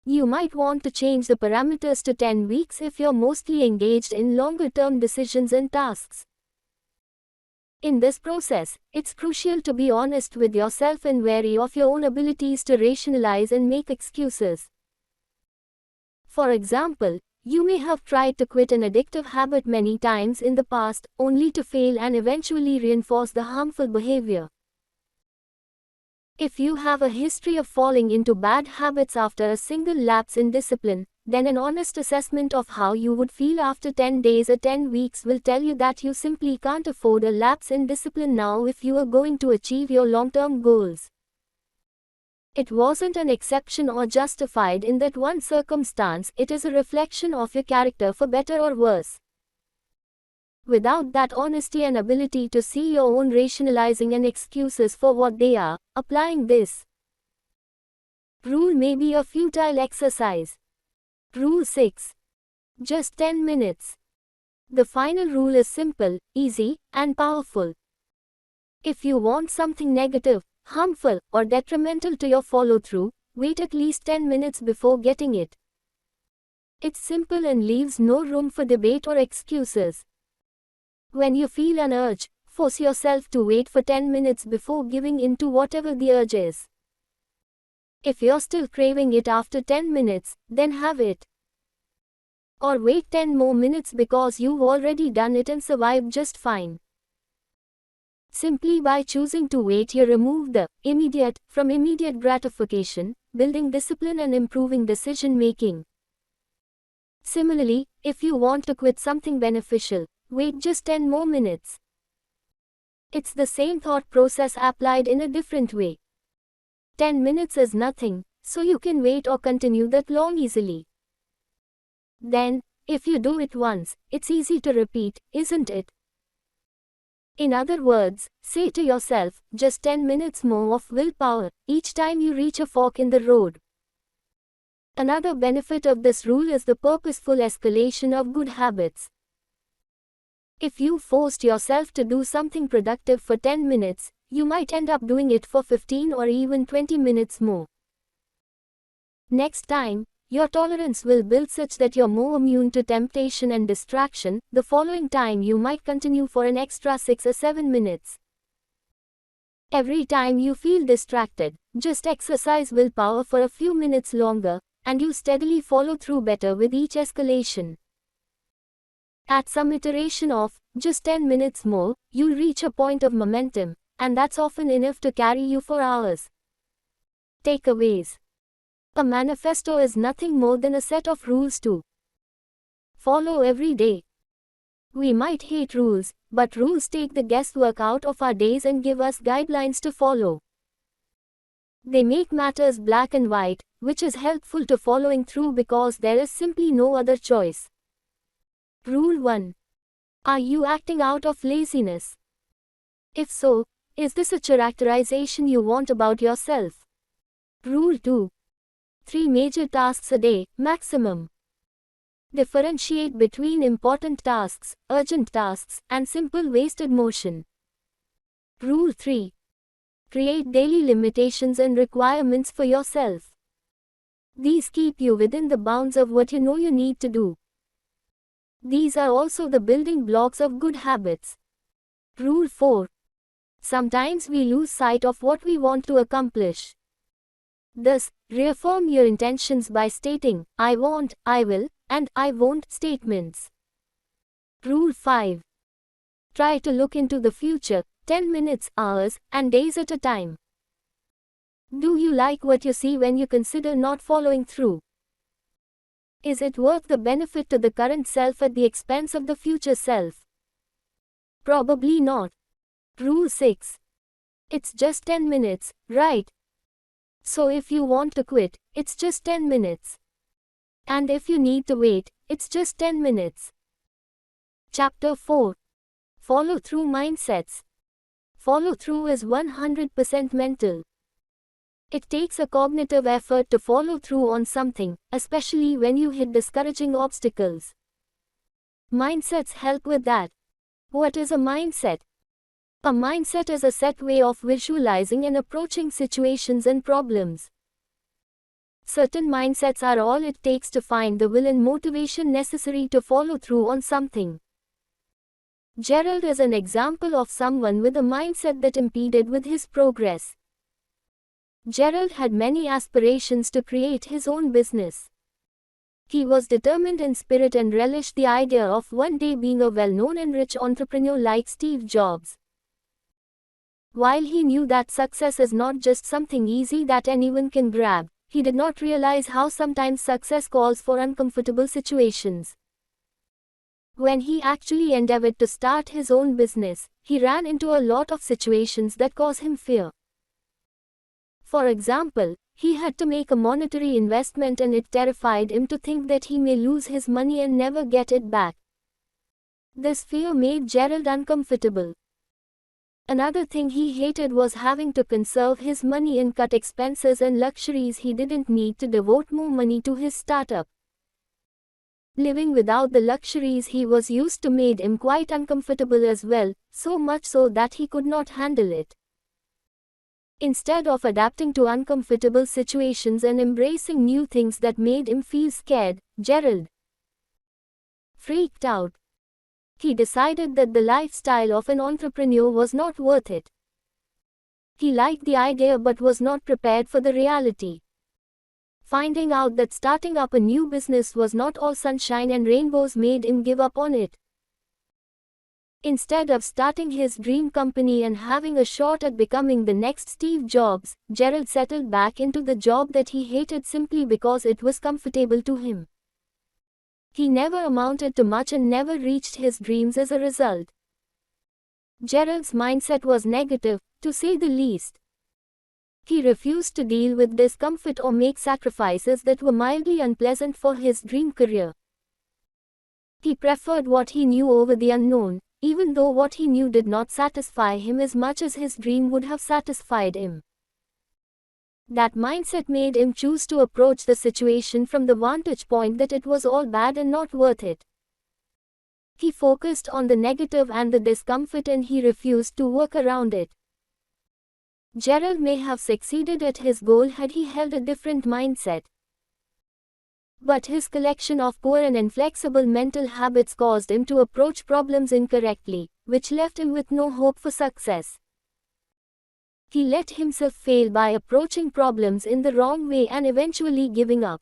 You might want to change the parameters to 10 weeks if you're mostly engaged in longer-term decisions and tasks. In this process, it's crucial to be honest with yourself and wary of your own abilities to rationalize and make excuses. For example, you may have tried to quit an addictive habit many times in the past, only to fail and eventually reinforce the harmful behavior. If you have a history of falling into bad habits after a single lapse in discipline, then an honest assessment of how you would feel after 10 days or 10 weeks will tell you that you simply can't afford a lapse in discipline now if you are going to achieve your long-term goals. It wasn't an exception or justified in that one circumstance, it is a reflection of your character for better or worse. Without that honesty and ability to see your own rationalizing and excuses for what they are, applying this rule may be a futile exercise. Rule 6. Just 10 minutes. The final rule is simple, easy, and powerful. If you want something negative, harmful, or detrimental to your follow-through, wait at least 10 minutes before getting it. It's simple and leaves no room for debate or excuses. When you feel an urge, force yourself to wait for 10 minutes before giving in to whatever the urge is. If you're still craving it after 10 minutes, then have it. Or wait 10 more minutes because you've already done it and survived just fine. Simply by choosing to wait, you remove the immediate from immediate gratification, building discipline and improving decision making. Similarly, if you want to quit something beneficial, wait just 10 more minutes. It's the same thought process applied in a different way. 10 minutes is nothing, so you can wait or continue that long easily. Then, if you do it once, it's easy to repeat, isn't it? In other words, say to yourself, just 10 minutes more of willpower, each time you reach a fork in the road. Another benefit of this rule is the purposeful escalation of good habits. If you forced yourself to do something productive for 10 minutes, you might end up doing it for 15 or even 20 minutes more. Next time, your tolerance will build such that you're more immune to temptation and distraction. The following time you might continue for an extra 6 or 7 minutes. Every time you feel distracted, just exercise willpower for a few minutes longer, and you steadily follow through better with each escalation. At some iteration of just 10 minutes more, you'll reach a point of momentum, and that's often enough to carry you for hours. Takeaways. A manifesto is nothing more than a set of rules to follow every day. We might hate rules, but rules take the guesswork out of our days and give us guidelines to follow. They make matters black and white, which is helpful to following through because there is simply no other choice. Rule 1. Are you acting out of laziness? If so, is this a characterization you want about yourself? Rule 2. 3 major tasks a day, maximum. Differentiate between important tasks, urgent tasks, and simple wasted motion. Rule 3. Create daily limitations and requirements for yourself. These keep you within the bounds of what you know you need to do. These are also the building blocks of good habits. Rule 4. Sometimes we lose sight of what we want to accomplish. Thus, reaffirm your intentions by stating, I want, I will, and I won't statements. Rule 5. Try to look into the future, 10 minutes, hours, and days at a time. Do you like what you see when you consider not following through? Is it worth the benefit to the current self at the expense of the future self? Probably not. Rule 6. It's just 10 minutes, right? So if you want to quit, it's just 10 minutes. And if you need to wait, it's just 10 minutes. Chapter 4. Follow through mindsets. Follow through is 100% mental. It takes a cognitive effort to follow through on something, especially when you hit discouraging obstacles. Mindsets help with that. What is a mindset? A mindset is a set way of visualizing and approaching situations and problems. Certain mindsets are all it takes to find the will and motivation necessary to follow through on something. Gerald is an example of someone with a mindset that impeded with his progress. Gerald had many aspirations to create his own business. He was determined in spirit and relished the idea of one day being a well-known and rich entrepreneur like Steve Jobs. While he knew that success is not just something easy that anyone can grab, he did not realize how sometimes success calls for uncomfortable situations. When he actually endeavored to start his own business, he ran into a lot of situations that caused him fear. For example, he had to make a monetary investment and it terrified him to think that he may lose his money and never get it back. This fear made Gerald uncomfortable. Another thing he hated was having to conserve his money and cut expenses and luxuries he didn't need to devote more money to his startup. Living without the luxuries he was used to made him quite uncomfortable as well, so much so that he could not handle it. Instead of adapting to uncomfortable situations and embracing new things that made him feel scared, Gerald freaked out. He decided that the lifestyle of an entrepreneur was not worth it. He liked the idea but was not prepared for the reality. Finding out that starting up a new business was not all sunshine and rainbows made him give up on it. Instead of starting his dream company and having a shot at becoming the next Steve Jobs, Gerald settled back into the job that he hated simply because it was comfortable to him. He never amounted to much and never reached his dreams as a result. Gerald's mindset was negative, to say the least. He refused to deal with discomfort or make sacrifices that were mildly unpleasant for his dream career. He preferred what he knew over the unknown, even though what he knew did not satisfy him as much as his dream would have satisfied him. That mindset made him choose to approach the situation from the vantage point that it was all bad and not worth it. He focused on the negative and the discomfort and he refused to work around it. Gerald may have succeeded at his goal had he held a different mindset. But his collection of poor and inflexible mental habits caused him to approach problems incorrectly, which left him with no hope for success. He let himself fail by approaching problems in the wrong way and eventually giving up.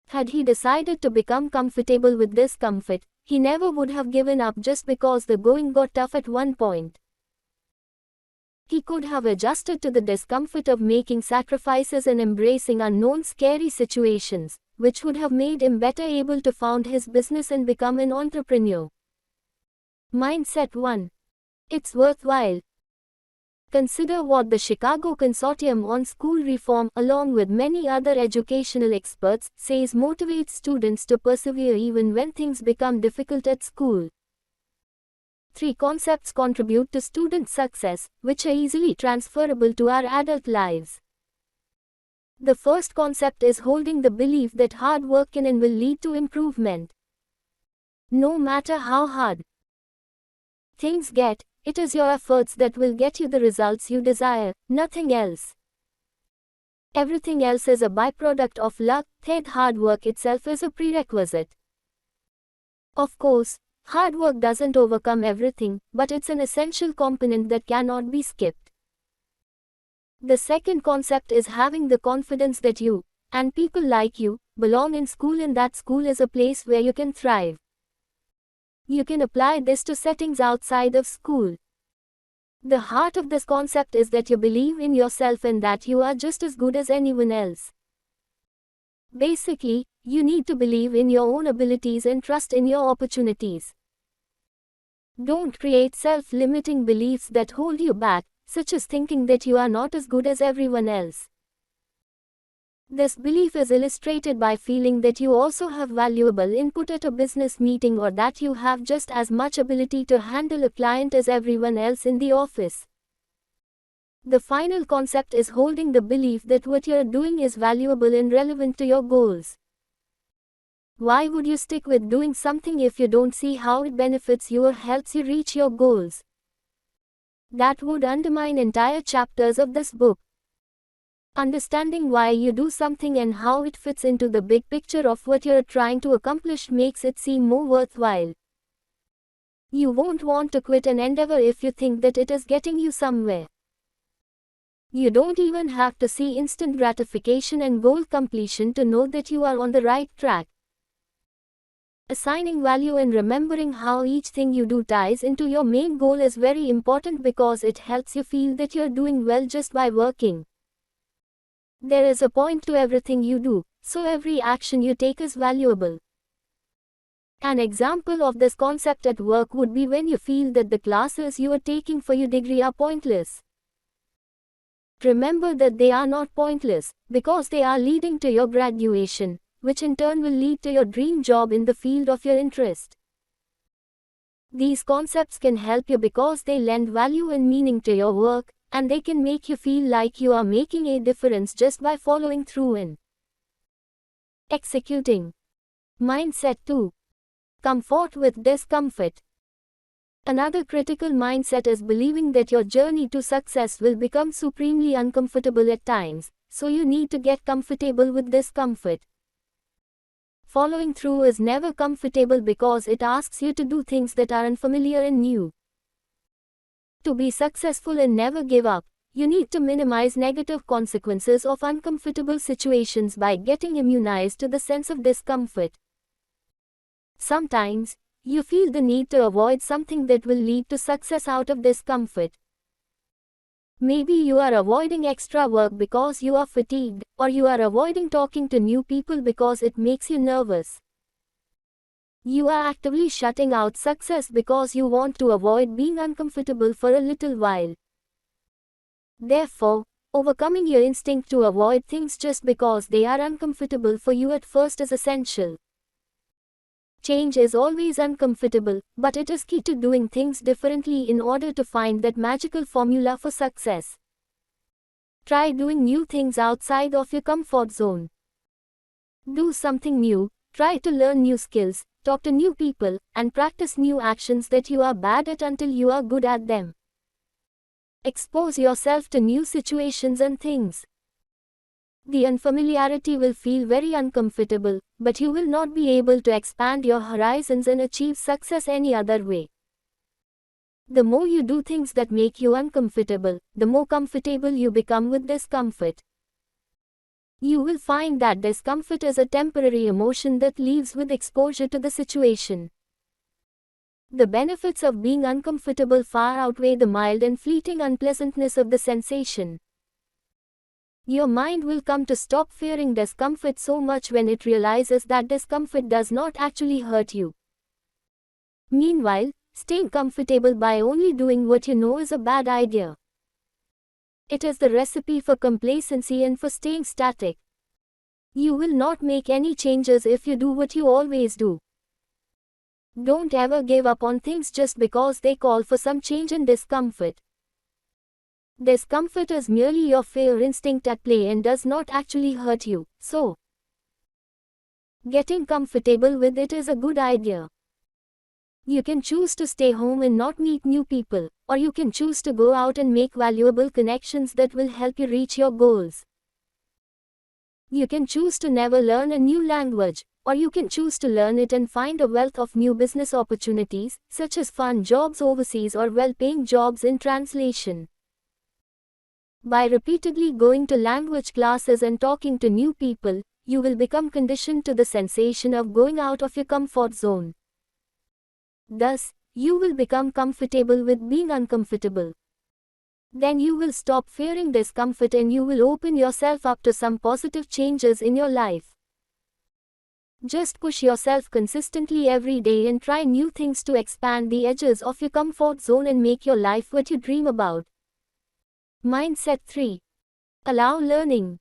Had he decided to become comfortable with discomfort, he never would have given up just because the going got tough at one point. He could have adjusted to the discomfort of making sacrifices and embracing unknown scary situations, which would have made him better able to found his business and become an entrepreneur. Mindset 1. It's worthwhile. Consider what the Chicago Consortium on School Reform, along with many other educational experts, says motivates students to persevere even when things become difficult at school. 3 concepts contribute to student success, which are easily transferable to our adult lives. The first concept is holding the belief that hard work can and will lead to improvement. No matter how hard things get, it is your efforts that will get you the results you desire, nothing else. Everything else is a byproduct of luck, yet hard work itself is a prerequisite. Of course, hard work doesn't overcome everything, but it's an essential component that cannot be skipped. The second concept is having the confidence that you, and people like you, belong in school and that school is a place where you can thrive. You can apply this to settings outside of school. The heart of this concept is that you believe in yourself and that you are just as good as anyone else. Basically, you need to believe in your own abilities and trust in your opportunities. Don't create self-limiting beliefs that hold you back, such as thinking that you are not as good as everyone else. This belief is illustrated by feeling that you also have valuable input at a business meeting or that you have just as much ability to handle a client as everyone else in the office. The final concept is holding the belief that what you're doing is valuable and relevant to your goals. Why would you stick with doing something if you don't see how it benefits you or helps you reach your goals? That would undermine entire chapters of this book. Understanding why you do something and how it fits into the big picture of what you're trying to accomplish makes it seem more worthwhile. You won't want to quit an endeavor if you think that it is getting you somewhere. You don't even have to see instant gratification and goal completion to know that you are on the right track. Assigning value and remembering how each thing you do ties into your main goal is very important because it helps you feel that you're doing well just by working. There is a point to everything you do, so every action you take is valuable. An example of this concept at work would be when you feel that the classes you are taking for your degree are pointless. Remember that they are not pointless, because they are leading to your graduation, which in turn will lead to your dream job in the field of your interest. These concepts can help you because they lend value and meaning to your work, and they can make you feel like you are making a difference just by following through and executing. Mindset 2. Comfort with discomfort. Another critical mindset is believing that your journey to success will become supremely uncomfortable at times, so you need to get comfortable with discomfort. Following through is never comfortable because it asks you to do things that are unfamiliar and new. To be successful and never give up, you need to minimize negative consequences of uncomfortable situations by getting immunized to the sense of discomfort. Sometimes, you feel the need to avoid something that will lead to success out of discomfort. Maybe you are avoiding extra work because you are fatigued, or you are avoiding talking to new people because it makes you nervous. You are actively shutting out success because you want to avoid being uncomfortable for a little while. Therefore, overcoming your instinct to avoid things just because they are uncomfortable for you at first is essential. Change is always uncomfortable, but it is key to doing things differently in order to find that magical formula for success. Try doing new things outside of your comfort zone. Do something new, try to learn new skills, talk to new people, and practice new actions that you are bad at until you are good at them. Expose yourself to new situations and things. The unfamiliarity will feel very uncomfortable, but you will not be able to expand your horizons and achieve success any other way. The more you do things that make you uncomfortable, the more comfortable you become with discomfort. You will find that discomfort is a temporary emotion that leaves with exposure to the situation. The benefits of being uncomfortable far outweigh the mild and fleeting unpleasantness of the sensation. Your mind will come to stop fearing discomfort so much when it realizes that discomfort does not actually hurt you. Meanwhile, staying comfortable by only doing what you know is a bad idea. It is the recipe for complacency and for staying static. You will not make any changes if you do what you always do. Don't ever give up on things just because they call for some change and discomfort. Discomfort is merely your fear instinct at play and does not actually hurt you, so getting comfortable with it is a good idea. You can choose to stay home and not meet new people, or you can choose to go out and make valuable connections that will help you reach your goals. You can choose to never learn a new language, or you can choose to learn it and find a wealth of new business opportunities, such as fun jobs overseas or well-paying jobs in translation. By repeatedly going to language classes and talking to new people, you will become conditioned to the sensation of going out of your comfort zone. Thus, you will become comfortable with being uncomfortable. Then you will stop fearing discomfort and you will open yourself up to some positive changes in your life. Just push yourself consistently every day and try new things to expand the edges of your comfort zone and make your life what you dream about. Mindset 3. Allow learning.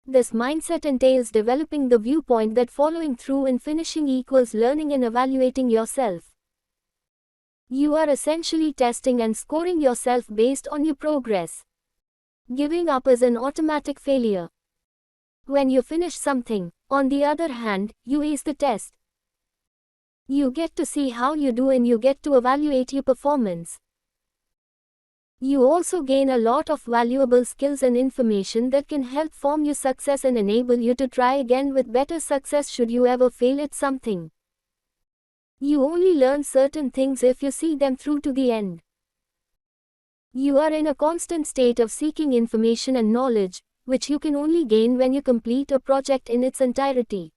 This mindset entails developing the viewpoint that following through and finishing equals learning and evaluating yourself. You are essentially testing and scoring yourself based on your progress. Giving up is an automatic failure. When you finish something, on the other hand, you ace the test. You get to see how you do and you get to evaluate your performance. You also gain a lot of valuable skills and information that can help form your success and enable you to try again with better success should you ever fail at something. You only learn certain things if you see them through to the end. You are in a constant state of seeking information and knowledge, which you can only gain when you complete a project in its entirety.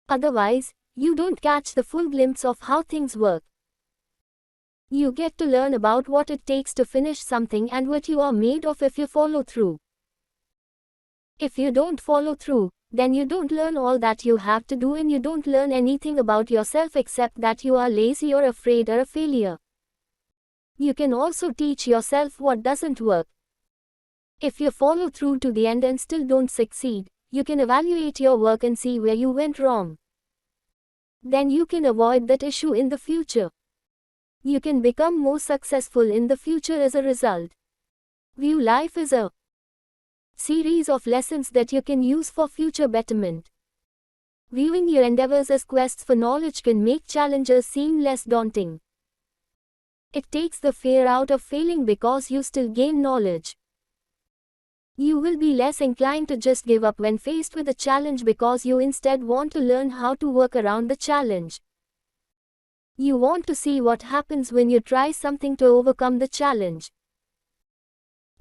Otherwise, you don't catch the full glimpse of how things work. You get to learn about what it takes to finish something and what you are made of if you follow through. If you don't follow through, then you don't learn all that you have to do and you don't learn anything about yourself except that you are lazy or afraid or a failure. You can also teach yourself what doesn't work. If you follow through to the end and still don't succeed, you can evaluate your work and see where you went wrong. Then you can avoid that issue in the future. You can become more successful in the future as a result. View life as a series of lessons that you can use for future betterment. Viewing your endeavors as quests for knowledge can make challenges seem less daunting. It takes the fear out of failing because you still gain knowledge. You will be less inclined to just give up when faced with a challenge because you instead want to learn how to work around the challenge. You want to see what happens when you try something to overcome the challenge.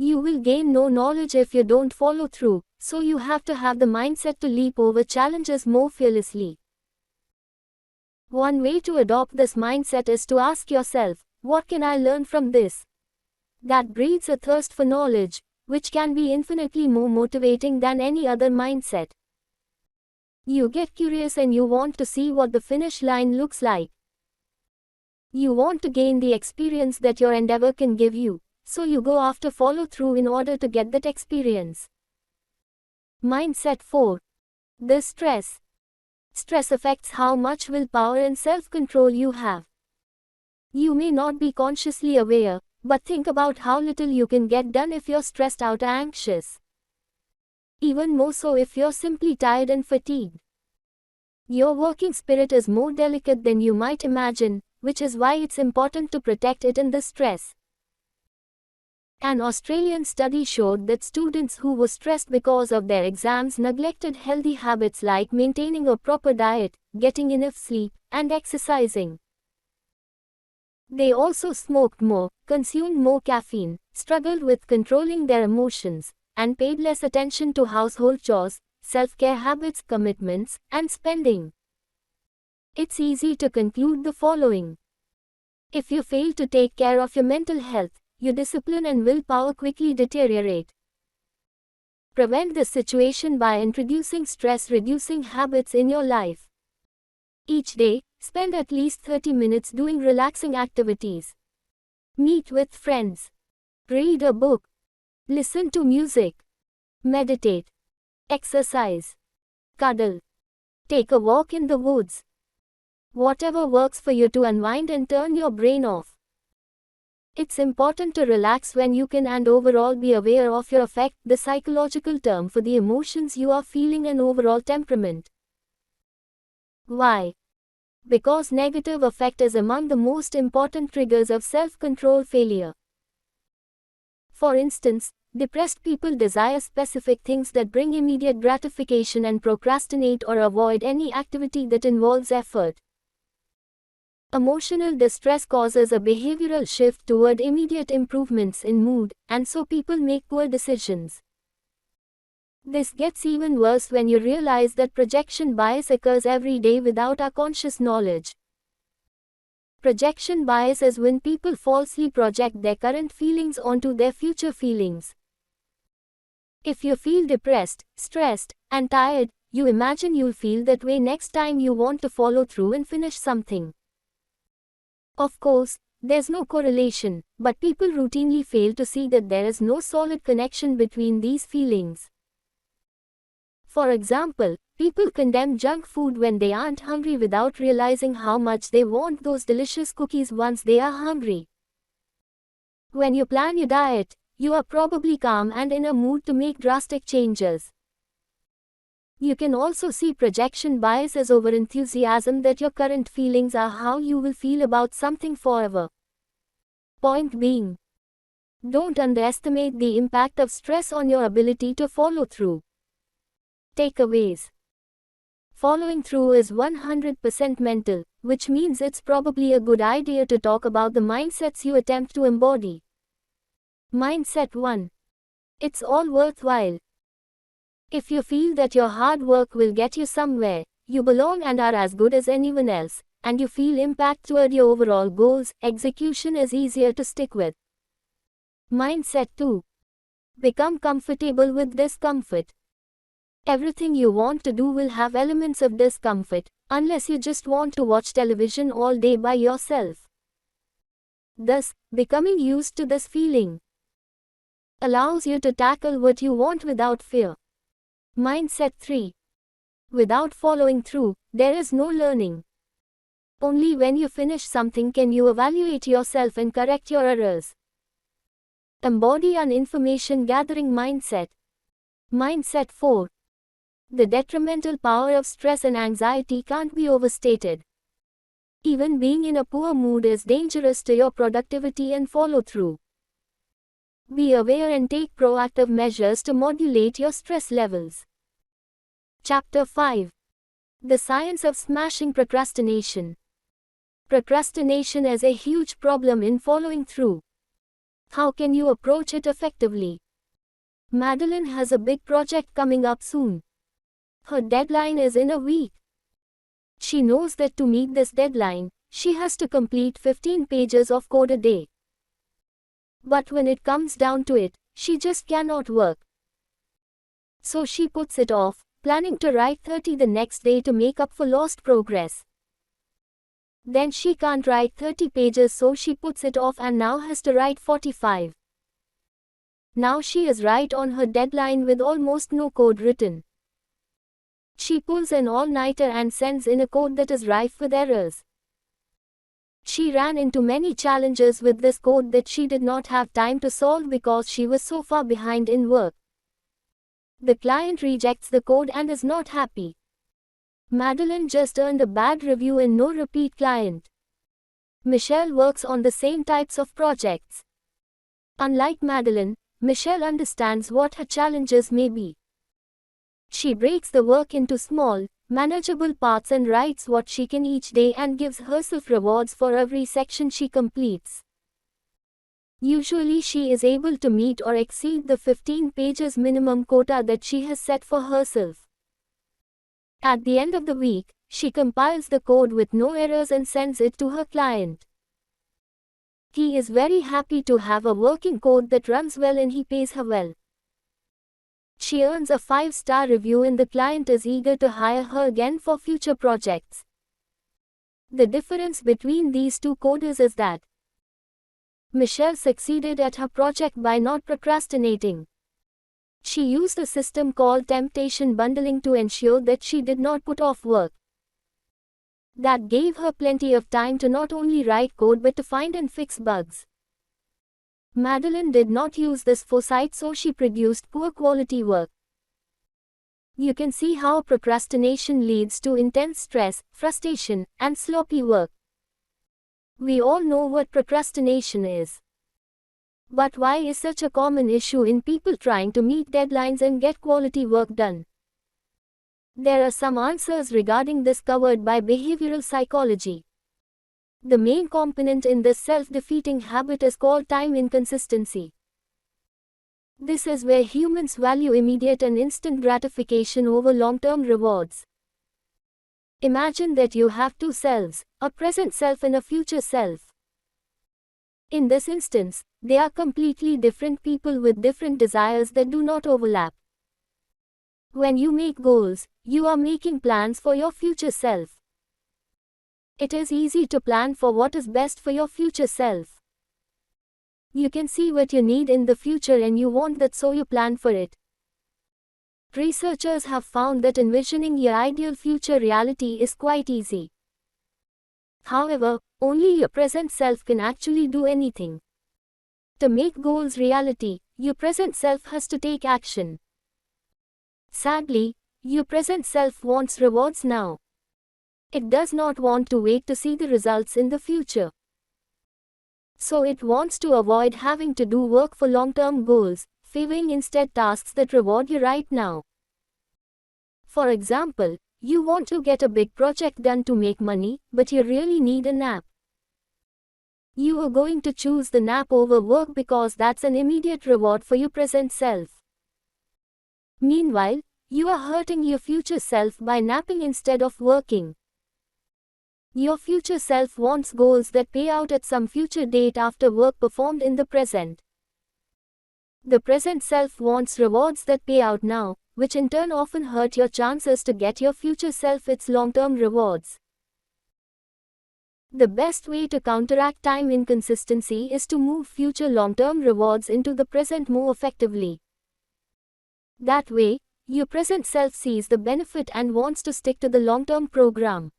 You will gain no knowledge if you don't follow through, so you have to have the mindset to leap over challenges more fearlessly. One way to adopt this mindset is to ask yourself, what can I learn from this? That breeds a thirst for knowledge, which can be infinitely more motivating than any other mindset. You get curious and you want to see what the finish line looks like. You want to gain the experience that your endeavor can give you, so you go after follow through in order to get that experience. Mindset 4. The stress. Stress affects how much willpower and self-control you have. You may not be consciously aware, but think about how little you can get done if you're stressed out or anxious. Even more so if you're simply tired and fatigued. Your working spirit is more delicate than you might imagine, which is why it's important to protect it in the stress. An Australian study showed that students who were stressed because of their exams neglected healthy habits like maintaining a proper diet, getting enough sleep, and exercising. They also smoked more, consumed more caffeine, struggled with controlling their emotions, and paid less attention to household chores, self-care habits, commitments, and spending. It's easy to conclude the following. If you fail to take care of your mental health, your discipline and willpower quickly deteriorate. Prevent this situation by introducing stress-reducing habits in your life. Each day, spend at least 30 minutes doing relaxing activities. Meet with friends. Read a book. Listen to music. Meditate. Exercise. Cuddle. Take a walk in the woods. Whatever works for you to unwind and turn your brain off. It's important to relax when you can and overall be aware of your affect, the psychological term for the emotions you are feeling and overall temperament. Why? Because negative affect is among the most important triggers of self-control failure. For instance, depressed people desire specific things that bring immediate gratification and procrastinate or avoid any activity that involves effort. Emotional distress causes a behavioral shift toward immediate improvements in mood, and so people make poor decisions. This gets even worse when you realize that projection bias occurs every day without our conscious knowledge. Projection bias is when people falsely project their current feelings onto their future feelings. If you feel depressed, stressed, and tired, you imagine you'll feel that way next time you want to follow through and finish something. Of course, there's no correlation, but people routinely fail to see that there is no solid connection between these feelings. For example, people condemn junk food when they aren't hungry without realizing how much they want those delicious cookies once they are hungry. When you plan your diet, you are probably calm and in a mood to make drastic changes. You can also see projection bias as overenthusiasm, that your current feelings are how you will feel about something forever. Point being, don't underestimate the impact of stress on your ability to follow through. Takeaways. Following through is 100% mental, which means it's probably a good idea to talk about the mindsets you attempt to embody. Mindset 1. It's all worthwhile. If you feel that your hard work will get you somewhere, you belong and are as good as anyone else, and you feel impact toward your overall goals, execution is easier to stick with. Mindset 2. Become comfortable with discomfort. Everything you want to do will have elements of discomfort, unless you just want to watch television all day by yourself. Thus, becoming used to this feeling allows you to tackle what you want without fear. Mindset 3. Without following through, there is no learning. Only when you finish something can you evaluate yourself and correct your errors. Embody an information gathering mindset. Mindset 4. The detrimental power of stress and anxiety can't be overstated. Even being in a poor mood is dangerous to your productivity and follow through. Be aware and take proactive measures to modulate your stress levels. Chapter 5. The Science of Smashing Procrastination. Procrastination is a huge problem in following through. How can you approach it effectively? Madeline has a big project coming up soon. Her deadline is in a week. She knows that to meet this deadline, she has to complete 15 pages of code a day. But when it comes down to it, she just cannot work. So she puts it off, planning to write 30 the next day to make up for lost progress. Then she can't write 30 pages, so she puts it off and now has to write 45. Now she is right on her deadline with almost no code written. She pulls an all-nighter and sends in a code that is rife with errors. She ran into many challenges with this code that she did not have time to solve because she was so far behind in work. The client rejects the code and is not happy. Madeline just earned a bad review and no repeat client. Michelle works on the same types of projects. Unlike Madeline, Michelle understands what her challenges may be. She breaks the work into small, manageable parts and writes what she can each day and gives herself rewards for every section she completes. Usually she is able to meet or exceed the 15 pages minimum quota that she has set for herself. At the end of the week, she compiles the code with no errors and sends it to her client. He is very happy to have a working code that runs well and he pays her well. She earns a 5-star review and the client is eager to hire her again for future projects. The difference between these two coders is that Michelle succeeded at her project by not procrastinating. She used a system called temptation bundling to ensure that she did not put off work. That gave her plenty of time to not only write code but to find and fix bugs. Madeline did not use this foresight, so she produced poor quality work. You can see how procrastination leads to intense stress, frustration, and sloppy work. We all know what procrastination is. But why is such a common issue in people trying to meet deadlines and get quality work done? There are some answers regarding this covered by behavioral psychology. The main component in this self-defeating habit is called time inconsistency. This is where humans value immediate and instant gratification over long-term rewards. Imagine that you have two selves, a present self and a future self. In this instance, they are completely different people with different desires that do not overlap. When you make goals, you are making plans for your future self. It is easy to plan for what is best for your future self. You can see what you need in the future and you want that, so you plan for it. Researchers have found that envisioning your ideal future reality is quite easy. However, only your present self can actually do anything. To make goals reality, your present self has to take action. Sadly, your present self wants rewards now. It does not want to wait to see the results in the future. So it wants to avoid having to do work for long-term goals, favoring instead tasks that reward you right now. For example, you want to get a big project done to make money, but you really need a nap. You are going to choose the nap over work because that's an immediate reward for your present self. Meanwhile, you are hurting your future self by napping instead of working. Your future self wants goals that pay out at some future date after work performed in the present. The present self wants rewards that pay out now, which in turn often hurt your chances to get your future self its long-term rewards. The best way to counteract time inconsistency is to move future long-term rewards into the present more effectively. That way, your present self sees the benefit and wants to stick to the long-term program.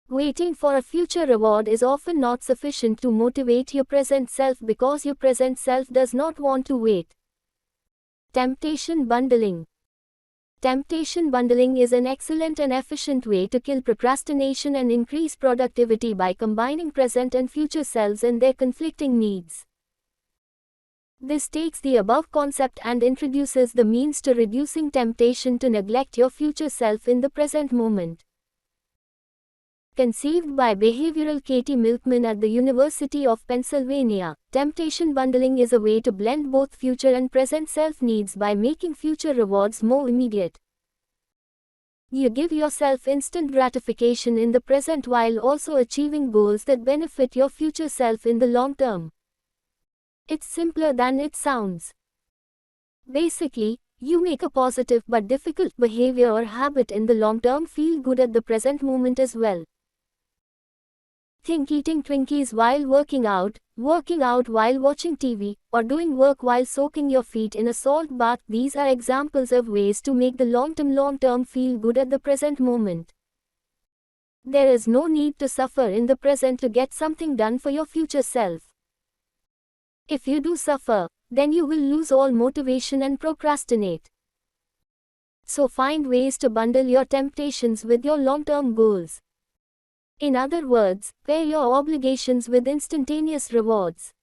Waiting for a future reward is often not sufficient to motivate your present self because your present self does not want to wait. Temptation bundling. Temptation bundling is an excellent and efficient way to kill procrastination and increase productivity by combining present and future selves and their conflicting needs. This takes the above concept and introduces the means to reducing temptation to neglect your future self in the present moment. Conceived by behavioral Katie Milkman at the University of Pennsylvania, temptation bundling is a way to blend both future and present self needs by making future rewards more immediate. You give yourself instant gratification in the present while also achieving goals that benefit your future self in the long term. It's simpler than it sounds. Basically, you make a positive but difficult behavior or habit in the long term feel good at the present moment as well. Think eating Twinkies while working out while watching TV, or doing work while soaking your feet in a salt bath. These are examples of ways to make the long term feel good at the present moment. There is no need to suffer in the present to get something done for your future self. If you do suffer, then you will lose all motivation and procrastinate. So find ways to bundle your temptations with your long-term goals. In other words, pair your obligations with instantaneous rewards.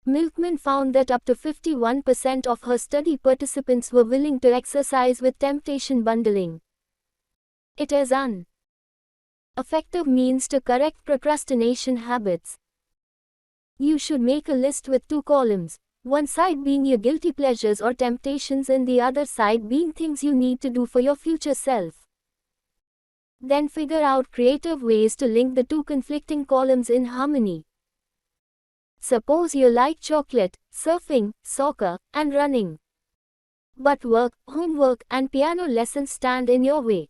Milkman found that up to 51% of her study participants were willing to exercise with temptation bundling. It is an effective means to correct procrastination habits. You should make a list with 2 columns, one side being your guilty pleasures or temptations and the other side being things you need to do for your future self. Then figure out creative ways to link the 2 conflicting columns in harmony. Suppose you like chocolate, surfing, soccer, and running. But work, homework, and piano lessons stand in your way.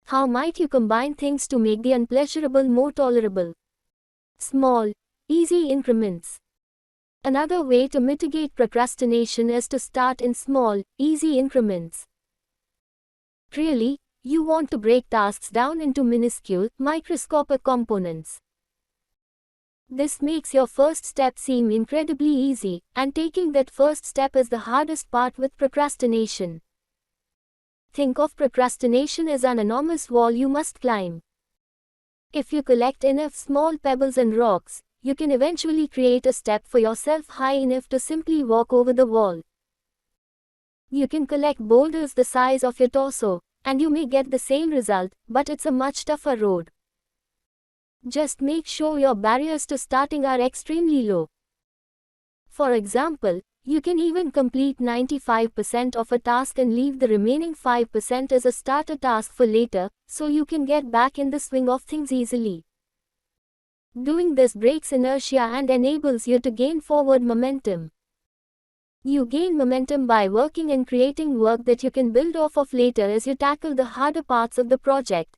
How might you combine things to make the unpleasurable more tolerable? Small, easy increments. Another way to mitigate procrastination is to start in small, easy increments. Really, you want to break tasks down into minuscule, microscopic components. This makes your first step seem incredibly easy, and taking that first step is the hardest part with procrastination. Think of procrastination as an enormous wall you must climb. If you collect enough small pebbles and rocks, you can eventually create a step for yourself high enough to simply walk over the wall. You can collect boulders the size of your torso, and you may get the same result, but it's a much tougher road. Just make sure your barriers to starting are extremely low. For example, you can even complete 95% of a task and leave the remaining 5% as a starter task for later, so you can get back in the swing of things easily. Doing this breaks inertia and enables you to gain forward momentum. You gain momentum by working and creating work that you can build off of later as you tackle the harder parts of the project.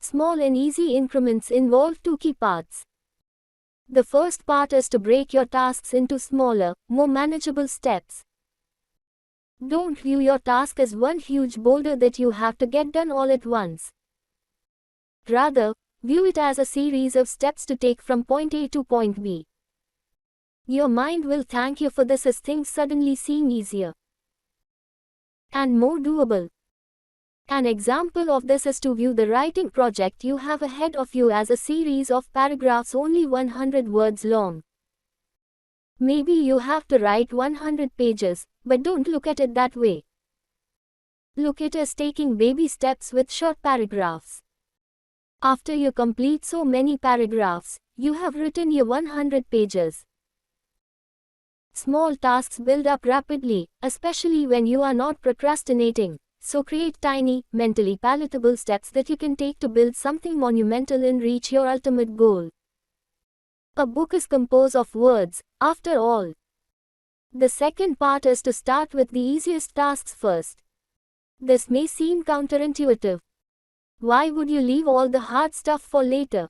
Small and easy increments involve 2 key parts. The first part is to break your tasks into smaller, more manageable steps. Don't view your task as one huge boulder that you have to get done all at once. Rather, view it as a series of steps to take from point A to point B. Your mind will thank you for this as things suddenly seem easier and more doable. An example of this is to view the writing project you have ahead of you as a series of paragraphs only 100 words long. Maybe you have to write 100 pages, but don't look at it that way. Look at it as taking baby steps with short paragraphs. After you complete so many paragraphs, you have written your 100 pages. Small tasks build up rapidly, especially when you are not procrastinating. So create tiny, mentally palatable steps that you can take to build something monumental and reach your ultimate goal. A book is composed of words, after all. The second part is to start with the easiest tasks first. This may seem counterintuitive. Why would you leave all the hard stuff for later?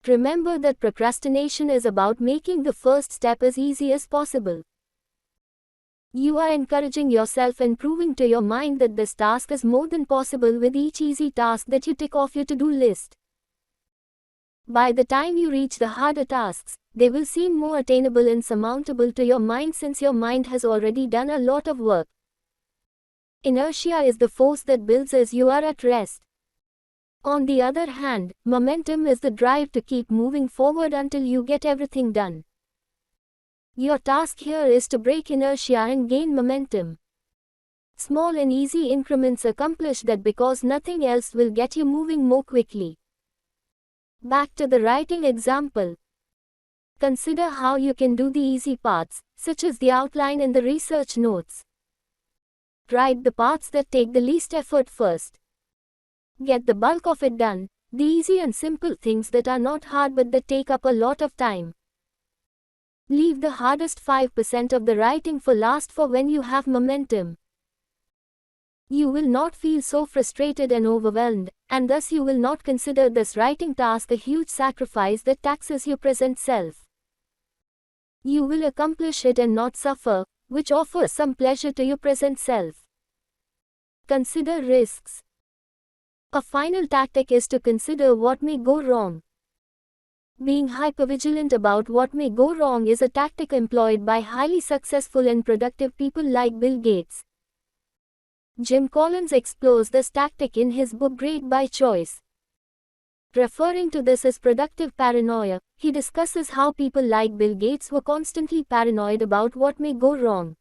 Remember that procrastination is about making the first step as easy as possible. You are encouraging yourself and proving to your mind that this task is more than possible with each easy task that you tick off your to-do list. By the time you reach the harder tasks, they will seem more attainable and surmountable to your mind since your mind has already done a lot of work. Inertia is the force that builds as you are at rest. On the other hand, momentum is the drive to keep moving forward until you get everything done. Your task here is to break inertia and gain momentum. Small and easy increments accomplish that because nothing else will get you moving more quickly. Back to the writing example. Consider how you can do the easy parts, such as the outline and the research notes. Write the parts that take the least effort first. Get the bulk of it done, the easy and simple things that are not hard but that take up a lot of time. Leave the hardest 5% of the writing for last for when you have momentum. You will not feel so frustrated and overwhelmed, and thus you will not consider this writing task a huge sacrifice that taxes your present self. You will accomplish it and not suffer, which offers some pleasure to your present self. Consider risks. A final tactic is to consider what may go wrong. Being hypervigilant about what may go wrong is a tactic employed by highly successful and productive people like Bill Gates. Jim Collins explores this tactic in his book Great by Choice. Referring to this as productive paranoia, He discusses how people like Bill Gates were constantly paranoid about what may go wrong.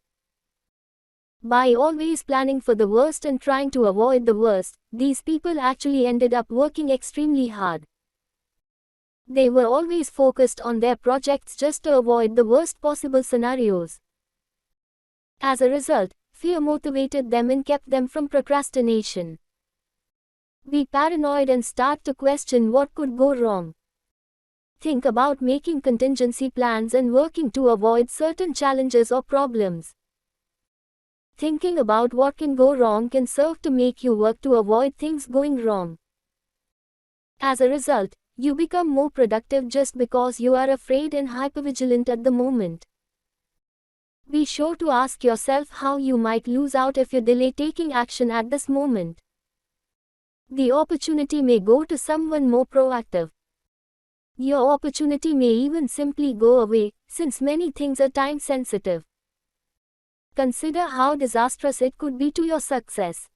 By always planning for the worst and trying to avoid the worst, these people actually ended up working extremely hard. They were always focused on their projects just to avoid the worst possible scenarios. As a result, fear motivated them and kept them from procrastination. Be paranoid and start to question what could go wrong. Think about making contingency plans and working to avoid certain challenges or problems. Thinking about what can go wrong can serve to make you work to avoid things going wrong. As a result, you become more productive just because you are afraid and hypervigilant at the moment. Be sure to ask yourself how you might lose out if you delay taking action at this moment. The opportunity may go to someone more proactive. Your opportunity may even simply go away, since many things are time sensitive. Consider how disastrous it could be to your success.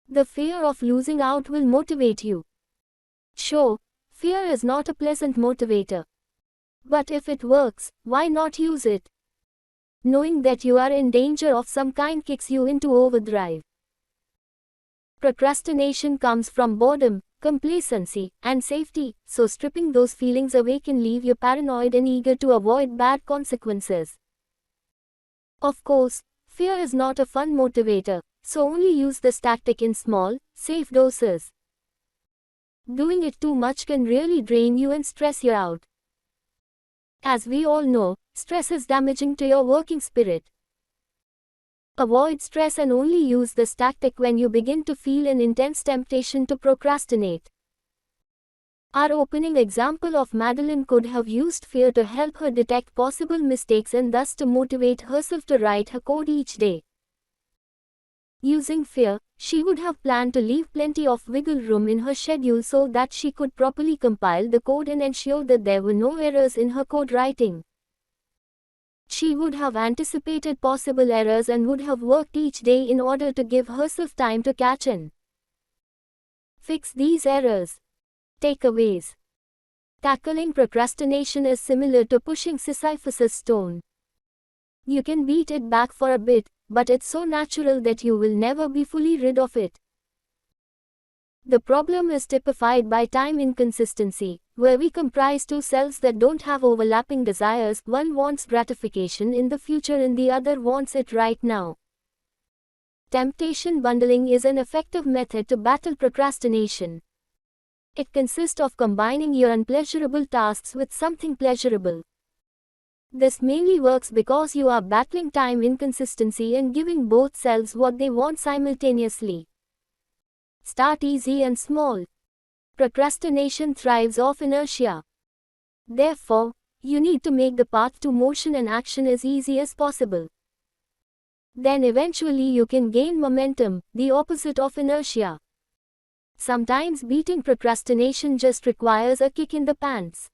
The fear of losing out will motivate you. Sure, fear is not a pleasant motivator. But if it works, why not use it? Knowing that you are in danger of some kind kicks you into overdrive. Procrastination comes from boredom, complacency, and safety, so stripping those feelings away can leave you paranoid and eager to avoid bad consequences. Of course, fear is not a fun motivator, so only use this tactic in small, safe doses. Doing it too much can really drain you and stress you out. As we all know, stress is damaging to your working spirit. Avoid stress and only use this tactic when you begin to feel an intense temptation to procrastinate. Our opening example of Madeline could have used fear to help her detect possible mistakes and thus to motivate herself to write her code each day. Using fear, she would have planned to leave plenty of wiggle room in her schedule so that she could properly compile the code and ensure that there were no errors in her code writing. She would have anticipated possible errors and would have worked each day in order to give herself time to catch and fix these errors. Takeaways. Tackling procrastination is similar to pushing Sisyphus' stone. You can beat it back for a bit, but it's so natural that you will never be fully rid of it. The problem is typified by time inconsistency, where we comprise two selves that don't have overlapping desires. One wants gratification in the future and the other wants it right now. Temptation bundling is an effective method to battle procrastination. It consists of combining your unpleasurable tasks with something pleasurable. This mainly works because you are battling time inconsistency and giving both selves what they want simultaneously. Start easy and small. Procrastination thrives off inertia. Therefore, you need to make the path to motion and action as easy as possible. Then eventually you can gain momentum, the opposite of inertia. Sometimes beating procrastination just requires a kick in the pants.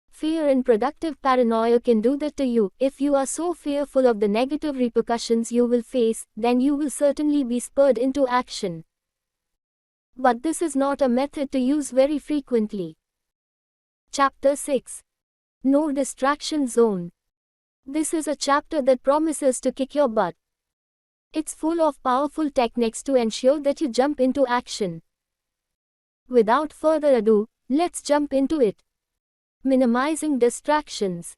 Fear and productive paranoia can do that to you. If you are so fearful of the negative repercussions you will face, then you will certainly be spurred into action. But this is not a method to use very frequently. Chapter 6. No Distraction Zone. This is a chapter that promises to kick your butt. It's full of powerful techniques to ensure that you jump into action. Without further ado, let's jump into it. Minimizing distractions.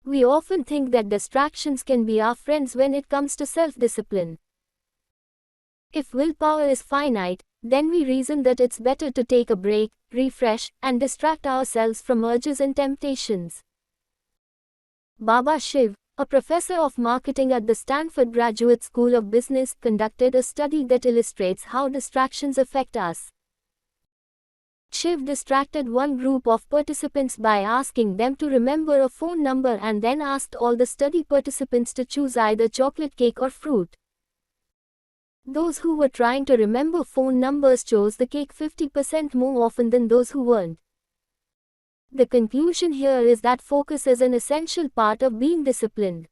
We often think that distractions can be our friends when it comes to self-discipline. If willpower is finite, then we reason that it's better to take a break, refresh, and distract ourselves from urges and temptations. Baba Shiv, a professor of marketing at the Stanford Graduate School of Business, conducted a study that illustrates how distractions affect us. Shiv distracted one group of participants by asking them to remember a phone number and then asked all the study participants to choose either chocolate cake or fruit. Those who were trying to remember phone numbers chose the cake 50% more often than those who weren't. The conclusion here is that focus is an essential part of being disciplined.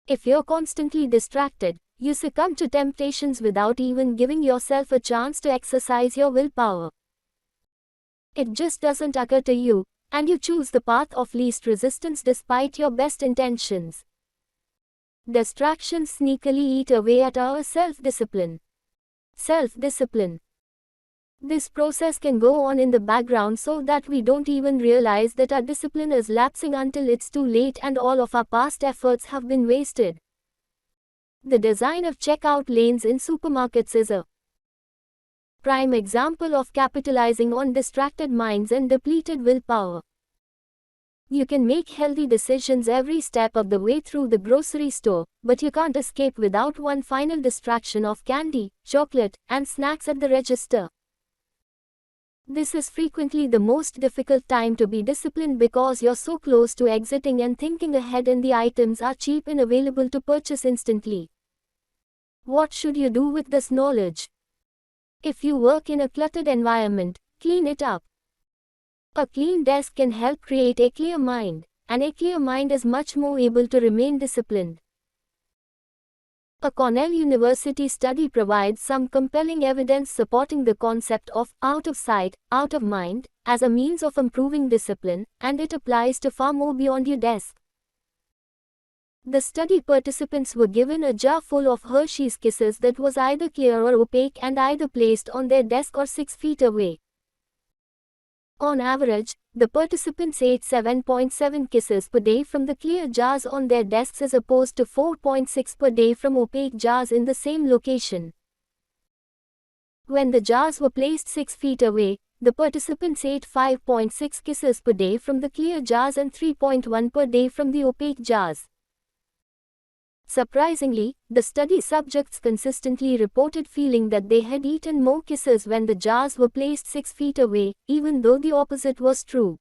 If you're constantly distracted, you succumb to temptations without even giving yourself a chance to exercise your willpower. It just doesn't occur to you, and you choose the path of least resistance despite your best intentions. Distractions sneakily eat away at our self-discipline. Self-discipline. This process can go on in the background so that we don't even realize that our discipline is lapsing until it's too late and all of our past efforts have been wasted. The design of checkout lanes in supermarkets is a prime example of capitalizing on distracted minds and depleted willpower. You can make healthy decisions every step of the way through the grocery store, but you can't escape without one final distraction of candy, chocolate, and snacks at the register. This is frequently the most difficult time to be disciplined because you're so close to exiting and thinking ahead and the items are cheap and available to purchase instantly. What should you do with this knowledge? If you work in a cluttered environment, clean it up. A clean desk can help create a clear mind, and a clear mind is much more able to remain disciplined. A Cornell University study provides some compelling evidence supporting the concept of out of sight, out of mind as a means of improving discipline, and it applies to far more beyond your desk. The study participants were given a jar full of Hershey's Kisses that was either clear or opaque and either placed on their desk or 6 feet away. On average, the participants ate 7.7 kisses per day from the clear jars on their desks as opposed to 4.6 per day from opaque jars in the same location. When the jars were placed 6 feet away, the participants ate 5.6 kisses per day from the clear jars and 3.1 per day from the opaque jars. Surprisingly, the study subjects consistently reported feeling that they had eaten more kisses when the jars were placed 6 feet away, even though the opposite was true.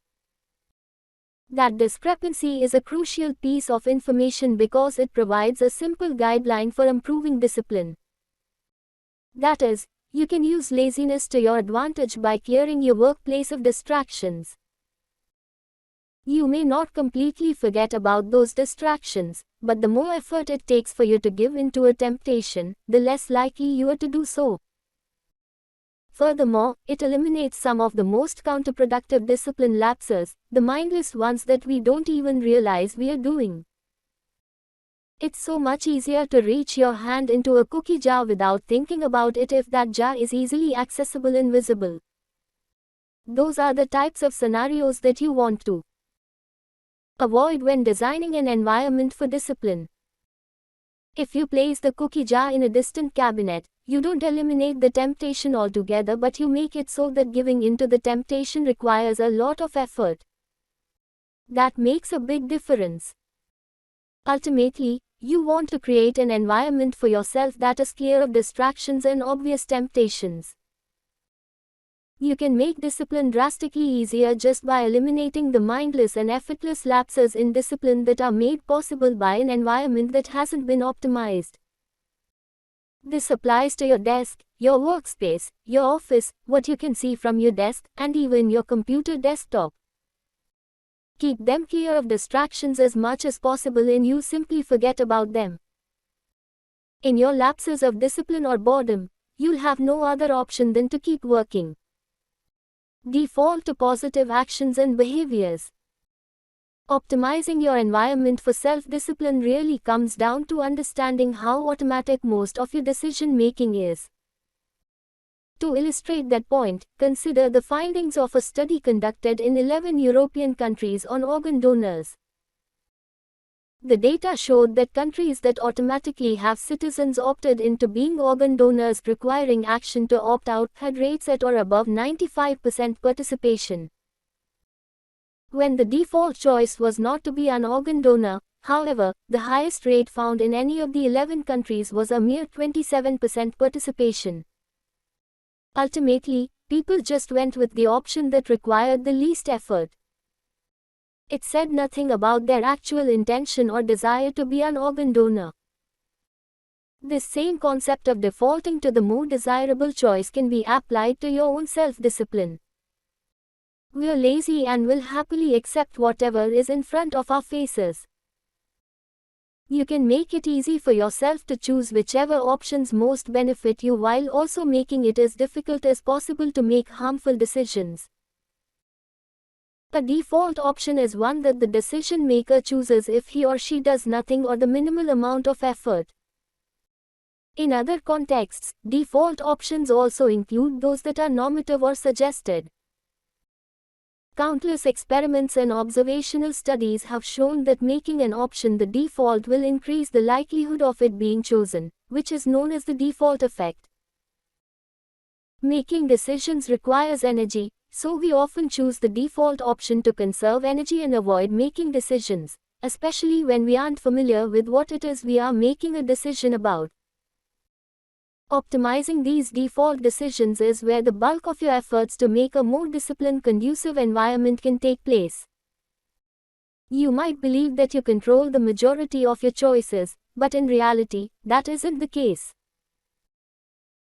That discrepancy is a crucial piece of information because it provides a simple guideline for improving discipline. That is, you can use laziness to your advantage by clearing your workplace of distractions. You may not completely forget about those distractions, but the more effort it takes for you to give in to a temptation, the less likely you are to do so. Furthermore, it eliminates some of the most counterproductive discipline lapses, the mindless ones that we don't even realize we are doing. It's so much easier to reach your hand into a cookie jar without thinking about it if that jar is easily accessible and visible. Those are the types of scenarios that you want to avoid when designing an environment for discipline. If you place the cookie jar in a distant cabinet, you don't eliminate the temptation altogether, but you make it so that giving in to the temptation requires a lot of effort. That makes a big difference. Ultimately, you want to create an environment for yourself that is clear of distractions and obvious temptations. You can make discipline drastically easier just by eliminating the mindless and effortless lapses in discipline that are made possible by an environment that hasn't been optimized. This applies to your desk, your workspace, your office, what you can see from your desk, and even your computer desktop. Keep them clear of distractions as much as possible and you simply forget about them. In your lapses of discipline or boredom, you'll have no other option than to keep working. Default to positive actions and behaviors. Optimizing your environment for self-discipline really comes down to understanding how automatic most of your decision-making is. To illustrate that point, consider the findings of a study conducted in 11 European countries on organ donors. The data showed that countries that automatically have citizens opted into being organ donors requiring action to opt out had rates at or above 95% participation. When the default choice was not to be an organ donor, however, the highest rate found in any of the 11 countries was a mere 27% participation. Ultimately, people just went with the option that required the least effort. It said nothing about their actual intention or desire to be an organ donor. This same concept of defaulting to the more desirable choice can be applied to your own self-discipline. We are lazy and will happily accept whatever is in front of our faces. You can make it easy for yourself to choose whichever options most benefit you while also making it as difficult as possible to make harmful decisions. A default option is one that the decision maker chooses if he or she does nothing or the minimal amount of effort. In other contexts, default options also include those that are normative or suggested. Countless experiments and observational studies have shown that making an option the default will increase the likelihood of it being chosen, which is known as the default effect. Making decisions requires energy, so we often choose the default option to conserve energy and avoid making decisions, especially when we aren't familiar with what it is we are making a decision about. Optimizing these default decisions is where the bulk of your efforts to make a more disciplined, conducive environment can take place. You might believe that you control the majority of your choices, but in reality, that isn't the case.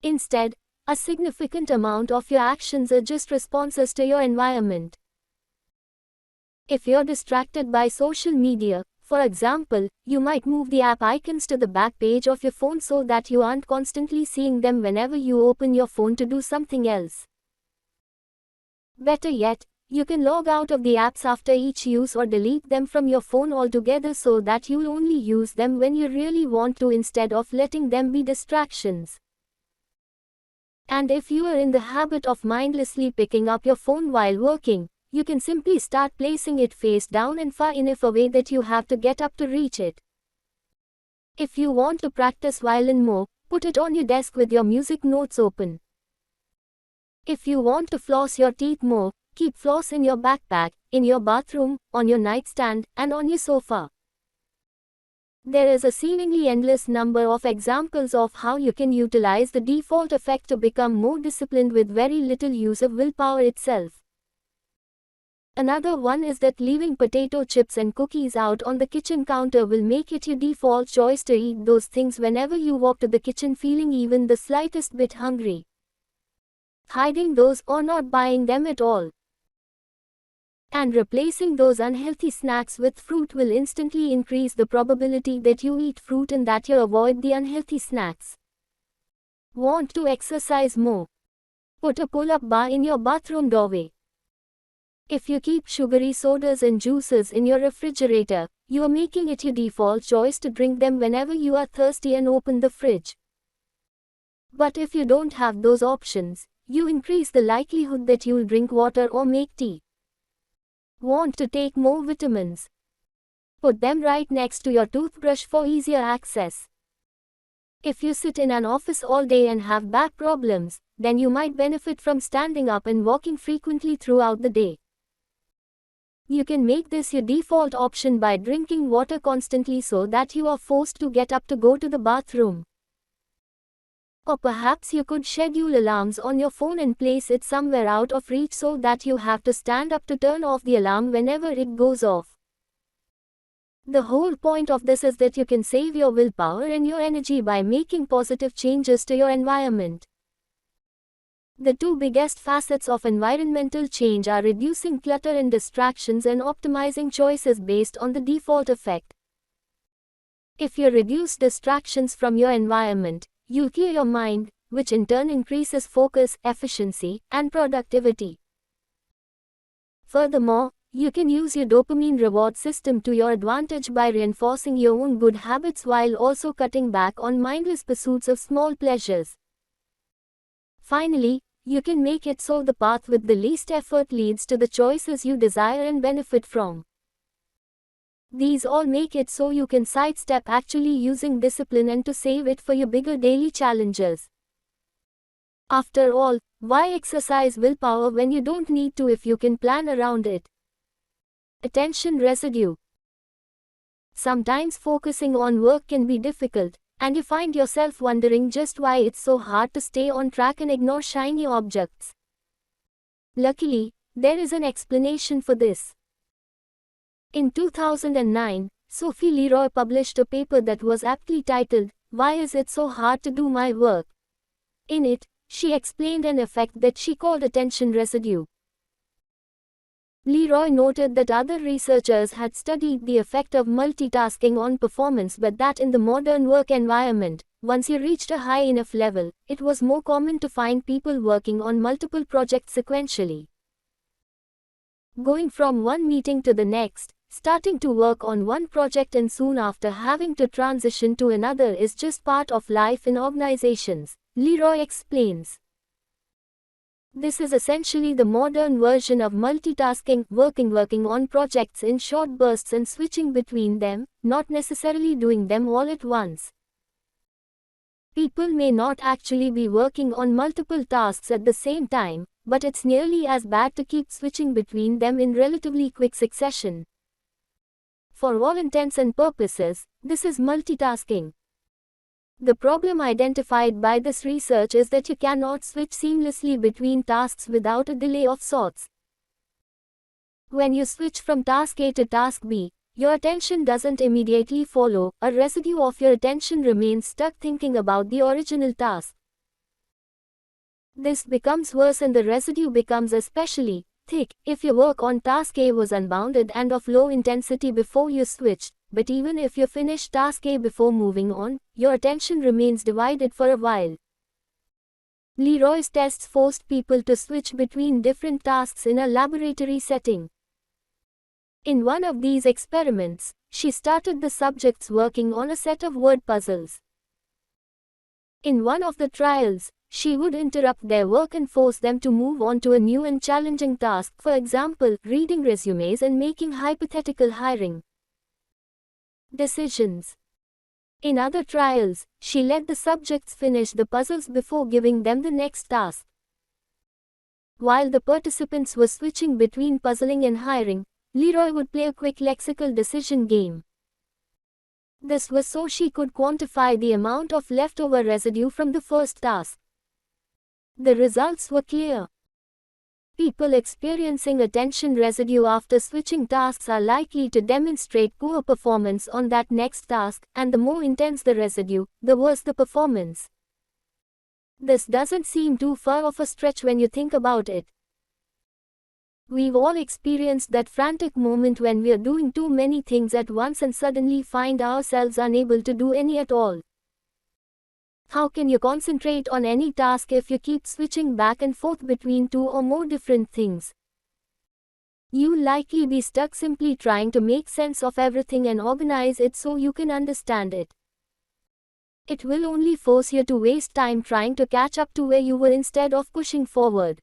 Instead, a significant amount of your actions are just responses to your environment. If you're distracted by social media, for example, you might move the app icons to the back page of your phone so that you aren't constantly seeing them whenever you open your phone to do something else. Better yet, you can log out of the apps after each use or delete them from your phone altogether so that you'll only use them when you really want to instead of letting them be distractions. And if you are in the habit of mindlessly picking up your phone while working, you can simply start placing it face down and far enough away that you have to get up to reach it. If you want to practice violin more, put it on your desk with your music notes open. If you want to floss your teeth more, keep floss in your backpack, in your bathroom, on your nightstand, and on your sofa. There is a seemingly endless number of examples of how you can utilize the default effect to become more disciplined with very little use of willpower itself. Another one is that leaving potato chips and cookies out on the kitchen counter will make it your default choice to eat those things whenever you walk to the kitchen feeling even the slightest bit hungry. Hiding those or not buying them at all, and replacing those unhealthy snacks with fruit will instantly increase the probability that you eat fruit and that you avoid the unhealthy snacks. Want to exercise more? Put a pull-up bar in your bathroom doorway. If you keep sugary sodas and juices in your refrigerator, you are making it your default choice to drink them whenever you are thirsty and open the fridge. But if you don't have those options, you increase the likelihood that you'll drink water or make tea. Want to take more vitamins? Put them right next to your toothbrush for easier access. If you sit in an office all day and have back problems, then you might benefit from standing up and walking frequently throughout the day. You can make this your default option by drinking water constantly so that you are forced to get up to go to the bathroom. Or perhaps you could schedule alarms on your phone and place it somewhere out of reach so that you have to stand up to turn off the alarm whenever it goes off. The whole point of this is that you can save your willpower and your energy by making positive changes to your environment. The two biggest facets of environmental change are reducing clutter and distractions and optimizing choices based on the default effect. If you reduce distractions from your environment, you'll clear your mind, which in turn increases focus, efficiency, and productivity. Furthermore, you can use your dopamine reward system to your advantage by reinforcing your own good habits while also cutting back on mindless pursuits of small pleasures. Finally, you can make it so the path with the least effort leads to the choices you desire and benefit from. These all make it so you can sidestep actually using discipline and to save it for your bigger daily challenges. After all, why exercise willpower when you don't need to if you can plan around it? Attention residue. Sometimes focusing on work can be difficult, and you find yourself wondering just why it's so hard to stay on track and ignore shiny objects. Luckily, there is an explanation for this. In 2009, Sophie Leroy published a paper that was aptly titled, "Why is it so hard to do my work?" In it, she explained an effect that she called attention residue. Leroy noted that other researchers had studied the effect of multitasking on performance, but that in the modern work environment, once you reached a high enough level, it was more common to find people working on multiple projects sequentially. Going from one meeting to the next, starting to work on one project and soon after having to transition to another is just part of life in organizations, Leroy explains. This is essentially the modern version of multitasking, working on projects in short bursts and switching between them, not necessarily doing them all at once. People may not actually be working on multiple tasks at the same time, but it's nearly as bad to keep switching between them in relatively quick succession. For all intents and purposes, this is multitasking. The problem identified by this research is that you cannot switch seamlessly between tasks without a delay of sorts. When you switch from task A to task B, your attention doesn't immediately follow, a residue of your attention remains stuck thinking about the original task. This becomes worse and the residue becomes especially thick if your work on task A was unbounded and of low intensity before you switched, but even if you finish task A before moving on, your attention remains divided for a while. Leroy's tests forced people to switch between different tasks in a laboratory setting. In one of these experiments, she started the subjects working on a set of word puzzles. In one of the trials, she would interrupt their work and force them to move on to a new and challenging task, for example, reading resumes and making hypothetical hiring decisions. In other trials, she let the subjects finish the puzzles before giving them the next task. While the participants were switching between puzzling and hiring, Leroy would play a quick lexical decision game. This was so she could quantify the amount of leftover residue from the first task. The results were clear. People experiencing attention residue after switching tasks are likely to demonstrate poor performance on that next task, and the more intense the residue, the worse the performance. This doesn't seem too far of a stretch when you think about it. We've all experienced that frantic moment when we're doing too many things at once and suddenly find ourselves unable to do any at all. How can you concentrate on any task if you keep switching back and forth between two or more different things? You'll likely be stuck simply trying to make sense of everything and organize it so you can understand it. It will only force you to waste time trying to catch up to where you were instead of pushing forward.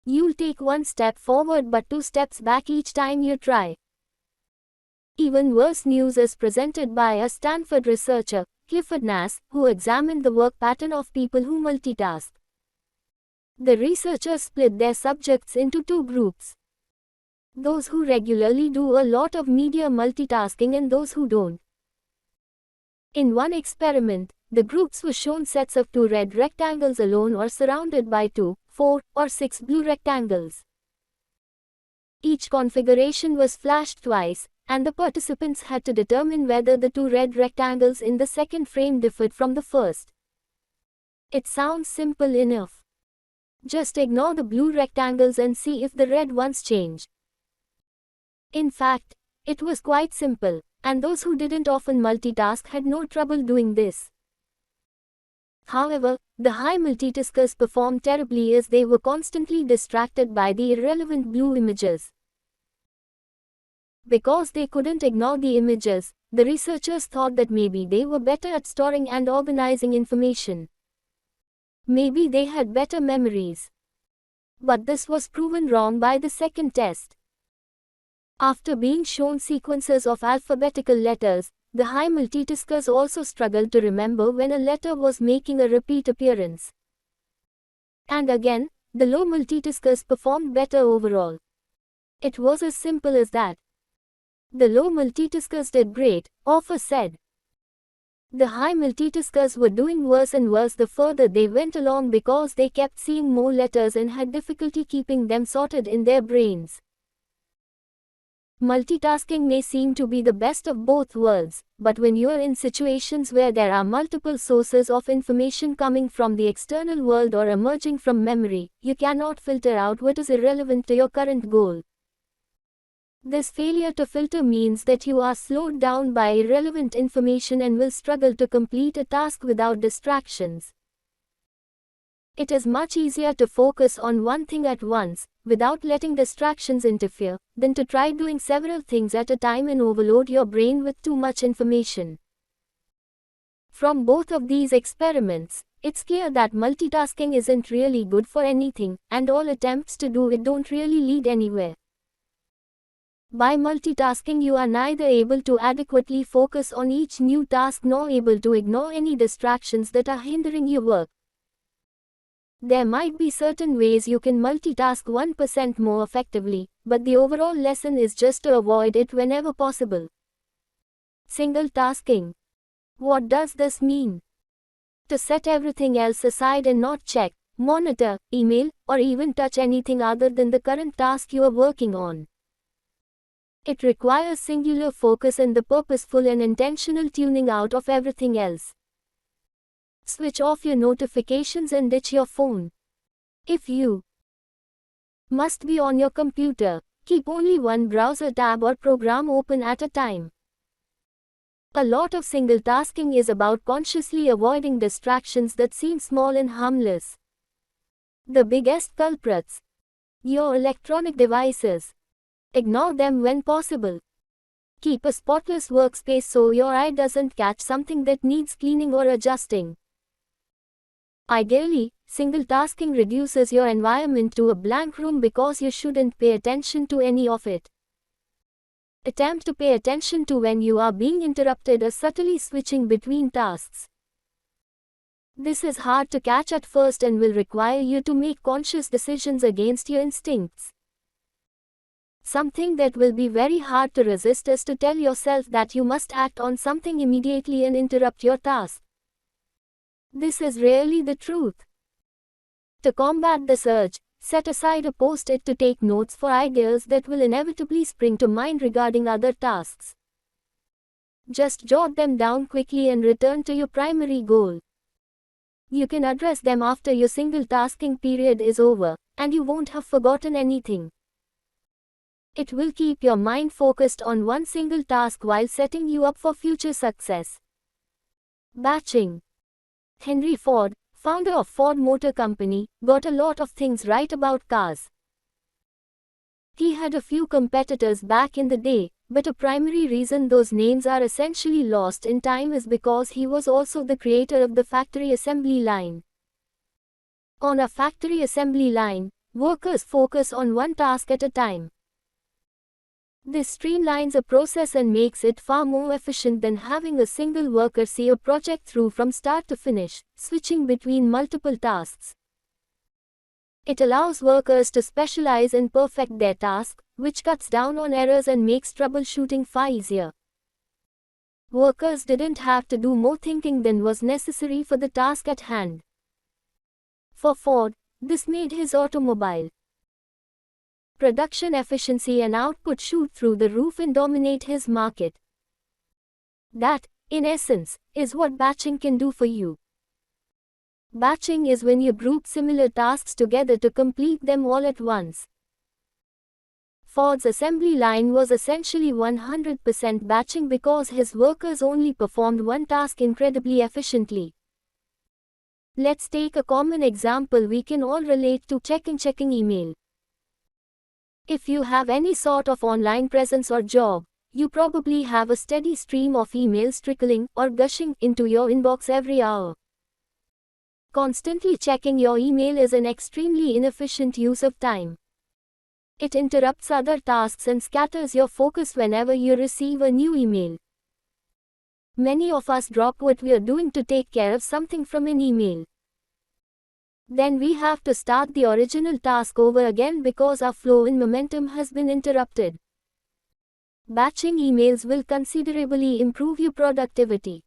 You'll take one step forward but 2 steps back each time you try. Even worse news is presented by a Stanford researcher, Clifford Nass, who examined the work pattern of people who multitask. The researchers split their subjects into 2 groups. Those who regularly do a lot of media multitasking and those who don't. In one experiment, the groups were shown sets of 2 red rectangles alone or surrounded by 2, 4, or 6 blue rectangles. Each configuration was flashed twice, and the participants had to determine whether the 2 red rectangles in the second frame differed from the first. It sounds simple enough. Just ignore the blue rectangles and see if the red ones change. In fact, it was quite simple, and those who didn't often multitask had no trouble doing this. However, the high multitaskers performed terribly as they were constantly distracted by the irrelevant blue images. Because they couldn't ignore the images, the researchers thought that maybe they were better at storing and organizing information. Maybe they had better memories. But this was proven wrong by the second test. After being shown sequences of alphabetical letters, the high multitaskers also struggled to remember when a letter was making a repeat appearance. And again, the low multitaskers performed better overall. It was as simple as that. The low multitaskers did great, Offer said. The high multitaskers were doing worse and worse the further they went along because they kept seeing more letters and had difficulty keeping them sorted in their brains. Multitasking may seem to be the best of both worlds, but when you are in situations where there are multiple sources of information coming from the external world or emerging from memory, you cannot filter out what is irrelevant to your current goal. This failure to filter means that you are slowed down by irrelevant information and will struggle to complete a task without distractions. It is much easier to focus on one thing at once, without letting distractions interfere, than to try doing several things at a time and overload your brain with too much information. From both of these experiments, it's clear that multitasking isn't really good for anything, and all attempts to do it don't really lead anywhere. By multitasking, you are neither able to adequately focus on each new task nor able to ignore any distractions that are hindering your work. There might be certain ways you can multitask 1% more effectively, but the overall lesson is just to avoid it whenever possible. Single tasking. What does this mean? To set everything else aside and not check, monitor, email, or even touch anything other than the current task you are working on. It requires singular focus and the purposeful and intentional tuning out of everything else. Switch off your notifications and ditch your phone. If you must be on your computer, keep only one browser tab or program open at a time. A lot of single tasking is about consciously avoiding distractions that seem small and harmless. The biggest culprits: your electronic devices. Ignore them when possible. Keep a spotless workspace so your eye doesn't catch something that needs cleaning or adjusting. Ideally, single tasking reduces your environment to a blank room because you shouldn't pay attention to any of it. Attempt to pay attention to when you are being interrupted or subtly switching between tasks. This is hard to catch at first and will require you to make conscious decisions against your instincts. Something that will be very hard to resist is to tell yourself that you must act on something immediately and interrupt your task. This is rarely the truth. To combat this urge, set aside a post-it to take notes for ideas that will inevitably spring to mind regarding other tasks. Just jot them down quickly and return to your primary goal. You can address them after your single tasking period is over, and you won't have forgotten anything. It will keep your mind focused on one single task while setting you up for future success. Batching. Henry Ford, founder of Ford Motor Company, got a lot of things right about cars. He had a few competitors back in the day, but a primary reason those names are essentially lost in time is because he was also the creator of the factory assembly line. On a factory assembly line, workers focus on one task at a time. This streamlines a process and makes it far more efficient than having a single worker see a project through from start to finish, switching between multiple tasks. It allows workers to specialize and perfect their task, which cuts down on errors and makes troubleshooting far easier. Workers didn't have to do more thinking than was necessary for the task at hand. For Ford, this made his automobile production efficiency and output shoot through the roof and dominate his market. That, in essence, is what batching can do for you. Batching is when you group similar tasks together to complete them all at once. Ford's assembly line was essentially 100% batching because his workers only performed one task incredibly efficiently. Let's take a common example we can all relate to: checking email. If you have any sort of online presence or job, you probably have a steady stream of emails trickling or gushing into your inbox every hour. Constantly checking your email is an extremely inefficient use of time. It interrupts other tasks and scatters your focus whenever you receive a new email. Many of us drop what we are doing to take care of something from an email. Then we have to start the original task over again because our flow and momentum has been interrupted. Batching emails will considerably improve your productivity.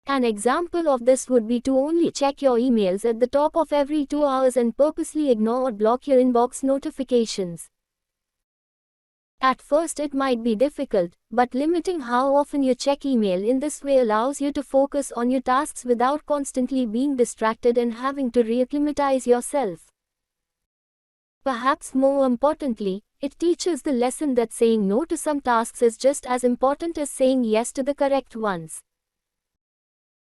An example of this would be to only check your emails at the top of every 2 hours and purposely ignore or block your inbox notifications. At first it might be difficult, but limiting how often you check email in this way allows you to focus on your tasks without constantly being distracted and having to reacclimatize yourself. Perhaps more importantly, it teaches the lesson that saying no to some tasks is just as important as saying yes to the correct ones.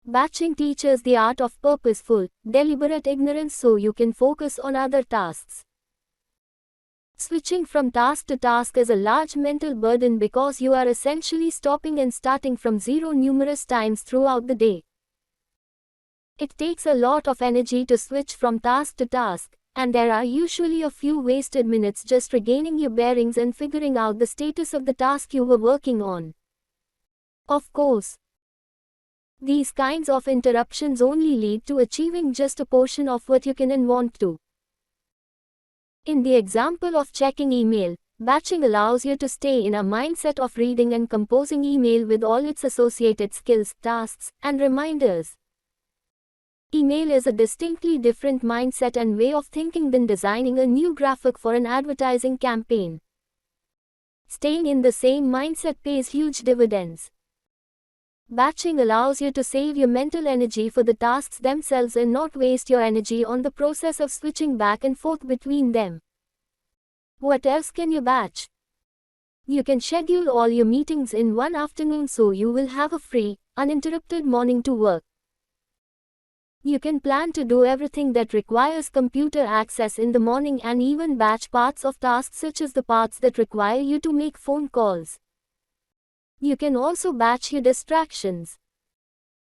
Batching teaches the art of purposeful, deliberate ignorance so you can focus on other tasks. Switching from task to task is a large mental burden because you are essentially stopping and starting from zero numerous times throughout the day. It takes a lot of energy to switch from task to task, and there are usually a few wasted minutes just regaining your bearings and figuring out the status of the task you were working on. Of course, these kinds of interruptions only lead to achieving just a portion of what you can and want to. In the example of checking email, batching allows you to stay in a mindset of reading and composing email with all its associated skills, tasks, and reminders. Email is a distinctly different mindset and way of thinking than designing a new graphic for an advertising campaign. Staying in the same mindset pays huge dividends. Batching allows you to save your mental energy for the tasks themselves and not waste your energy on the process of switching back and forth between them. What else can you batch? You can schedule all your meetings in one afternoon so you will have a free, uninterrupted morning to work. You can plan to do everything that requires computer access in the morning and even batch parts of tasks such as the parts that require you to make phone calls. You can also batch your distractions.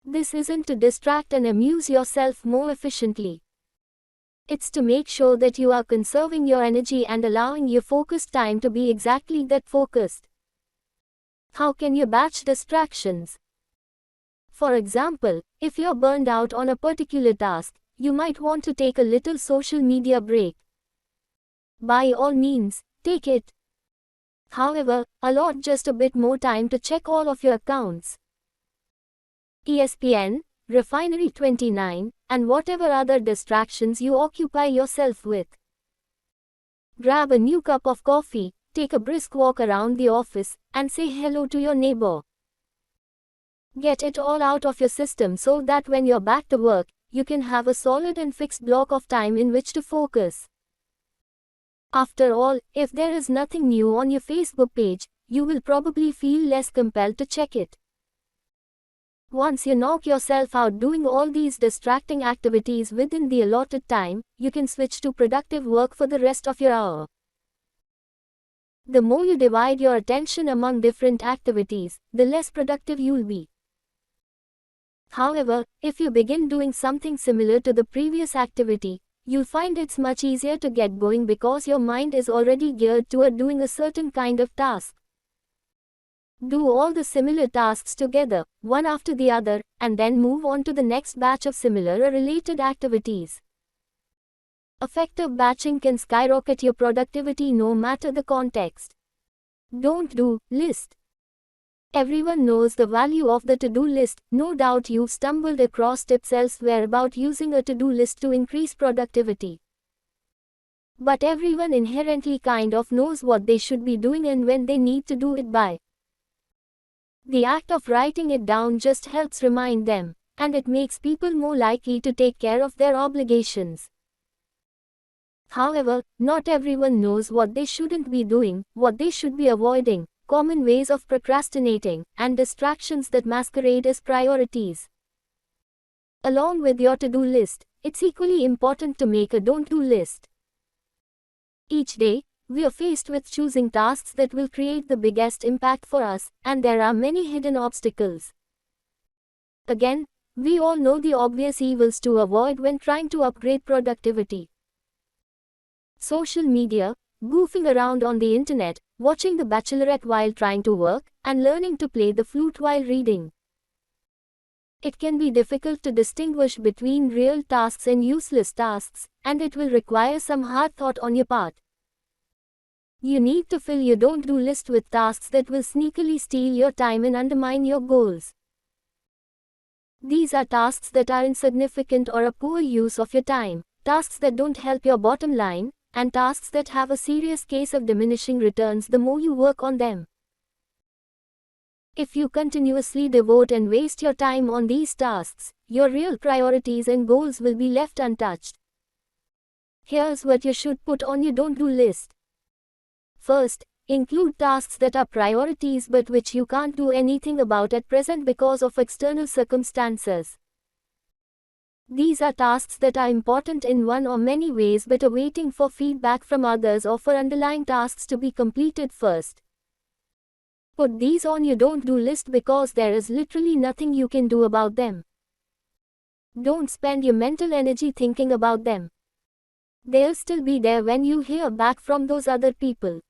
This isn't to distract and amuse yourself more efficiently. It's to make sure that you are conserving your energy and allowing your focused time to be exactly that, focused. How can you batch distractions? For example, if you're burned out on a particular task, you might want to take a little social media break. By all means, take it. However, allot just a bit more time to check all of your accounts. ESPN, Refinery29, and whatever other distractions you occupy yourself with. Grab a new cup of coffee, take a brisk walk around the office, and say hello to your neighbor. Get it all out of your system so that when you're back to work, you can have a solid and fixed block of time in which to focus. After all, if there is nothing new on your Facebook page, you will probably feel less compelled to check it. Once you knock yourself out doing all these distracting activities within the allotted time, you can switch to productive work for the rest of your hour. The more you divide your attention among different activities, the less productive you'll be. However, if you begin doing something similar to the previous activity, you'll find it's much easier to get going because your mind is already geared toward doing a certain kind of task. Do all the similar tasks together, one after the other, and then move on to the next batch of similar or related activities. Effective batching can skyrocket your productivity no matter the context. Don't do list. Everyone knows the value of the to-do list. No doubt you've stumbled across tips elsewhere about using a to-do list to increase productivity. But everyone inherently kind of knows what they should be doing and when they need to do it by. The act of writing it down just helps remind them, and it makes people more likely to take care of their obligations. However, not everyone knows what they shouldn't be doing, what they should be avoiding, common ways of procrastinating, and distractions that masquerade as priorities. Along with your to-do list, it's equally important to make a don't-do list. Each day, we are faced with choosing tasks that will create the biggest impact for us, and there are many hidden obstacles. Again, we all know the obvious evils to avoid when trying to upgrade productivity. Social media, goofing around on the internet, watching The Bachelorette while trying to work, and learning to play the flute while reading. It can be difficult to distinguish between real tasks and useless tasks, and it will require some hard thought on your part. You need to fill your don't-do list with tasks that will sneakily steal your time and undermine your goals. These are tasks that are insignificant or a poor use of your time, tasks that don't help your bottom line, and tasks that have a serious case of diminishing returns the more you work on them. If you continuously devote and waste your time on these tasks, your real priorities and goals will be left untouched. Here's what you should put on your don't-do list. First, include tasks that are priorities but which you can't do anything about at present because of external circumstances. These are tasks that are important in one or many ways but are waiting for feedback from others or for underlying tasks to be completed first. Put these on your don't do list because there is literally nothing you can do about them. Don't spend your mental energy thinking about them. They'll still be there when you hear back from those other people.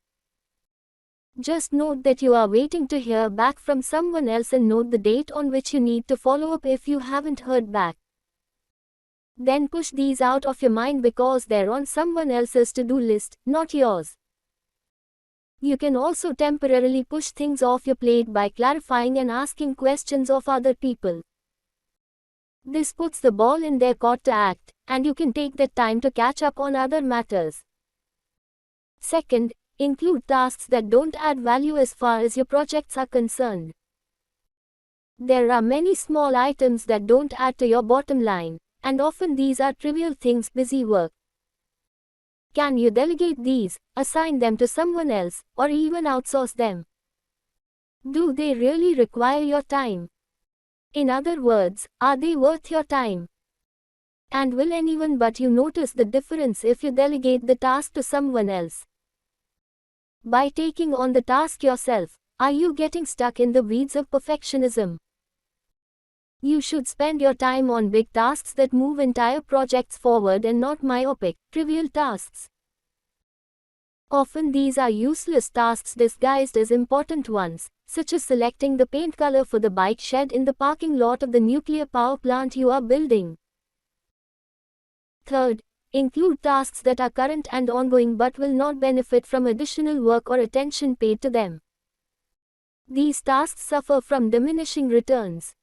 Just note that you are waiting to hear back from someone else and note the date on which you need to follow up if you haven't heard back. Then push these out of your mind because they're on someone else's to-do list, not yours. You can also temporarily push things off your plate by clarifying and asking questions of other people. This puts the ball in their court to act, and you can take that time to catch up on other matters. Second, include tasks that don't add value as far as your projects are concerned. There are many small items that don't add to your bottom line, and often these are trivial things, busy work. Can you delegate these, assign them to someone else, or even outsource them? Do they really require your time? In other words, are they worth your time? And will anyone but you notice the difference if you delegate the task to someone else? By taking on the task yourself, are you getting stuck in the weeds of perfectionism? You should spend your time on big tasks that move entire projects forward and not myopic, trivial tasks. Often these are useless tasks disguised as important ones, such as selecting the paint color for the bike shed in the parking lot of the nuclear power plant you are building. Third, include tasks that are current and ongoing but will not benefit from additional work or attention paid to them. These tasks suffer from diminishing returns.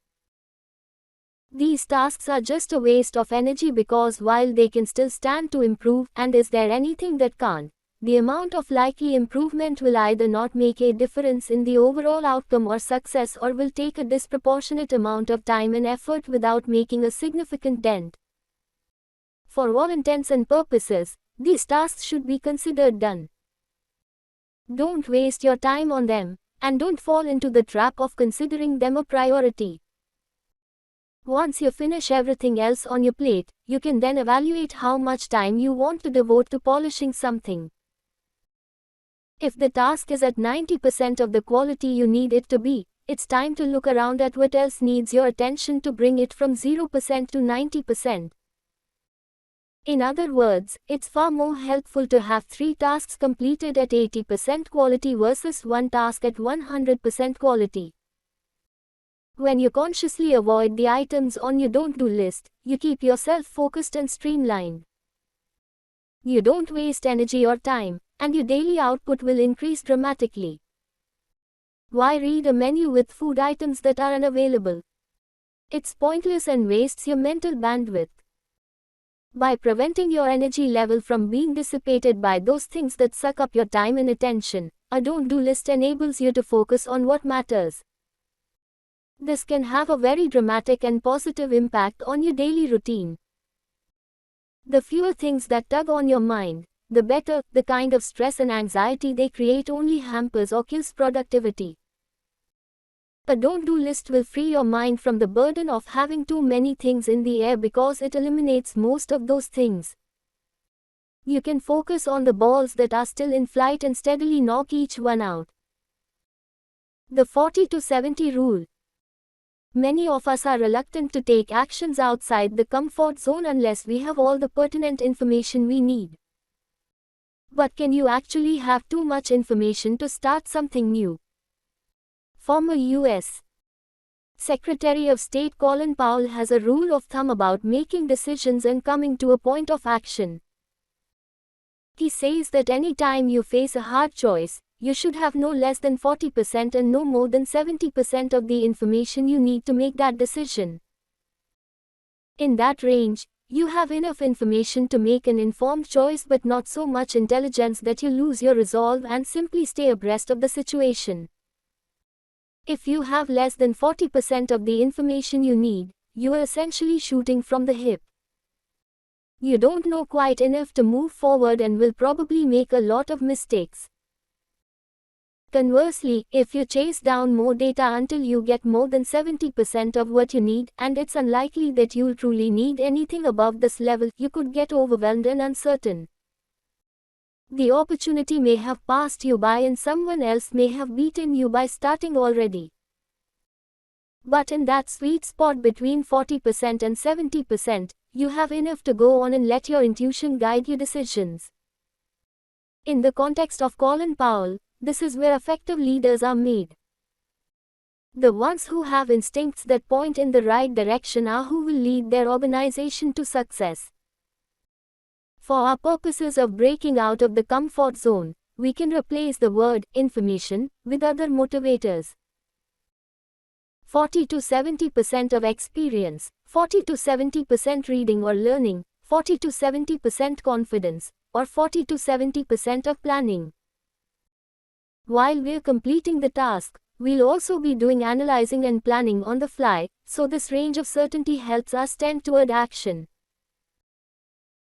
These tasks are just a waste of energy because while they can still stand to improve, and is there anything that can't, the amount of likely improvement will either not make a difference in the overall outcome or success or will take a disproportionate amount of time and effort without making a significant dent. For all intents and purposes, these tasks should be considered done. Don't waste your time on them, and don't fall into the trap of considering them a priority. Once you finish everything else on your plate, you can then evaluate how much time you want to devote to polishing something. If the task is at 90% of the quality you need it to be, it's time to look around at what else needs your attention to bring it from 0% to 90%. In other words, it's far more helpful to have 3 tasks completed at 80% quality versus 1 task at 100% quality. When you consciously avoid the items on your don't do list, you keep yourself focused and streamlined. You don't waste energy or time, and your daily output will increase dramatically. Why read a menu with food items that are unavailable? It's pointless and wastes your mental bandwidth. By preventing your energy level from being dissipated by those things that suck up your time and attention, a don't do list enables you to focus on what matters. This can have a very dramatic and positive impact on your daily routine. The fewer things that tug on your mind, the better. The kind of stress and anxiety they create only hampers or kills productivity. A don't-do list will free your mind from the burden of having too many things in the air because it eliminates most of those things. You can focus on the balls that are still in flight and steadily knock each one out. The 40 to 70 rule. Many of us are reluctant to take actions outside the comfort zone unless we have all the pertinent information we need. But can you actually have too much information to start something new? Former U.S. Secretary of State Colin Powell has a rule of thumb about making decisions and coming to a point of action. He says that any time you face a hard choice, you should have no less than 40% and no more than 70% of the information you need to make that decision. In that range, you have enough information to make an informed choice but not so much intelligence that you lose your resolve and simply stay abreast of the situation. If you have less than 40% of the information you need, you are essentially shooting from the hip. You don't know quite enough to move forward and will probably make a lot of mistakes. Conversely, if you chase down more data until you get more than 70% of what you need, and it's unlikely that you'll truly need anything above this level, you could get overwhelmed and uncertain. The opportunity may have passed you by and someone else may have beaten you by starting already. But in that sweet spot between 40% and 70%, you have enough to go on and let your intuition guide your decisions. In the context of Colin Powell, this is where effective leaders are made. The ones who have instincts that point in the right direction are who will lead their organization to success. For our purposes of breaking out of the comfort zone, we can replace the word information with other motivators. 40 to 70% of experience, 40 to 70% reading or learning, 40 to 70% confidence, or 40 to 70% of planning. While we're completing the task, we'll also be doing analyzing and planning on the fly, so this range of certainty helps us tend toward action.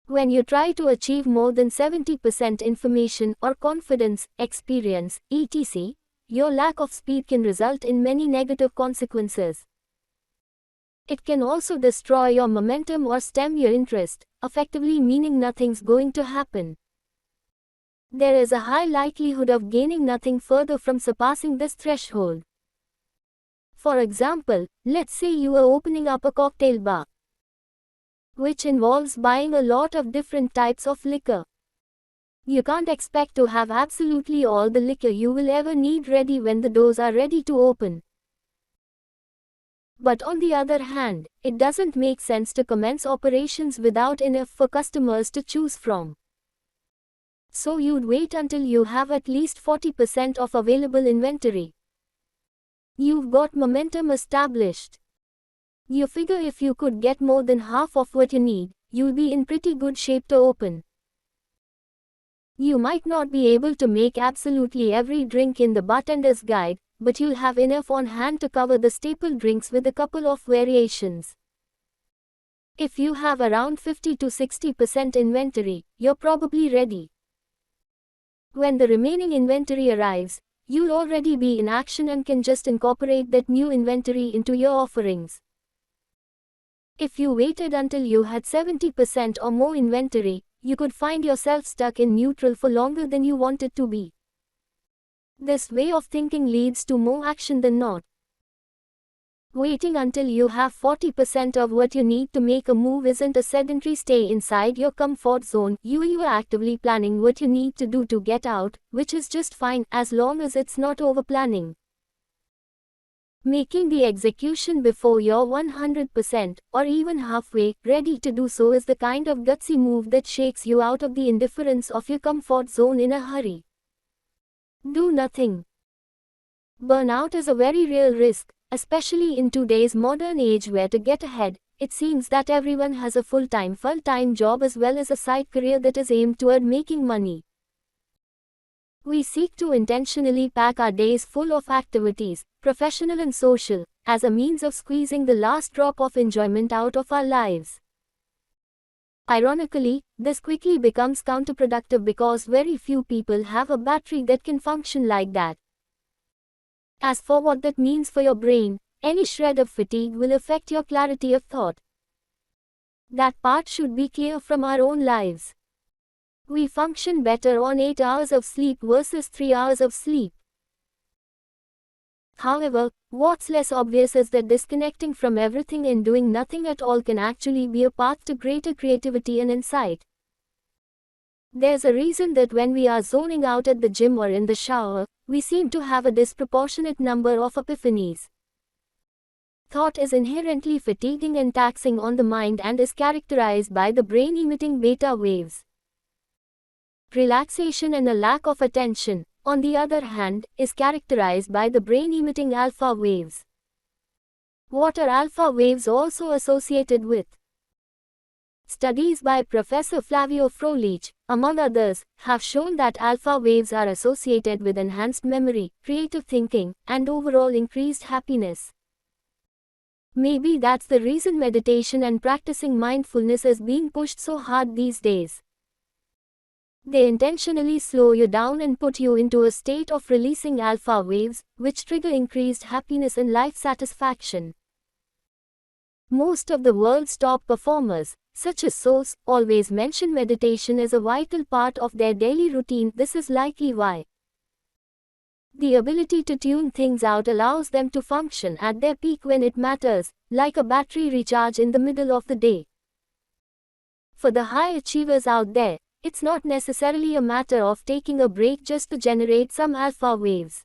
When you try to achieve more than 70% information or confidence, experience, etc., your lack of speed can result in many negative consequences. It can also destroy your momentum or stem your interest, effectively meaning nothing's going to happen. There is a high likelihood of gaining nothing further from surpassing this threshold. For example, let's say you are opening up a cocktail bar, which involves buying a lot of different types of liquor. You can't expect to have absolutely all the liquor you will ever need ready when the doors are ready to open. But on the other hand, it doesn't make sense to commence operations without enough for customers to choose from. So you'd wait until you have at least 40% of available inventory. You've got momentum established. You figure if you could get more than half of what you need, you'll be in pretty good shape to open. You might not be able to make absolutely every drink in the bartender's guide, but you'll have enough on hand to cover the staple drinks with a couple of variations. If you have around 50 to 60% inventory, you're probably ready. When the remaining inventory arrives, you'll already be in action and can just incorporate that new inventory into your offerings. If you waited until you had 70% or more inventory, you could find yourself stuck in neutral for longer than you wanted to be. This way of thinking leads to more action than not. Waiting until you have 40% of what you need to make a move isn't a sedentary stay inside your comfort zone. You are actively planning what you need to do to get out, which is just fine as long as it's not over-planning. Making the execution before you're 100% or even halfway ready to do so is the kind of gutsy move that shakes you out of the indifference of your comfort zone in a hurry. Do nothing. Burnout is a very real risk, especially in today's modern age where to get ahead, it seems that everyone has a full-time job as well as a side career that is aimed toward making money. We seek to intentionally pack our days full of activities, professional and social, as a means of squeezing the last drop of enjoyment out of our lives. Ironically, this quickly becomes counterproductive because very few people have a battery that can function like that. As for what that means for your brain, any shred of fatigue will affect your clarity of thought. That part should be clear from our own lives. We function better on 8 hours of sleep versus 3 hours of sleep. However, what's less obvious is that disconnecting from everything and doing nothing at all can actually be a path to greater creativity and insight. There's a reason that when we are zoning out at the gym or in the shower, we seem to have a disproportionate number of epiphanies. Thought is inherently fatiguing and taxing on the mind and is characterized by the brain emitting beta waves. Relaxation and a lack of attention, on the other hand, is characterized by the brain emitting alpha waves. What are alpha waves also associated with? Studies by Professor Flavio Froelich, among others, have shown that alpha waves are associated with enhanced memory, creative thinking, and overall increased happiness. Maybe that's the reason meditation and practicing mindfulness is being pushed so hard these days. They intentionally slow you down and put you into a state of releasing alpha waves, which trigger increased happiness and life satisfaction. Most of the world's top performers, such as Source, always mention meditation as a vital part of their daily routine. This is likely why. The ability to tune things out allows them to function at their peak when it matters, like a battery recharge in the middle of the day. For the high achievers out there, it's not necessarily a matter of taking a break just to generate some alpha waves.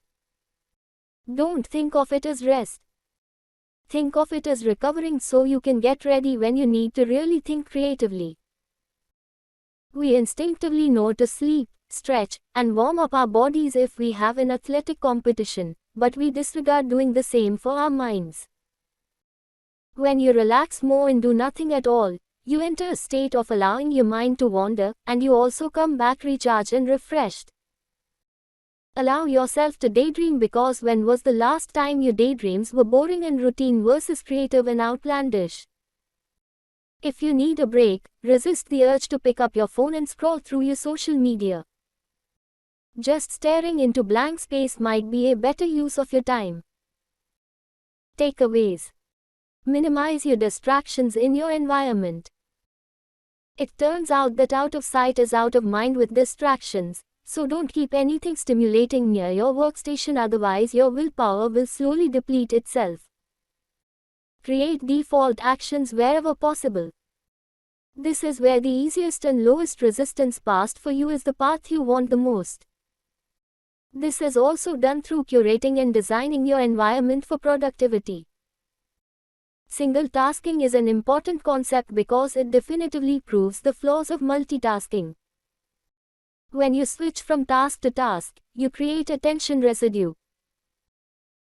Don't think of it as rest. Think of it as recovering so you can get ready when you need to really think creatively. We instinctively know to sleep, stretch, and warm up our bodies if we have an athletic competition, but we disregard doing the same for our minds. When you relax more and do nothing at all, you enter a state of allowing your mind to wander, and you also come back recharged and refreshed. Allow yourself to daydream, because when was the last time your daydreams were boring and routine versus creative and outlandish? If you need a break, resist the urge to pick up your phone and scroll through your social media. Just staring into blank space might be a better use of your time. Takeaways. Minimize your distractions in your environment. It turns out that out of sight is out of mind with distractions, so don't keep anything stimulating near your workstation, otherwise your willpower will slowly deplete itself. Create default actions wherever possible. This is where the easiest and lowest resistance path for you is the path you want the most. This is also done through curating and designing your environment for productivity. Single tasking is an important concept because it definitively proves the flaws of multitasking. When you switch from task to task, you create attention residue.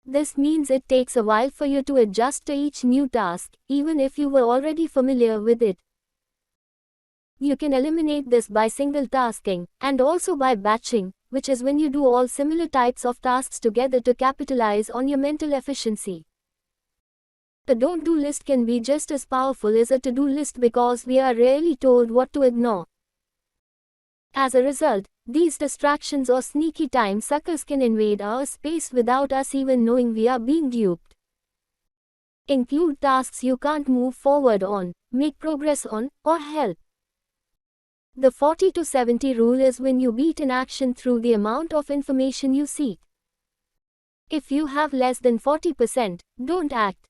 This means it takes a while for you to adjust to each new task, even if you were already familiar with it. You can eliminate this by single tasking, and also by batching, which is when you do all similar types of tasks together to capitalize on your mental efficiency. The don't-do list can be just as powerful as a to-do list because we are rarely told what to ignore. As a result, these distractions or sneaky time suckers can invade our space without us even knowing we are being duped. Include tasks you can't move forward on, make progress on, or help. The 40-70 rule is when you beat an action through the amount of information you seek. If you have less than 40%, don't act.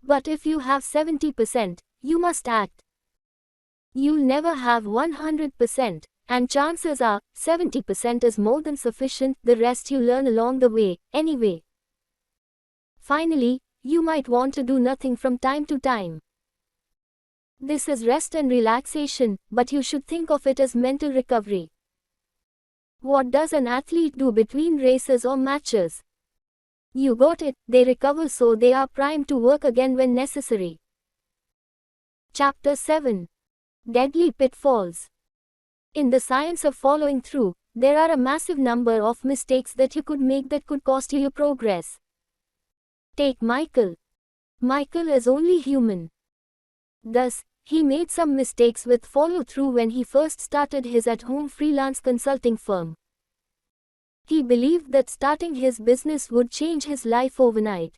But if you have 70%, you must act. You'll never have 100%, and chances are, 70% is more than sufficient, the rest you learn along the way, anyway. Finally, you might want to do nothing from time to time. This is rest and relaxation, but you should think of it as mental recovery. What does an athlete do between races or matches? You got it, they recover so they are primed to work again when necessary. Chapter 7. Deadly Pitfalls. In the science of following through, there are a massive number of mistakes that you could make that could cost you your progress. Take Michael. Michael is only human. Thus, he made some mistakes with follow-through when he first started his at-home freelance consulting firm. He believed that starting his business would change his life overnight.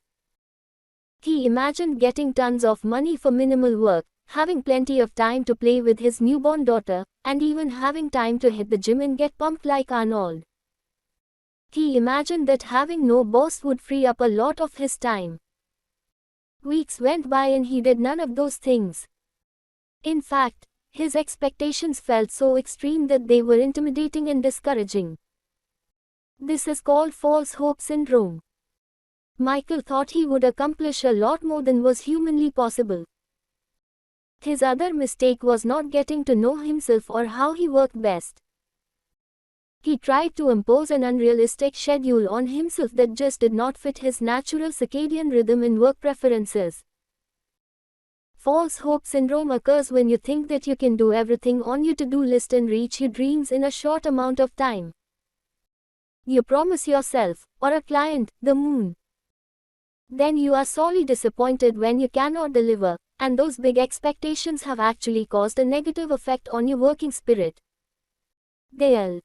He imagined getting tons of money for minimal work, having plenty of time to play with his newborn daughter, and even having time to hit the gym and get pumped like Arnold. He imagined that having no boss would free up a lot of his time. Weeks went by and he did none of those things. In fact, his expectations felt so extreme that they were intimidating and discouraging. This is called false hope syndrome. Michael thought he would accomplish a lot more than was humanly possible. His other mistake was not getting to know himself or how he worked best. He tried to impose an unrealistic schedule on himself that just did not fit his natural circadian rhythm and work preferences. False hope syndrome occurs when you think that you can do everything on your to-do list and reach your dreams in a short amount of time. You promise yourself, or a client, the moon. Then you are sorely disappointed when you cannot deliver, and those big expectations have actually caused a negative effect on your working spirit. they'll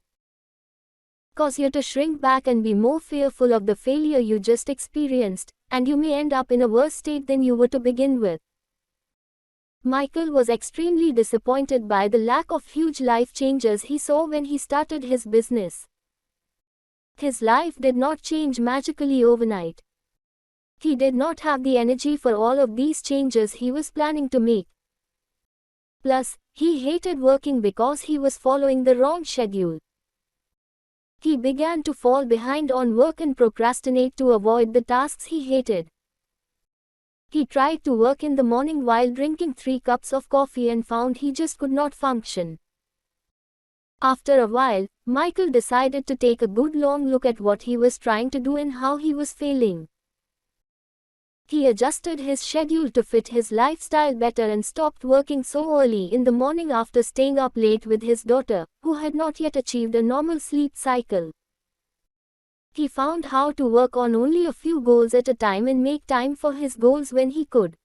cause you to shrink back and be more fearful of the failure you just experienced, and you may end up in a worse state than you were to begin with. Michael was extremely disappointed by the lack of huge life changes he saw when he started his business. His life did not change magically overnight. He did not have the energy for all of these changes he was planning to make. Plus, he hated working because he was following the wrong schedule. He began to fall behind on work and procrastinate to avoid the tasks he hated. He tried to work in the morning while drinking 3 cups of coffee and found he just could not function. After a while, Michael decided to take a good long look at what he was trying to do and how he was failing. He adjusted his schedule to fit his lifestyle better and stopped working so early in the morning after staying up late with his daughter, who had not yet achieved a normal sleep cycle. He found how to work on only a few goals at a time and make time for his goals when he could.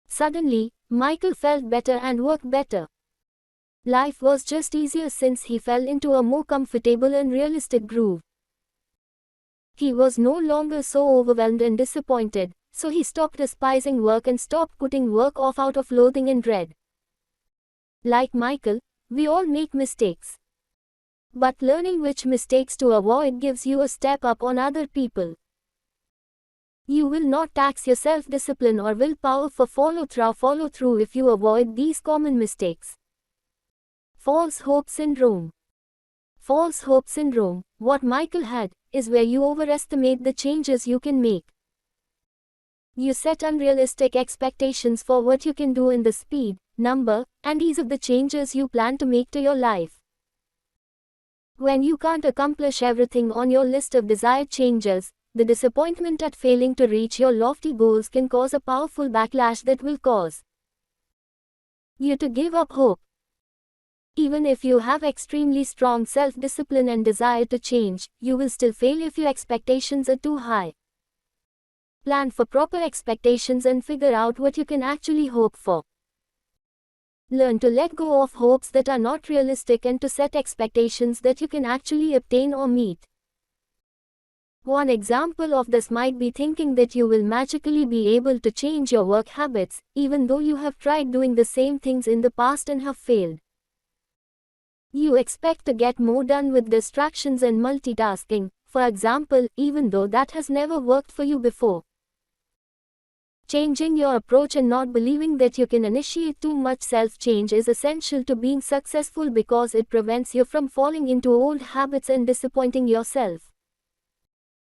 Suddenly, Michael felt better and worked better. Life was just easier since he fell into a more comfortable and realistic groove. He was no longer so overwhelmed and disappointed, so he stopped despising work and stopped putting work off out of loathing and dread. Like Michael, we all make mistakes. But learning which mistakes to avoid gives you a step up on other people. You will not tax your self-discipline or willpower for follow-through if you avoid these common mistakes. False hope syndrome. False hope syndrome, what Michael had, is where you overestimate the changes you can make. You set unrealistic expectations for what you can do in the speed, number, and ease of the changes you plan to make to your life. When you can't accomplish everything on your list of desired changes, the disappointment at failing to reach your lofty goals can cause a powerful backlash that will cause you to give up hope. Even if you have extremely strong self-discipline and desire to change, you will still fail if your expectations are too high. Plan for proper expectations and figure out what you can actually hope for. Learn to let go of hopes that are not realistic and to set expectations that you can actually obtain or meet. One example of this might be thinking that you will magically be able to change your work habits, even though you have tried doing the same things in the past and have failed. You expect to get more done with distractions and multitasking, for example, even though that has never worked for you before. Changing your approach and not believing that you can initiate too much self-change is essential to being successful because it prevents you from falling into old habits and disappointing yourself.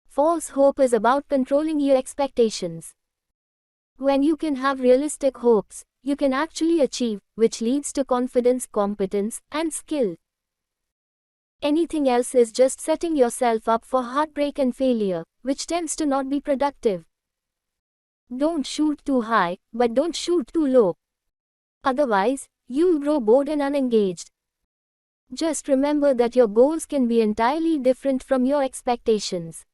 False hope is about controlling your expectations. When you can have realistic hopes, you can actually achieve, which leads to confidence, competence, and skill. Anything else is just setting yourself up for heartbreak and failure, which tends to not be productive. Don't shoot too high, but don't shoot too low. Otherwise, you'll grow bored and unengaged. Just remember that your goals can be entirely different from your expectations.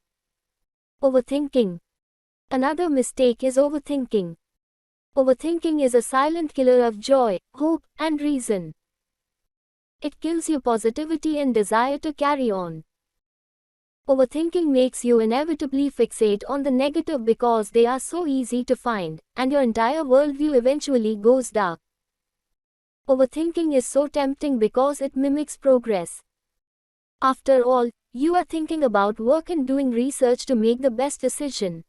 Overthinking. Another mistake is overthinking. Overthinking is a silent killer of joy, hope, and reason. It kills your positivity and desire to carry on. Overthinking makes you inevitably fixate on the negative because they are so easy to find, and your entire worldview eventually goes dark. Overthinking is so tempting because it mimics progress. After all, you are thinking about work and doing research to make the best decision.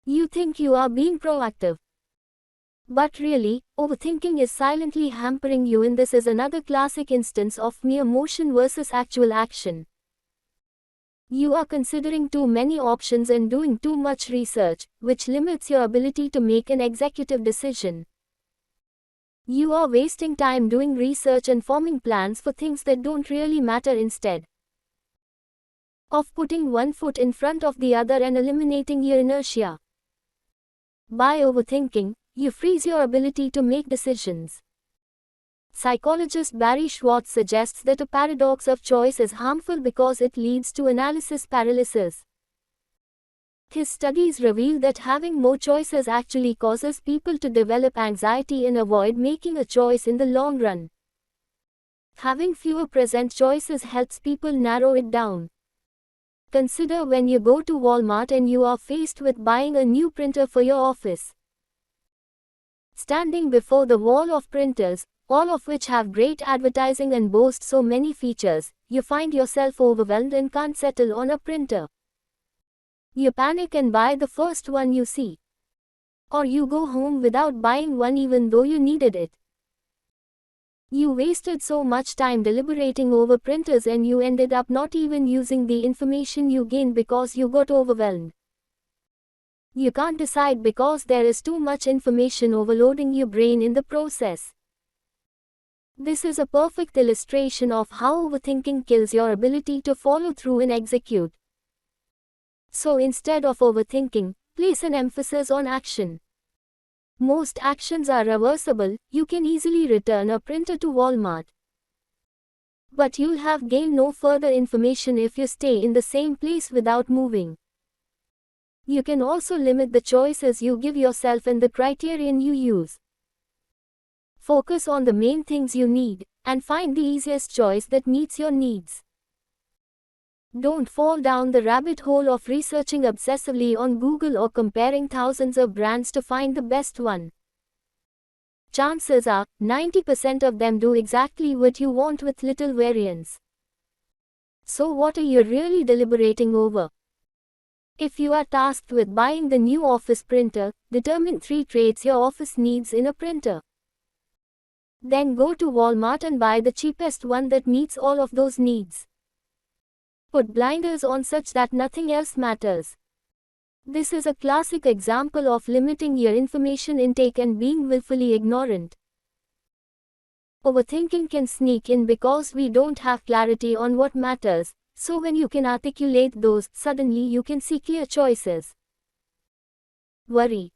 You think you are being proactive. But really, overthinking is silently hampering you, and this is another classic instance of mere motion versus actual action. You are considering too many options and doing too much research, which limits your ability to make an executive decision. You are wasting time doing research and forming plans for things that don't really matter instead of putting one foot in front of the other and eliminating your inertia. By overthinking, you freeze your ability to make decisions. Psychologist Barry Schwartz suggests that a paradox of choice is harmful because it leads to analysis paralysis. His studies reveal that having more choices actually causes people to develop anxiety and avoid making a choice in the long run. Having fewer present choices helps people narrow it down. Consider when you go to Walmart and you are faced with buying a new printer for your office. Standing before the wall of printers, all of which have great advertising and boast so many features, you find yourself overwhelmed and can't settle on a printer. You panic and buy the first one you see. Or you go home without buying one even though you needed it. You wasted so much time deliberating over printers and you ended up not even using the information you gained because you got overwhelmed. You can't decide because there is too much information overloading your brain in the process. This is a perfect illustration of how overthinking kills your ability to follow through and execute. So instead of overthinking, place an emphasis on action. Most actions are reversible. You can easily return a printer to Walmart. But you'll have gained no further information if you stay in the same place without moving. You can also limit the choices you give yourself and the criterion you use. Focus on the main things you need, and find the easiest choice that meets your needs. Don't fall down the rabbit hole of researching obsessively on Google or comparing thousands of brands to find the best one. Chances are, 90% of them do exactly what you want with little variance. So what are you really deliberating over? If you are tasked with buying the new office printer, determine 3 traits your office needs in a printer. Then go to Walmart and buy the cheapest one that meets all of those needs. Put blinders on such that nothing else matters. This is a classic example of limiting your information intake and being willfully ignorant. Overthinking can sneak in because we don't have clarity on what matters, so when you can articulate those, suddenly you can see clear choices. Worry.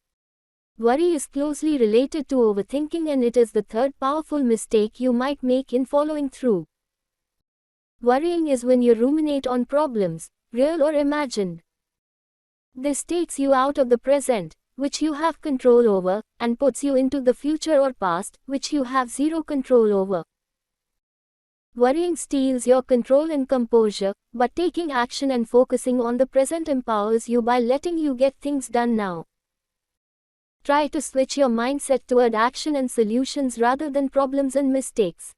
Worry is closely related to overthinking, and it is the third powerful mistake you might make in following through. Worrying is when you ruminate on problems, real or imagined. This takes you out of the present, which you have control over, and puts you into the future or past, which you have zero control over. Worrying steals your control and composure, but taking action and focusing on the present empowers you by letting you get things done now. Try to switch your mindset toward action and solutions rather than problems and mistakes.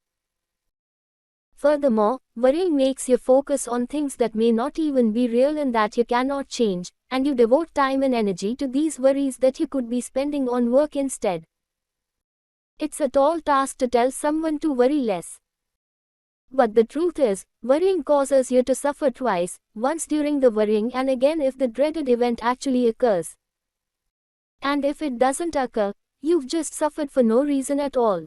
Furthermore, worrying makes you focus on things that may not even be real and that you cannot change, and you devote time and energy to these worries that you could be spending on work instead. It's a tall task to tell someone to worry less. But the truth is, worrying causes you to suffer twice, once during the worrying and again if the dreaded event actually occurs. And if it doesn't occur, you've just suffered for no reason at all.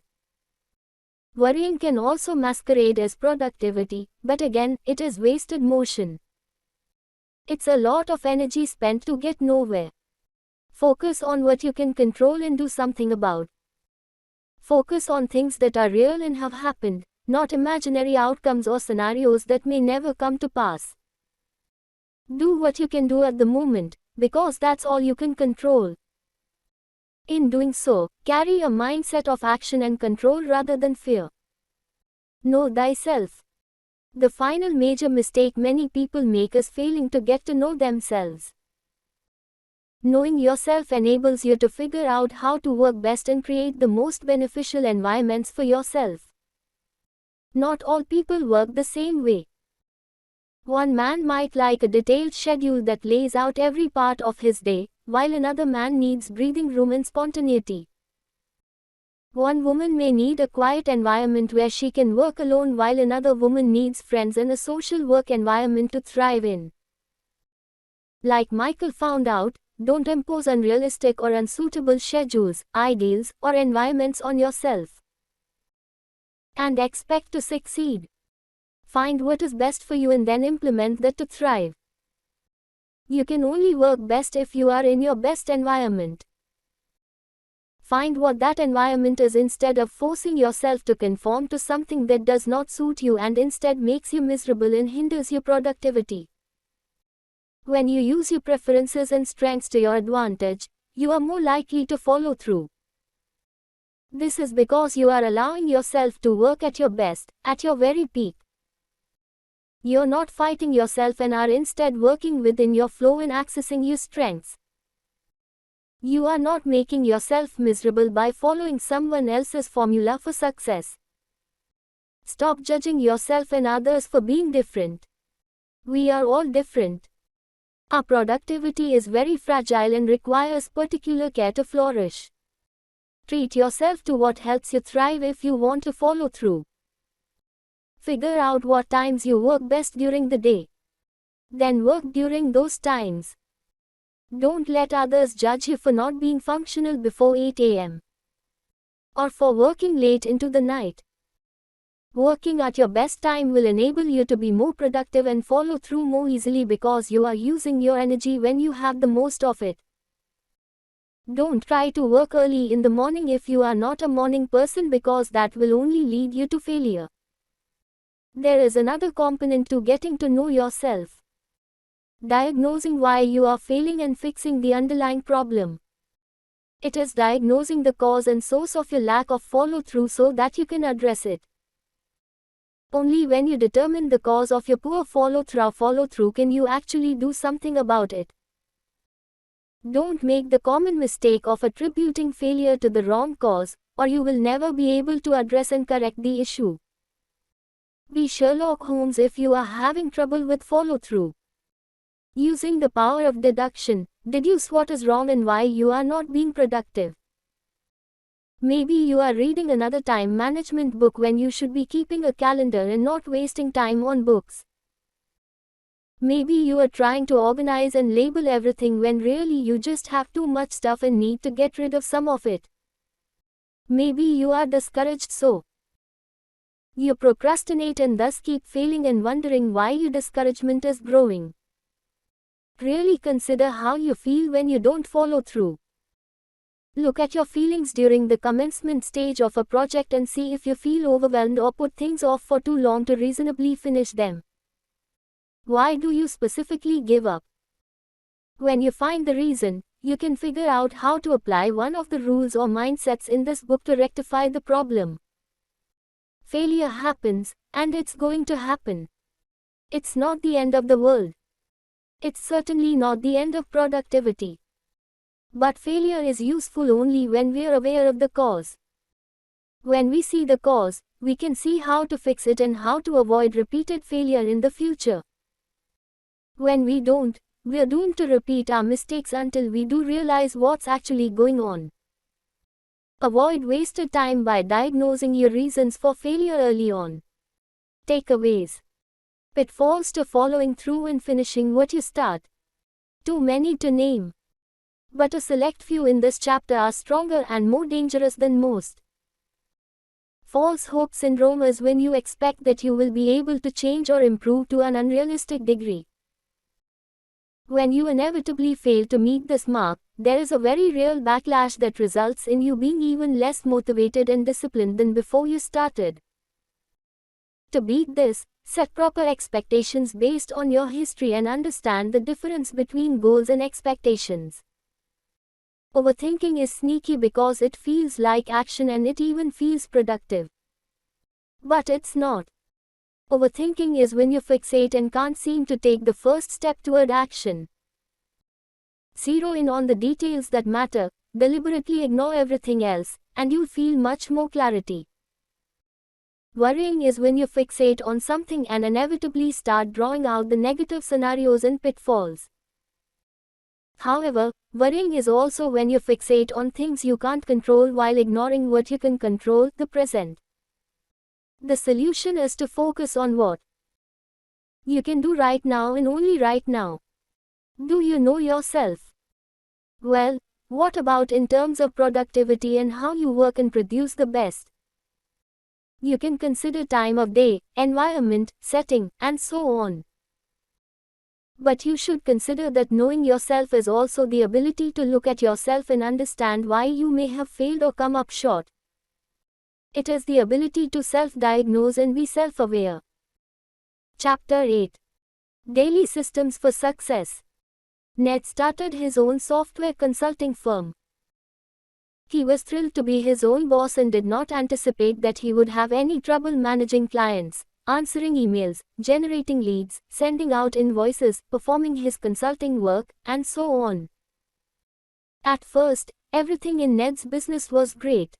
Worrying can also masquerade as productivity, but again, it is wasted motion. It's a lot of energy spent to get nowhere. Focus on what you can control and do something about. Focus on things that are real and have happened, not imaginary outcomes or scenarios that may never come to pass. Do what you can do at the moment, because that's all you can control. In doing so, carry a mindset of action and control rather than fear. Know thyself. The final major mistake many people make is failing to get to know themselves. Knowing yourself enables you to figure out how to work best and create the most beneficial environments for yourself. Not all people work the same way. One man might like a detailed schedule that lays out every part of his day, while another man needs breathing room and spontaneity. One woman may need a quiet environment where she can work alone, while another woman needs friends and a social work environment to thrive in. Like Michael found out, don't impose unrealistic or unsuitable schedules, ideals, or environments on yourself and expect to succeed. Find what is best for you and then implement that to thrive. You can only work best if you are in your best environment. Find what that environment is instead of forcing yourself to conform to something that does not suit you and instead makes you miserable and hinders your productivity. When you use your preferences and strengths to your advantage, you are more likely to follow through. This is because you are allowing yourself to work at your best, at your very peak. You're not fighting yourself and are instead working within your flow and accessing your strengths. You are not making yourself miserable by following someone else's formula for success. Stop judging yourself and others for being different. We are all different. Our productivity is very fragile and requires particular care to flourish. Treat yourself to what helps you thrive if you want to follow through. Figure out what times you work best during the day. Then work during those times. Don't let others judge you for not being functional before 8 a.m. or for working late into the night. Working at your best time will enable you to be more productive and follow through more easily because you are using your energy when you have the most of it. Don't try to work early in the morning if you are not a morning person because that will only lead you to failure. There is another component to getting to know yourself. Diagnosing why you are failing and fixing the underlying problem. It is diagnosing the cause and source of your lack of follow-through so that you can address it. Only when you determine the cause of your poor follow-through can you actually do something about it. Don't make the common mistake of attributing failure to the wrong cause, or you will never be able to address and correct the issue. Be Sherlock Holmes if you are having trouble with follow-through. Using the power of deduction, deduce what is wrong and why you are not being productive. Maybe you are reading another time management book when you should be keeping a calendar and not wasting time on books. Maybe you are trying to organize and label everything when really you just have too much stuff and need to get rid of some of it. Maybe you are discouraged so you procrastinate and thus keep failing and wondering why your discouragement is growing. Really consider how you feel when you don't follow through. Look at your feelings during the commencement stage of a project and see if you feel overwhelmed or put things off for too long to reasonably finish them. Why do you specifically give up? When you find the reason, you can figure out how to apply one of the rules or mindsets in this book to rectify the problem. Failure happens, and it's going to happen. It's not the end of the world. It's certainly not the end of productivity. But failure is useful only when we're aware of the cause. When we see the cause, we can see how to fix it and how to avoid repeated failure in the future. When we don't, we're doomed to repeat our mistakes until we do realize what's actually going on. Avoid wasted time by diagnosing your reasons for failure early on. Takeaways. Pitfalls to following through and finishing what you start. Too many to name. But a select few in this chapter are stronger and more dangerous than most. False hope syndrome is when you expect that you will be able to change or improve to an unrealistic degree. When you inevitably fail to meet this mark, there is a very real backlash that results in you being even less motivated and disciplined than before you started. To beat this, set proper expectations based on your history and understand the difference between goals and expectations. Overthinking is sneaky because it feels like action and it even feels productive. But it's not. Overthinking is when you fixate and can't seem to take the first step toward action. Zero in on the details that matter, deliberately ignore everything else, and you'll feel much more clarity. Worrying is when you fixate on something and inevitably start drawing out the negative scenarios and pitfalls. However, worrying is also when you fixate on things you can't control while ignoring what you can control, the present. The solution is to focus on what you can do right now and only right now. Do you know yourself? Well, what about in terms of productivity and how you work and produce the best? You can consider time of day, environment, setting, and so on. But you should consider that knowing yourself is also the ability to look at yourself and understand why you may have failed or come up short. It is the ability to self-diagnose and be self-aware. Chapter 8. Daily Systems for Success. Ned started his own software consulting firm. He was thrilled to be his own boss and did not anticipate that he would have any trouble managing clients, answering emails, generating leads, sending out invoices, performing his consulting work, and so on. At first, everything in Ned's business was great.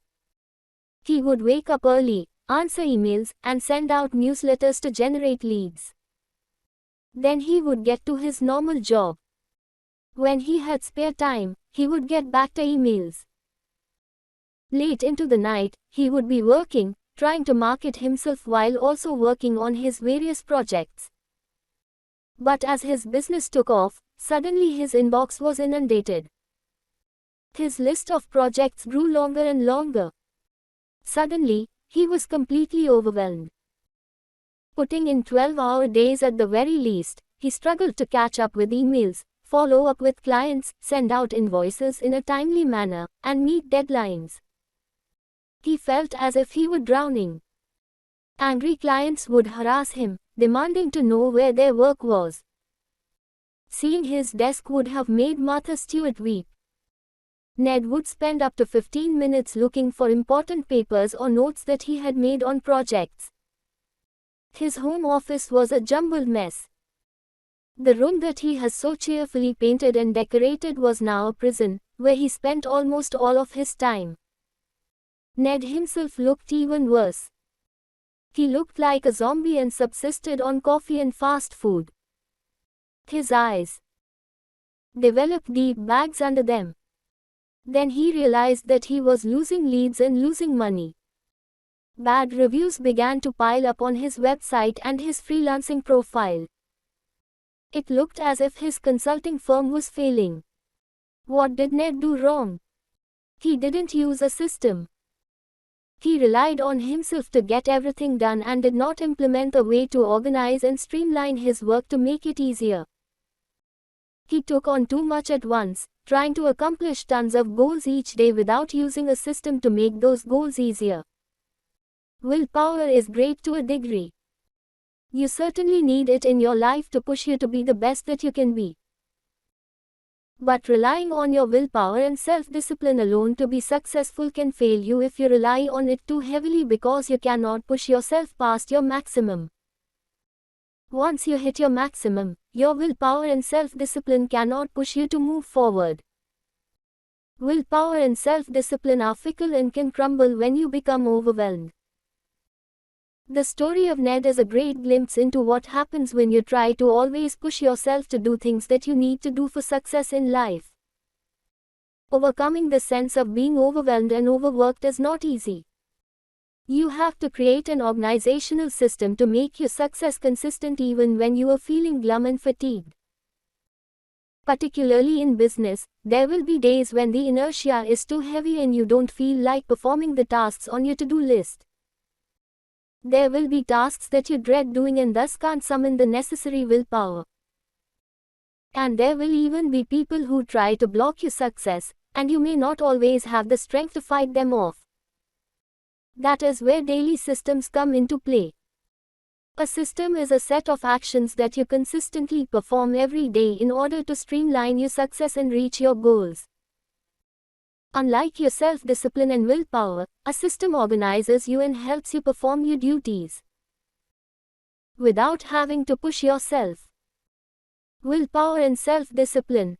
He would wake up early, answer emails, and send out newsletters to generate leads. Then he would get to his normal job. When he had spare time, he would get back to emails. Late into the night, he would be working, trying to market himself while also working on his various projects. But as his business took off, suddenly his inbox was inundated. His list of projects grew longer and longer. Suddenly, he was completely overwhelmed. Putting in 12-hour days at the very least, he struggled to catch up with emails, follow up with clients, send out invoices in a timely manner, and meet deadlines. He felt as if he were drowning. Angry clients would harass him, demanding to know where their work was. Seeing his desk would have made Martha Stewart weep. Ned would spend up to 15 minutes looking for important papers or notes that he had made on projects. His home office was a jumbled mess. The room that he has so cheerfully painted and decorated was now a prison, where he spent almost all of his time. Ned himself looked even worse. He looked like a zombie and subsisted on coffee and fast food. His eyes developed deep bags under them. Then he realized that he was losing leads and losing money. Bad reviews began to pile up on his website and his freelancing profile. It looked as if his consulting firm was failing. What did Ned do wrong? He didn't use a system. He relied on himself to get everything done and did not implement a way to organize and streamline his work to make it easier. He took on too much at once, trying to accomplish tons of goals each day without using a system to make those goals easier. Willpower is great to a degree. You certainly need it in your life to push you to be the best that you can be. But relying on your willpower and self-discipline alone to be successful can fail you if you rely on it too heavily because you cannot push yourself past your maximum. Once you hit your maximum, your willpower and self-discipline cannot push you to move forward. Willpower and self-discipline are fickle and can crumble when you become overwhelmed. The story of Ned is a great glimpse into what happens when you try to always push yourself to do things that you need to do for success in life. Overcoming the sense of being overwhelmed and overworked is not easy. You have to create an organizational system to make your success consistent even when you are feeling glum and fatigued. Particularly in business, there will be days when the inertia is too heavy and you don't feel like performing the tasks on your to-do list. There will be tasks that you dread doing and thus can't summon the necessary willpower. And there will even be people who try to block your success, and you may not always have the strength to fight them off. That is where daily systems come into play. A system is a set of actions that you consistently perform every day in order to streamline your success and reach your goals. Unlike your self-discipline and willpower, a system organizes you and helps you perform your duties without having to push yourself. Willpower and self-discipline,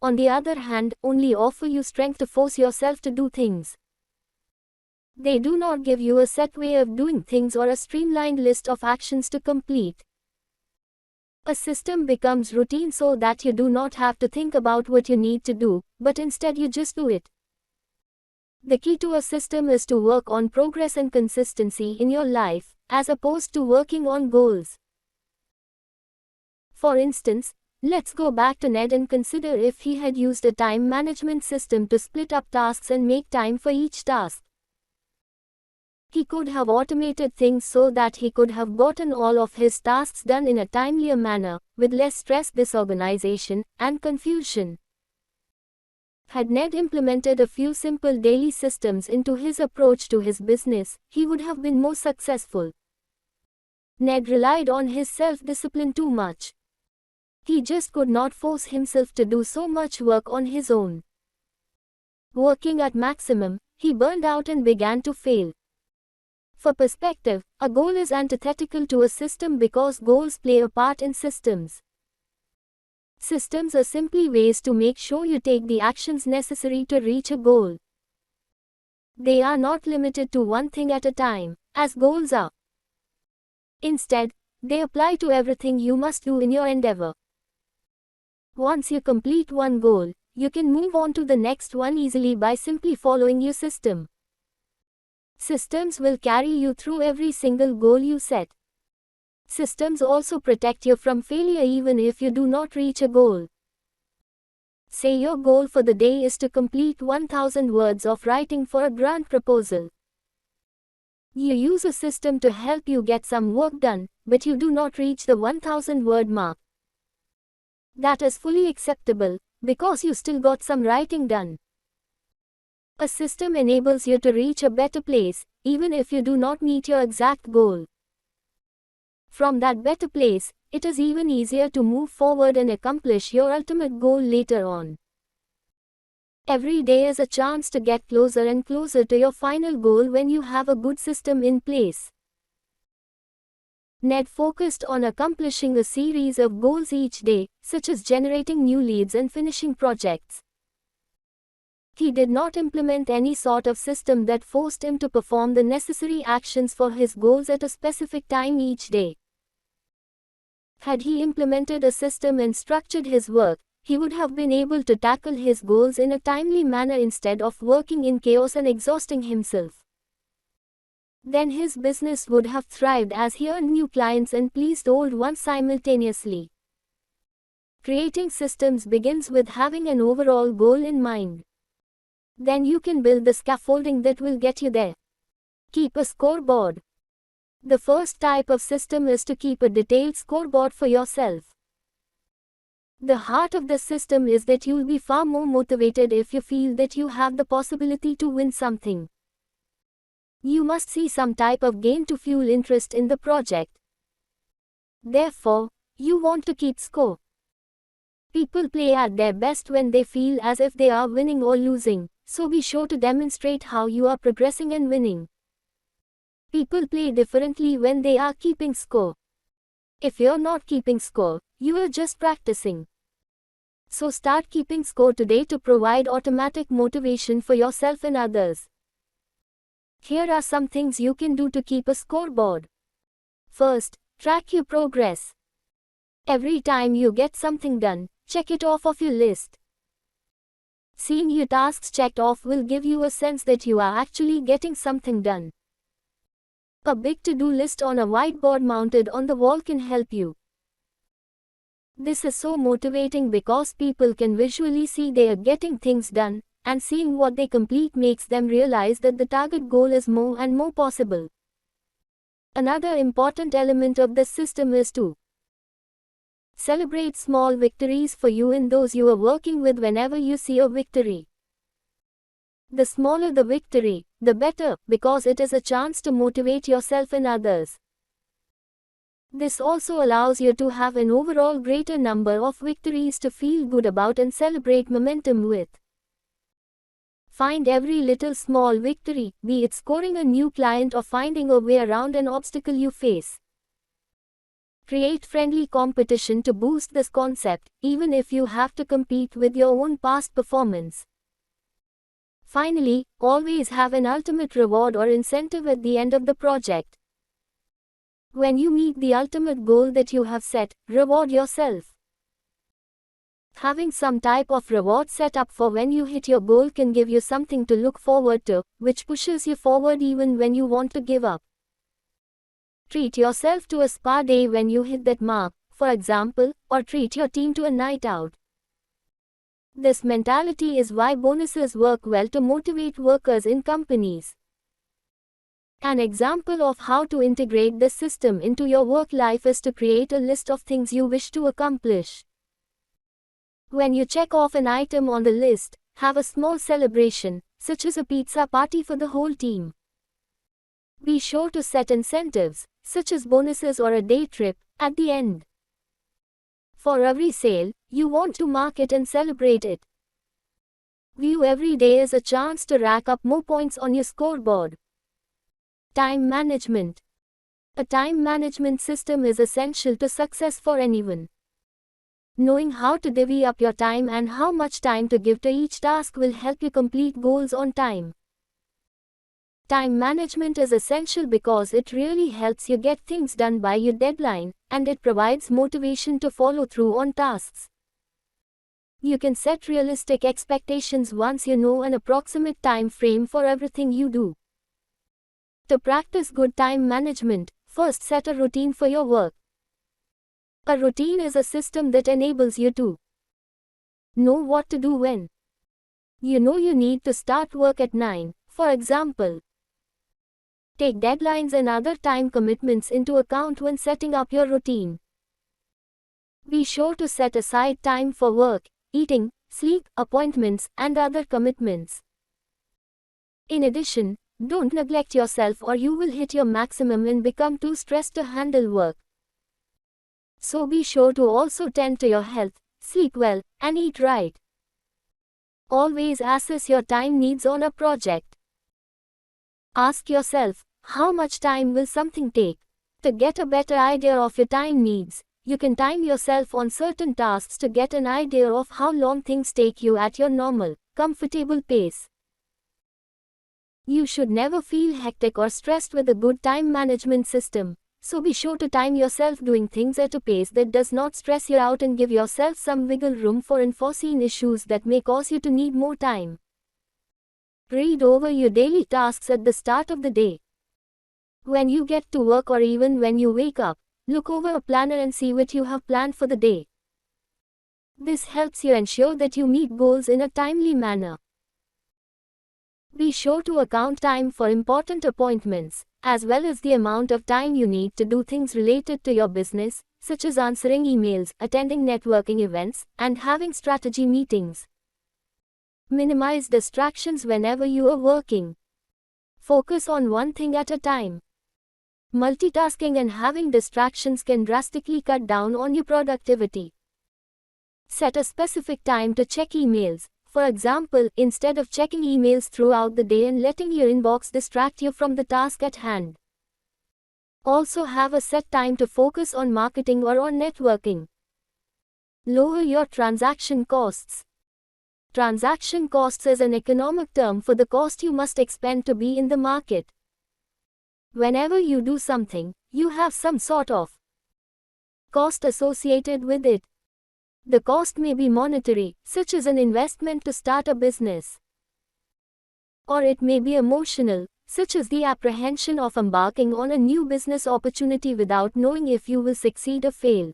on the other hand, only offer you strength to force yourself to do things. They do not give you a set way of doing things or a streamlined list of actions to complete. A system becomes routine so that you do not have to think about what you need to do, but instead you just do it. The key to a system is to work on progress and consistency in your life, as opposed to working on goals. For instance, let's go back to Ned and consider if he had used a time management system to split up tasks and make time for each task. He could have automated things so that he could have gotten all of his tasks done in a timelier manner, with less stress, disorganization, and confusion. Had Ned implemented a few simple daily systems into his approach to his business, he would have been more successful. Ned relied on his self-discipline too much. He just could not force himself to do so much work on his own. Working at maximum, he burned out and began to fail. For perspective, a goal is antithetical to a system because goals play a part in systems. Systems are simply ways to make sure you take the actions necessary to reach a goal. They are not limited to one thing at a time, as goals are. Instead, they apply to everything you must do in your endeavor. Once you complete one goal, you can move on to the next one easily by simply following your system. Systems will carry you through every single goal you set. Systems also protect you from failure even if you do not reach a goal. Say your goal for the day is to complete 1000 words of writing for a grant proposal. You use a system to help you get some work done, but you do not reach the 1000 word mark. That is fully acceptable, because you still got some writing done. A system enables you to reach a better place, even if you do not meet your exact goal. From that better place, it is even easier to move forward and accomplish your ultimate goal later on. Every day is a chance to get closer and closer to your final goal when you have a good system in place. Ned focused on accomplishing a series of goals each day, such as generating new leads and finishing projects. He did not implement any sort of system that forced him to perform the necessary actions for his goals at a specific time each day. Had he implemented a system and structured his work, he would have been able to tackle his goals in a timely manner instead of working in chaos and exhausting himself. Then his business would have thrived as he earned new clients and pleased old ones simultaneously. Creating systems begins with having an overall goal in mind. Then you can build the scaffolding that will get you there. Keep a scoreboard. The first type of system is to keep a detailed scoreboard for yourself. The heart of the system is that you'll be far more motivated if you feel that you have the possibility to win something. You must see some type of gain to fuel interest in the project. Therefore, you want to keep score. People play at their best when they feel as if they are winning or losing, so be sure to demonstrate how you are progressing and winning. People play differently when they are keeping score. If you're not keeping score, you are just practicing. So start keeping score today to provide automatic motivation for yourself and others. Here are some things you can do to keep a scoreboard. First, track your progress. Every time you get something done, check it off of your list. Seeing your tasks checked off will give you a sense that you are actually getting something done. A big to-do list on a whiteboard mounted on the wall can help you. This is so motivating because people can visually see they are getting things done, and seeing what they complete makes them realize that the target goal is more and more possible. Another important element of this system is to celebrate small victories for you and those you are working with whenever you see a victory. The smaller the victory, the better, because it is a chance to motivate yourself and others. This also allows you to have an overall greater number of victories to feel good about and celebrate momentum with. Find every little small victory, be it scoring a new client or finding a way around an obstacle you face. Create friendly competition to boost this concept, even if you have to compete with your own past performance. Finally, always have an ultimate reward or incentive at the end of the project. When you meet the ultimate goal that you have set, reward yourself. Having some type of reward set up for when you hit your goal can give you something to look forward to, which pushes you forward even when you want to give up. Treat yourself to a spa day when you hit that mark, for example, or treat your team to a night out. This mentality is why bonuses work well to motivate workers in companies. An example of how to integrate this system into your work life is to create a list of things you wish to accomplish. When you check off an item on the list, have a small celebration, such as a pizza party for the whole team. Be sure to set incentives, such as bonuses or a day trip, at the end. For every sale, you want to mark it and celebrate it. View every day as a chance to rack up more points on your scoreboard. Time management. A time management system is essential to success for anyone. Knowing how to divvy up your time and how much time to give to each task will help you complete goals on time. Time management is essential because it really helps you get things done by your deadline, and it provides motivation to follow through on tasks. You can set realistic expectations once you know an approximate time frame for everything you do. To practice good time management, first set a routine for your work. A routine is a system that enables you to know what to do when. You know you need to start work at 9, for example. Take deadlines and other time commitments into account when setting up your routine. Be sure to set aside time for work, eating, sleep, appointments, and other commitments. In addition, don't neglect yourself or you will hit your maximum and become too stressed to handle work. So be sure to also tend to your health, sleep well, and eat right. Always assess your time needs on a project. Ask yourself, how much time will something take? To get a better idea of your time needs, you can time yourself on certain tasks to get an idea of how long things take you at your normal, comfortable pace. You should never feel hectic or stressed with a good time management system. So be sure to time yourself doing things at a pace that does not stress you out and give yourself some wiggle room for unforeseen issues that may cause you to need more time. Read over your daily tasks at the start of the day. When you get to work or even when you wake up, look over a planner and see what you have planned for the day. This helps you ensure that you meet goals in a timely manner. Be sure to account time for important appointments, as well as the amount of time you need to do things related to your business, such as answering emails, attending networking events, and having strategy meetings. Minimize distractions whenever you are working. Focus on one thing at a time. Multitasking and having distractions can drastically cut down on your productivity. Set a specific time to check emails. For example, instead of checking emails throughout the day and letting your inbox distract you from the task at hand. Also have a set time to focus on marketing or on networking. Lower your transaction costs. Transaction costs is an economic term for the cost you must expend to be in the market. Whenever you do something, you have some sort of cost associated with it. The cost may be monetary, such as an investment to start a business. Or it may be emotional, such as the apprehension of embarking on a new business opportunity without knowing if you will succeed or fail.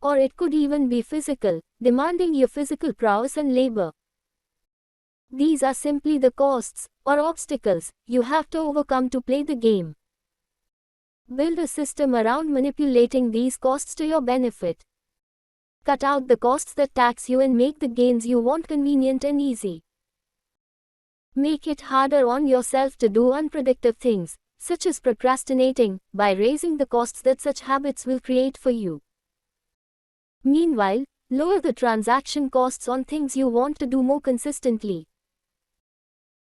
Or it could even be physical, demanding your physical prowess and labor. These are simply the costs, or obstacles, you have to overcome to play the game. Build a system around manipulating these costs to your benefit. Cut out the costs that tax you and make the gains you want convenient and easy. Make it harder on yourself to do unproductive things, such as procrastinating, by raising the costs that such habits will create for you. Meanwhile, lower the transaction costs on things you want to do more consistently.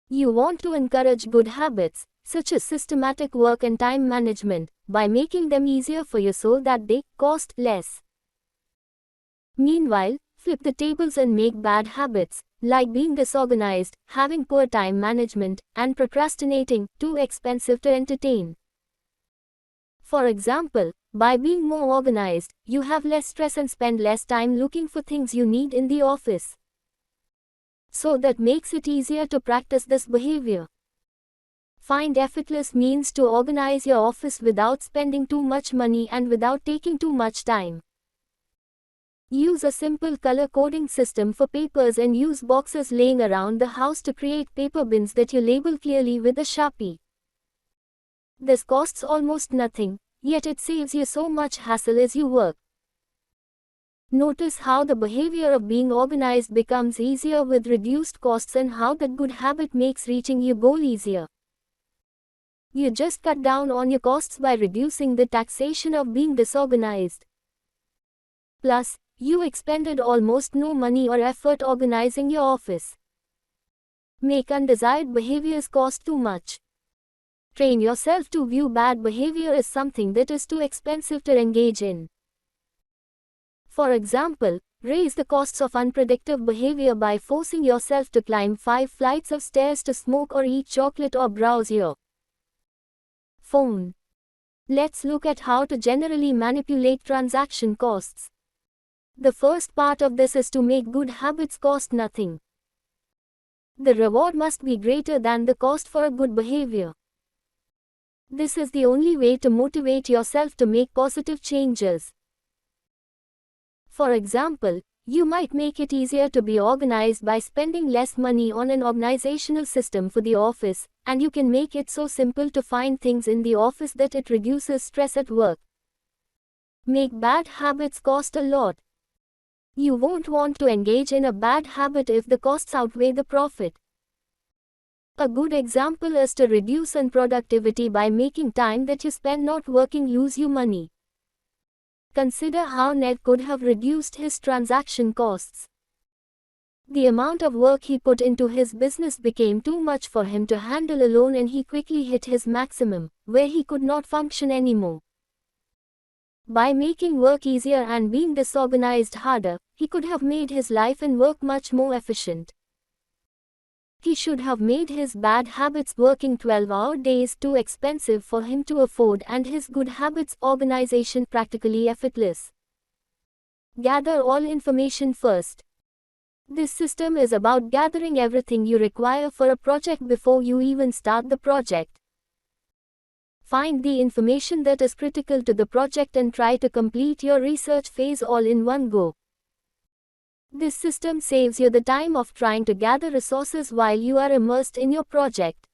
You want to encourage good habits, such as systematic work and time management, by making them easier for you so that they cost less. Meanwhile, flip the tables and make bad habits, like being disorganized, having poor time management, and procrastinating, too expensive to entertain. For example, by being more organized, you have less stress and spend less time looking for things you need in the office. So that makes it easier to practice this behavior. Find effortless means to organize your office without spending too much money and without taking too much time. Use a simple color coding system for papers and use boxes laying around the house to create paper bins that you label clearly with a Sharpie. This costs almost nothing, yet it saves you so much hassle as you work. Notice how the behavior of being organized becomes easier with reduced costs and how that good habit makes reaching your goal easier. You just cut down on your costs by reducing the taxation of being disorganized. Plus, you expended almost no money or effort organizing your office. Make undesired behaviors cost too much. Train yourself to view bad behavior as something that is too expensive to engage in. For example, raise the costs of unproductive behavior by forcing yourself to climb 5 flights of stairs to smoke or eat chocolate or browse your phone. Let's look at how to generally manipulate transaction costs. The first part of this is to make good habits cost nothing. The reward must be greater than the cost for a good behavior. This is the only way to motivate yourself to make positive changes. For example, you might make it easier to be organized by spending less money on an organizational system for the office, and you can make it so simple to find things in the office that it reduces stress at work. Make bad habits cost a lot. You won't want to engage in a bad habit if the costs outweigh the profit. A good example is to reduce unproductivity by making time that you spend not working lose you money. Consider how Ned could have reduced his transaction costs. The amount of work he put into his business became too much for him to handle alone, and he quickly hit his maximum, where he could not function anymore. By making work easier and being disorganized harder, he could have made his life and work much more efficient. He should have made his bad habits working 12-hour days too expensive for him to afford and his good habits organization practically effortless. Gather all information first. This system is about gathering everything you require for a project before you even start the project. Find the information that is critical to the project and try to complete your research phase all in one go. This system saves you the time of trying to gather resources while you are immersed in your project.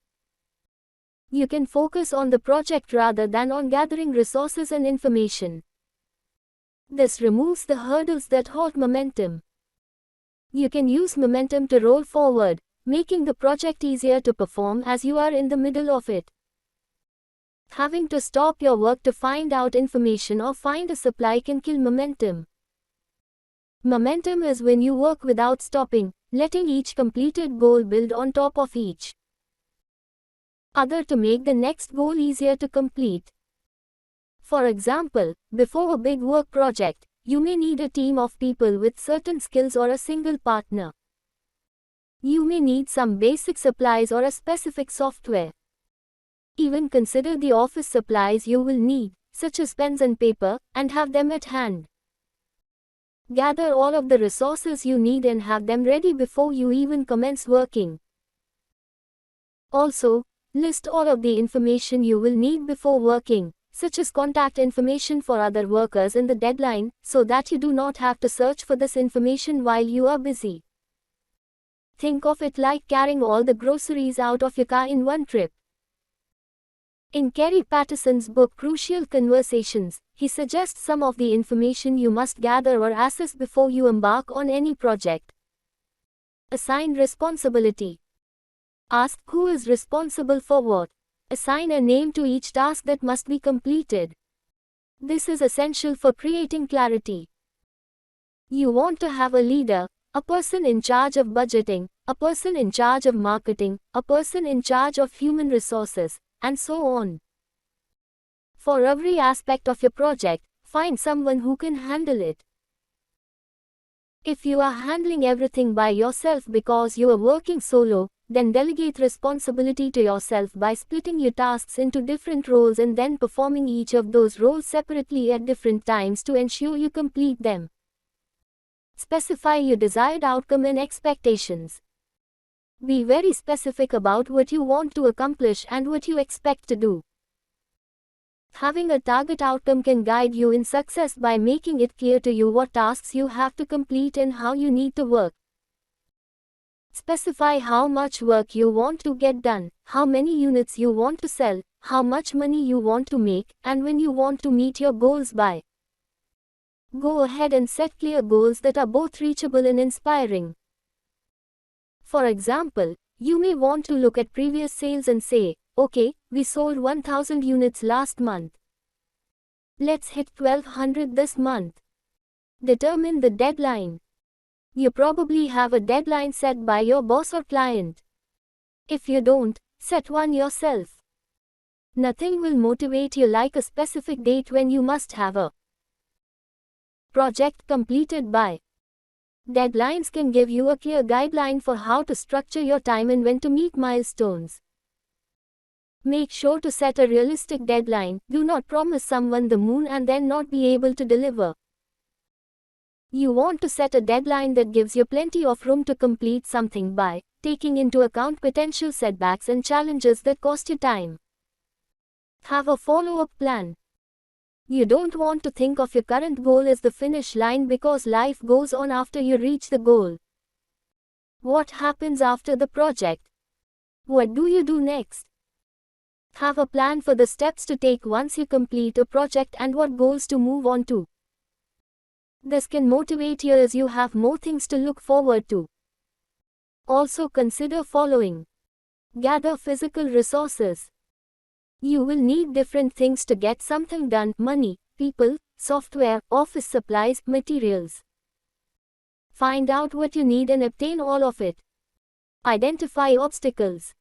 You can focus on the project rather than on gathering resources and information. This removes the hurdles that halt momentum. You can use momentum to roll forward, making the project easier to perform as you are in the middle of it. Having to stop your work to find out information or find a supply can kill momentum. Momentum is when you work without stopping, letting each completed goal build on top of each other to make the next goal easier to complete. For example, before a big work project, you may need a team of people with certain skills or a single partner. You may need some basic supplies or a specific software. Even consider the office supplies you will need, such as pens and paper, and have them at hand. Gather all of the resources you need and have them ready before you even commence working. Also, list all of the information you will need before working, such as contact information for other workers in the deadline, so that you do not have to search for this information while you are busy. Think of it like carrying all the groceries out of your car in one trip. In Kerry Patterson's book Crucial Conversations, he suggests some of the information you must gather or assess before you embark on any project. Assign responsibility. Ask who is responsible for what. Assign a name to each task that must be completed. This is essential for creating clarity. You want to have a leader, a person in charge of budgeting, a person in charge of marketing, a person in charge of human resources, and so on. For every aspect of your project, find someone who can handle it. If you are handling everything by yourself because you are working solo, then delegate responsibility to yourself by splitting your tasks into different roles and then performing each of those roles separately at different times to ensure you complete them. Specify your desired outcome and expectations. Be very specific about what you want to accomplish and what you expect to do. Having a target outcome can guide you in success by making it clear to you what tasks you have to complete and how you need to work. Specify how much work you want to get done, how many units you want to sell, how much money you want to make, and when you want to meet your goals by. Go ahead and set clear goals that are both reachable and inspiring. For example, you may want to look at previous sales and say, okay, we sold 1,000 units last month. Let's hit 1,200 this month. Determine the deadline. You probably have a deadline set by your boss or client. If you don't, set one yourself. Nothing will motivate you like a specific date when you must have a project completed by. Deadlines can give you a clear guideline for how to structure your time and when to meet milestones. Make sure to set a realistic deadline. Do not promise someone the moon and then not be able to deliver. You want to set a deadline that gives you plenty of room to complete something by taking into account potential setbacks and challenges that cost you time. Have a follow-up plan. You don't want to think of your current goal as the finish line because life goes on after you reach the goal. What happens after the project? What do you do next? Have a plan for the steps to take once you complete a project and what goals to move on to. This can motivate you as you have more things to look forward to. Also consider following. Gather physical resources. You will need different things to get something done: money, people, software, office supplies, materials. Find out what you need and obtain all of it. Identify obstacles.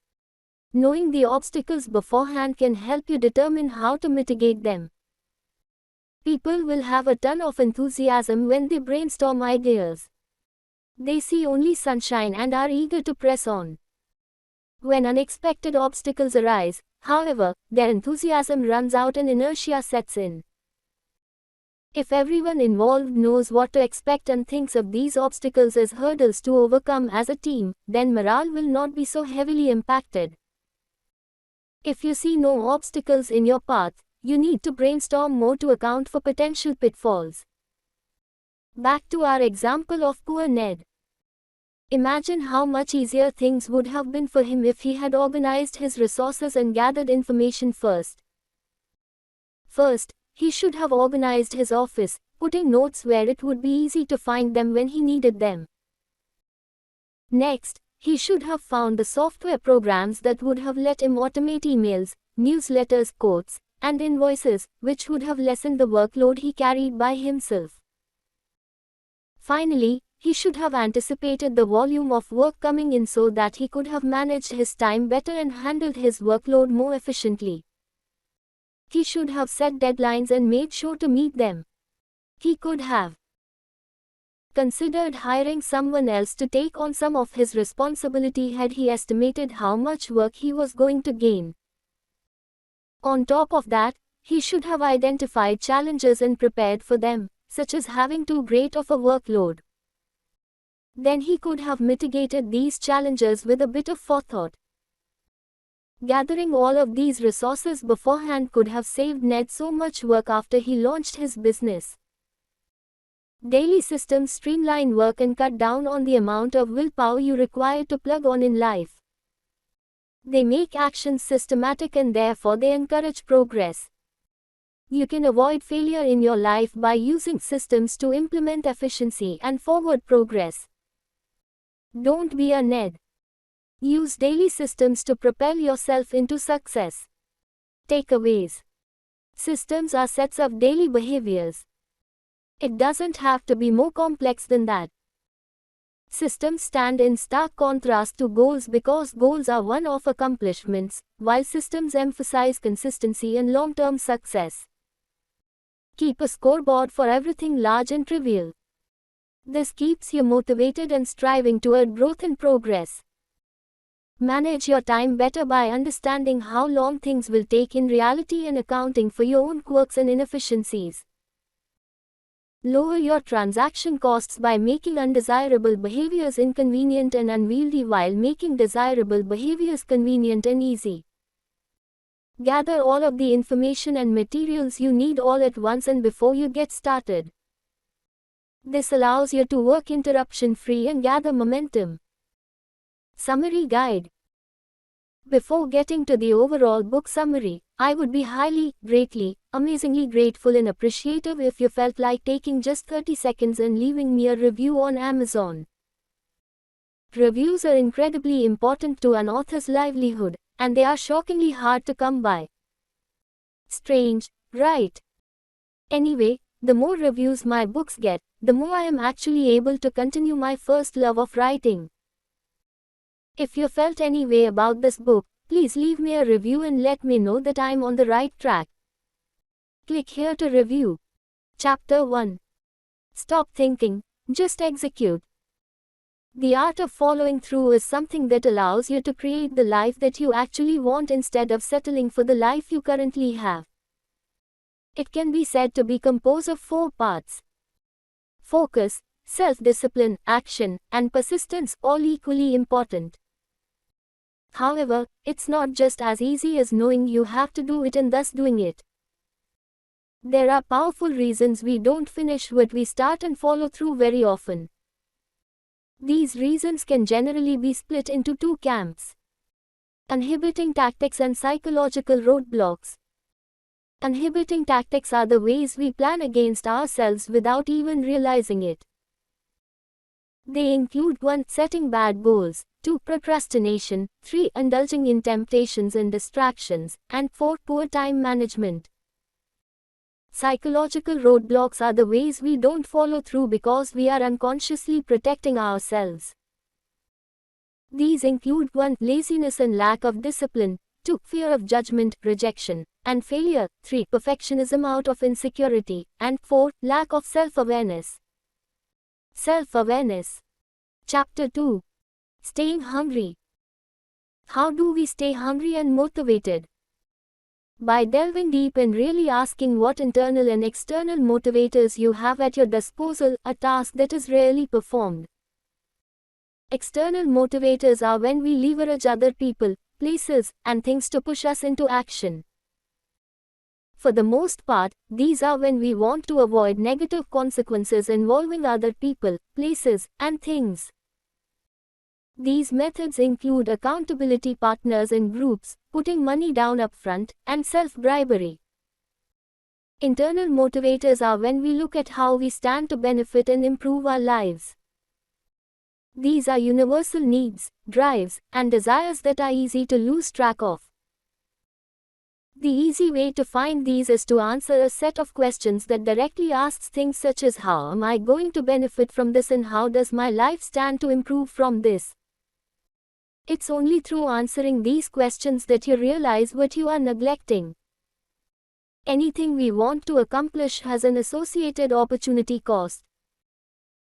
Knowing the obstacles beforehand can help you determine how to mitigate them. People will have a ton of enthusiasm when they brainstorm ideas. They see only sunshine and are eager to press on. When unexpected obstacles arise, however, their enthusiasm runs out and inertia sets in. If everyone involved knows what to expect and thinks of these obstacles as hurdles to overcome as a team, then morale will not be so heavily impacted. If you see no obstacles in your path, you need to brainstorm more to account for potential pitfalls. Back to our example of poor Ned. Imagine how much easier things would have been for him if he had organized his resources and gathered information first. First, he should have organized his office, putting notes where it would be easy to find them when he needed them. Next, he should have found the software programs that would have let him automate emails, newsletters, quotes, and invoices, which would have lessened the workload he carried by himself. Finally, he should have anticipated the volume of work coming in so that he could have managed his time better and handled his workload more efficiently. He should have set deadlines and made sure to meet them. He could have considered hiring someone else to take on some of his responsibility had he estimated how much work he was going to gain. On top of that, he should have identified challenges and prepared for them, such as having too great of a workload. Then he could have mitigated these challenges with a bit of forethought. Gathering all of these resources beforehand could have saved Ned so much work after he launched his business. Daily systems streamline work and cut down on the amount of willpower you require to plug on in life. They make actions systematic and therefore they encourage progress. You can avoid failure in your life by using systems to implement efficiency and forward progress. Don't be a Ned. Use daily systems to propel yourself into success. Takeaways. Systems are sets of daily behaviors. It doesn't have to be more complex than that. Systems stand in stark contrast to goals because goals are one-off accomplishments, while systems emphasize consistency and long-term success. Keep a scoreboard for everything large and trivial. This keeps you motivated and striving toward growth and progress. Manage your time better by understanding how long things will take in reality and accounting for your own quirks and inefficiencies. Lower your transaction costs by making undesirable behaviors inconvenient and unwieldy while making desirable behaviors convenient and easy. Gather all of the information and materials you need all at once and before you get started. This allows you to work interruption-free and gather momentum. Summary guide. Before getting to the overall book summary, I would be highly, greatly, amazingly grateful and appreciative if you felt like taking just 30 seconds and leaving me a review on Amazon. Reviews are incredibly important to an author's livelihood, and they are shockingly hard to come by. Strange, right? Anyway, The more reviews my books get, the more I am actually able to continue my first love of writing. If you felt any way about this book, please leave me a review and let me know that I'm on the right track. Click here to review. Chapter 1. Stop thinking, just execute. The art of following through is something that allows you to create the life that you actually want instead of settling for the life you currently have. It can be said to be composed of 4 parts. Focus, self-discipline, action, and persistence, all equally important. However, it's not just as easy as knowing you have to do it and thus doing it. There are powerful reasons we don't finish what we start and follow through very often. These reasons can generally be split into 2 camps: inhibiting tactics and psychological roadblocks. Inhibiting tactics are the ways we plan against ourselves without even realizing it. They include 1. Setting bad goals, 2. Procrastination, 3. Indulging in temptations and distractions, and 4. Poor time management. Psychological roadblocks are the ways we don't follow through because we are unconsciously protecting ourselves. These include 1. Laziness and lack of discipline, 2. Fear of judgment, rejection, and failure, 3. Perfectionism out of insecurity, and 4. Lack of self-awareness. Self-awareness. Chapter 2. Staying hungry. How do we stay hungry and motivated? By delving deep and really asking what internal and external motivators you have at your disposal, a task that is rarely performed. External motivators are when we leverage other people, places, and things to push us into action. For the most part, these are when we want to avoid negative consequences involving other people, places, and things. These methods include accountability partners in groups, putting money down upfront, and self-bribery. Internal motivators are when we look at how we stand to benefit and improve our lives. These are universal needs, drives, and desires that are easy to lose track of. The easy way to find these is to answer a set of questions that directly asks things such as how am I going to benefit from this and how does my life stand to improve from this. It's only through answering these questions that you realize what you are neglecting. Anything we want to accomplish has an associated opportunity cost.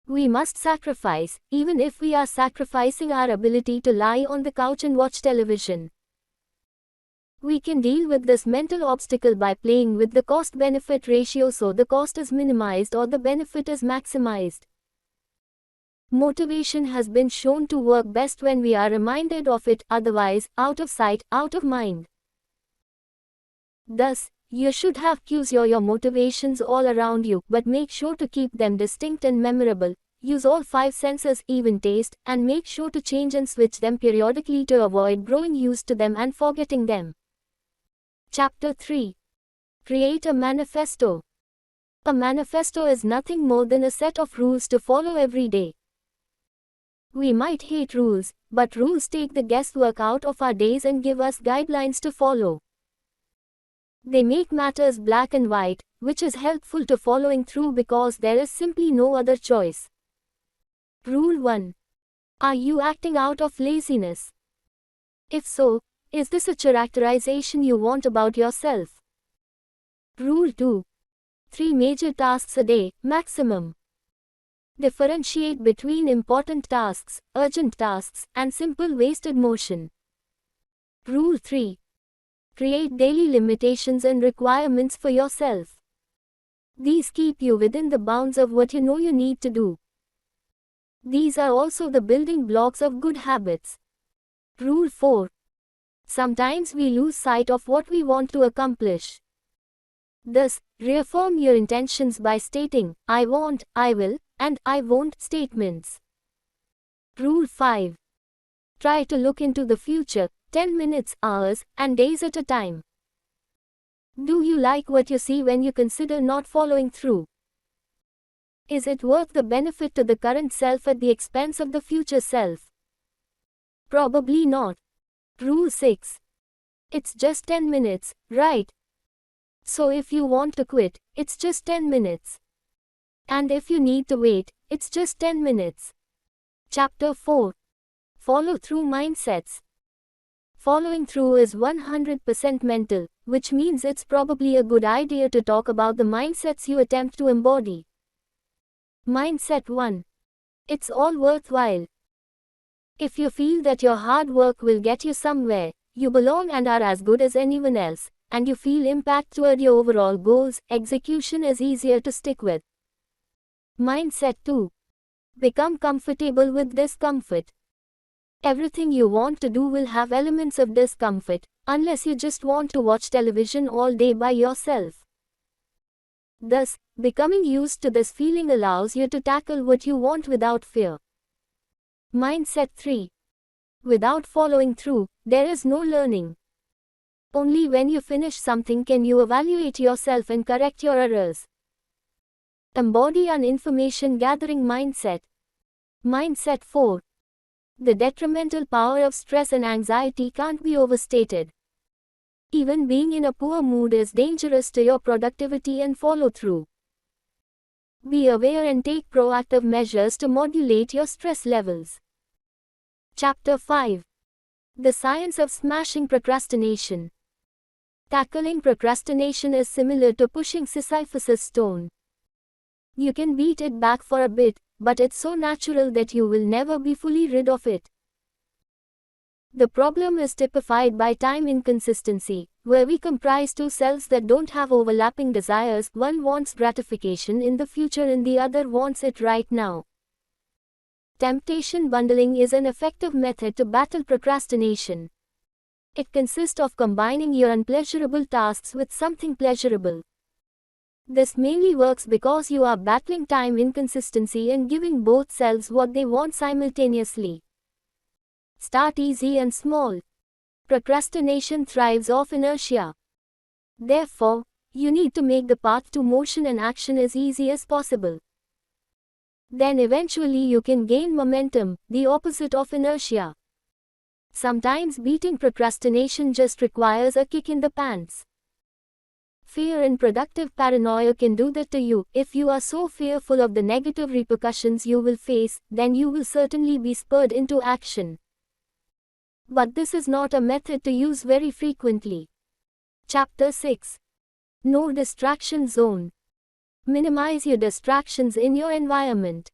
We must sacrifice, even if we are sacrificing our ability to lie on the couch and watch television. We can deal with this mental obstacle by playing with the cost-benefit ratio so the cost is minimized or the benefit is maximized. Motivation has been shown to work best when we are reminded of it, otherwise, out of sight, out of mind. Thus, you should have cues or your motivations all around you, but make sure to keep them distinct and memorable. Use all 5 senses, even taste, and make sure to change and switch them periodically to avoid growing used to them and forgetting them. Chapter 3. Create a manifesto. A manifesto is nothing more than a set of rules to follow every day. We might hate rules, but rules take the guesswork out of our days and give us guidelines to follow. They make matters black and white, which is helpful to following through because there is simply no other choice. Rule 1. Are you acting out of laziness? If so, is this a characterization you want about yourself? Rule 2. 3 major tasks a day, maximum. Differentiate between important tasks, urgent tasks, and simple wasted motion. Rule 3. Create daily limitations and requirements for yourself. These keep you within the bounds of what you know you need to do. These are also the building blocks of good habits. Rule 4. Sometimes we lose sight of what we want to accomplish. Thus, reaffirm your intentions by stating, I want, I will, and I won't statements. Rule 5. Try to look into the future, 10 minutes, hours, and days at a time. Do you like what you see when you consider not following through? Is it worth the benefit to the current self at the expense of the future self? Probably not. Rule 6. It's just 10 minutes, right? So if you want to quit, it's just 10 minutes. And if you need to wait, it's just 10 minutes. Chapter 4. Follow through mindsets. Following through is 100% mental, which means it's probably a good idea to talk about the mindsets you attempt to embody. Mindset 1. It's all worthwhile. If you feel that your hard work will get you somewhere, you belong and are as good as anyone else, and you feel impact toward your overall goals, execution is easier to stick with. Mindset 2. Become comfortable with discomfort. Everything you want to do will have elements of discomfort, unless you just want to watch television all day by yourself. Thus, becoming used to this feeling allows you to tackle what you want without fear. Mindset 3. Without following through, there is no learning. Only when you finish something can you evaluate yourself and correct your errors. Embody an information gathering mindset. Mindset 4. The detrimental power of stress and anxiety can't be overstated. Even being in a poor mood is dangerous to your productivity and follow through. Be aware and take proactive measures to modulate your stress levels. Chapter 5. The Science of Smashing Procrastination. Tackling procrastination is similar to pushing Sisyphus' stone. You can beat it back for a bit, but it's so natural that you will never be fully rid of it. The problem is typified by time inconsistency, where we comprise two selves that don't have overlapping desires. One wants gratification in the future and the other wants it right now. Temptation bundling is an effective method to battle procrastination. It consists of combining your unpleasurable tasks with something pleasurable. This mainly works because you are battling time inconsistency and giving both selves what they want simultaneously. Start easy and small. Procrastination thrives off inertia. Therefore, you need to make the path to motion and action as easy as possible. Then eventually you can gain momentum, the opposite of inertia. Sometimes beating procrastination just requires a kick in the pants. Fear and productive paranoia can do that to you. If you are so fearful of the negative repercussions you will face, then you will certainly be spurred into action. But this is not a method to use very frequently. Chapter 6. No Distraction Zone. Minimize your distractions in your environment.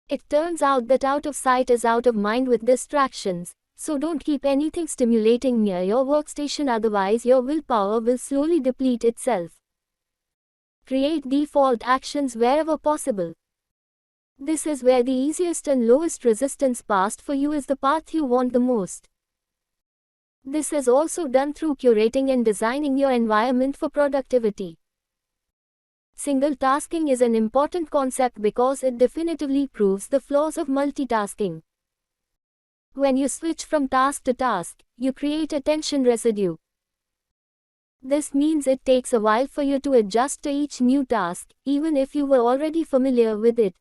It turns out that out of sight is out of mind with distractions. So don't keep anything stimulating near your workstation, otherwise your willpower will slowly deplete itself. Create default actions wherever possible. This is where the easiest and lowest resistance path for you is the path you want the most. This is also done through curating and designing your environment for productivity. Single tasking is an important concept because it definitively proves the flaws of multitasking. When you switch from task to task, you create a tension residue. This means it takes a while for you to adjust to each new task, even if you were already familiar with it.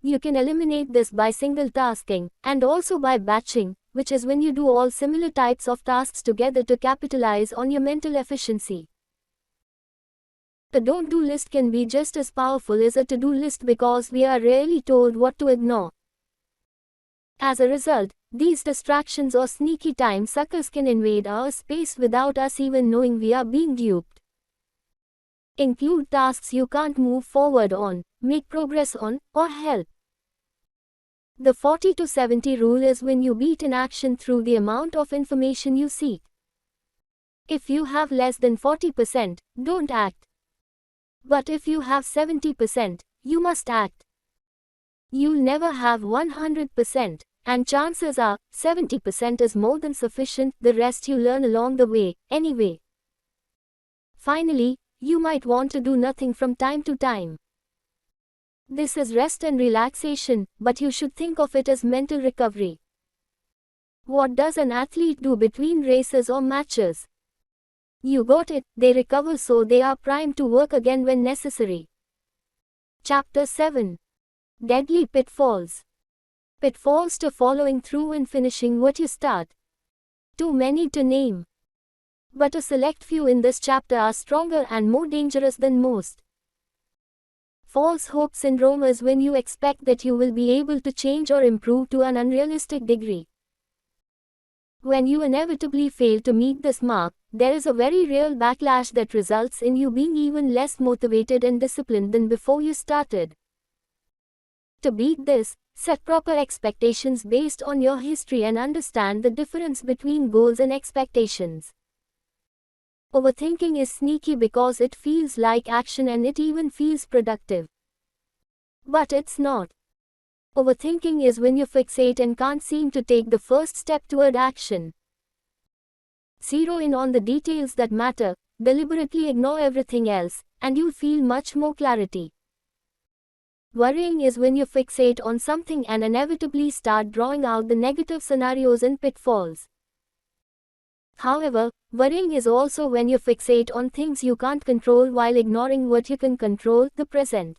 You can eliminate this by single tasking, and also by batching, which is when you do all similar types of tasks together to capitalize on your mental efficiency. A don't-do list can be just as powerful as a to-do list because we are rarely told what to ignore. As a result, these distractions or sneaky time suckers can invade our space without us even knowing we are being duped. Include tasks you can't move forward on, make progress on, or help. The 40-70 rule is when you beat an action through the amount of information you seek. If you have less than 40%, don't act. But if you have 70%, you must act. You'll never have 100%, and chances are, 70% is more than sufficient, the rest you learn along the way, anyway. Finally, you might want to do nothing from time to time. This is rest and relaxation, but you should think of it as mental recovery. What does an athlete do between races or matches? You got it, they recover so they are primed to work again when necessary. Chapter 7. Deadly Pitfalls. Pitfalls to following through and finishing what you start. Too many to name. But a select few in this chapter are stronger and more dangerous than most. False hope syndrome is when you expect that you will be able to change or improve to an unrealistic degree. When you inevitably fail to meet this mark, there is a very real backlash that results in you being even less motivated and disciplined than before you started. To beat this, set proper expectations based on your history and understand the difference between goals and expectations. Overthinking is sneaky because it feels like action and it even feels productive. But it's not. Overthinking is when you fixate and can't seem to take the first step toward action. Zero in on the details that matter, deliberately ignore everything else, and you'll feel much more clarity. Worrying is when you fixate on something and inevitably start drawing out the negative scenarios and pitfalls. However, worrying is also when you fixate on things you can't control while ignoring what you can control, the present.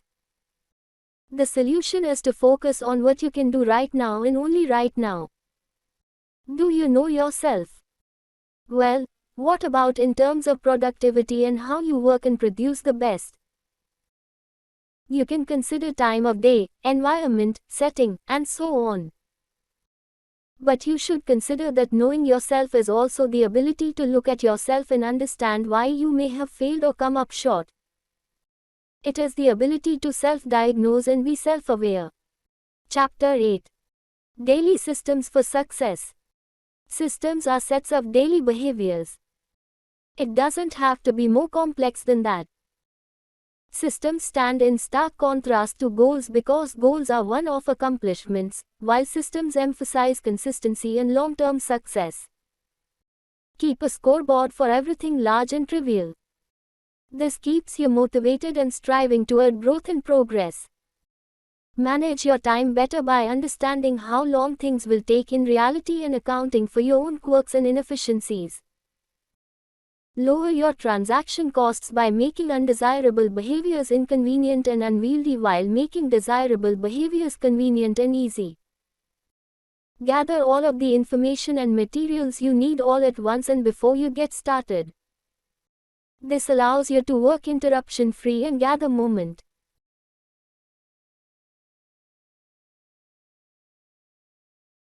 The solution is to focus on what you can do right now and only right now. Do you know yourself? Well, what about in terms of productivity and how you work and produce the best? You can consider time of day, environment, setting, and so on. But you should consider that knowing yourself is also the ability to look at yourself and understand why you may have failed or come up short. It is the ability to self-diagnose and be self-aware. Chapter 8. Daily Systems for Success. Systems are sets of daily behaviors. It doesn't have to be more complex than that. Systems stand in stark contrast to goals because goals are one-off accomplishments, while systems emphasize consistency and long-term success. Keep a scoreboard for everything large and trivial. This keeps you motivated and striving toward growth and progress. Manage your time better by understanding how long things will take in reality and accounting for your own quirks and inefficiencies. Lower your transaction costs by making undesirable behaviors inconvenient and unwieldy while making desirable behaviors convenient and easy. Gather all of the information and materials you need all at once and before you get started. This allows you to work interruption-free and gather moment.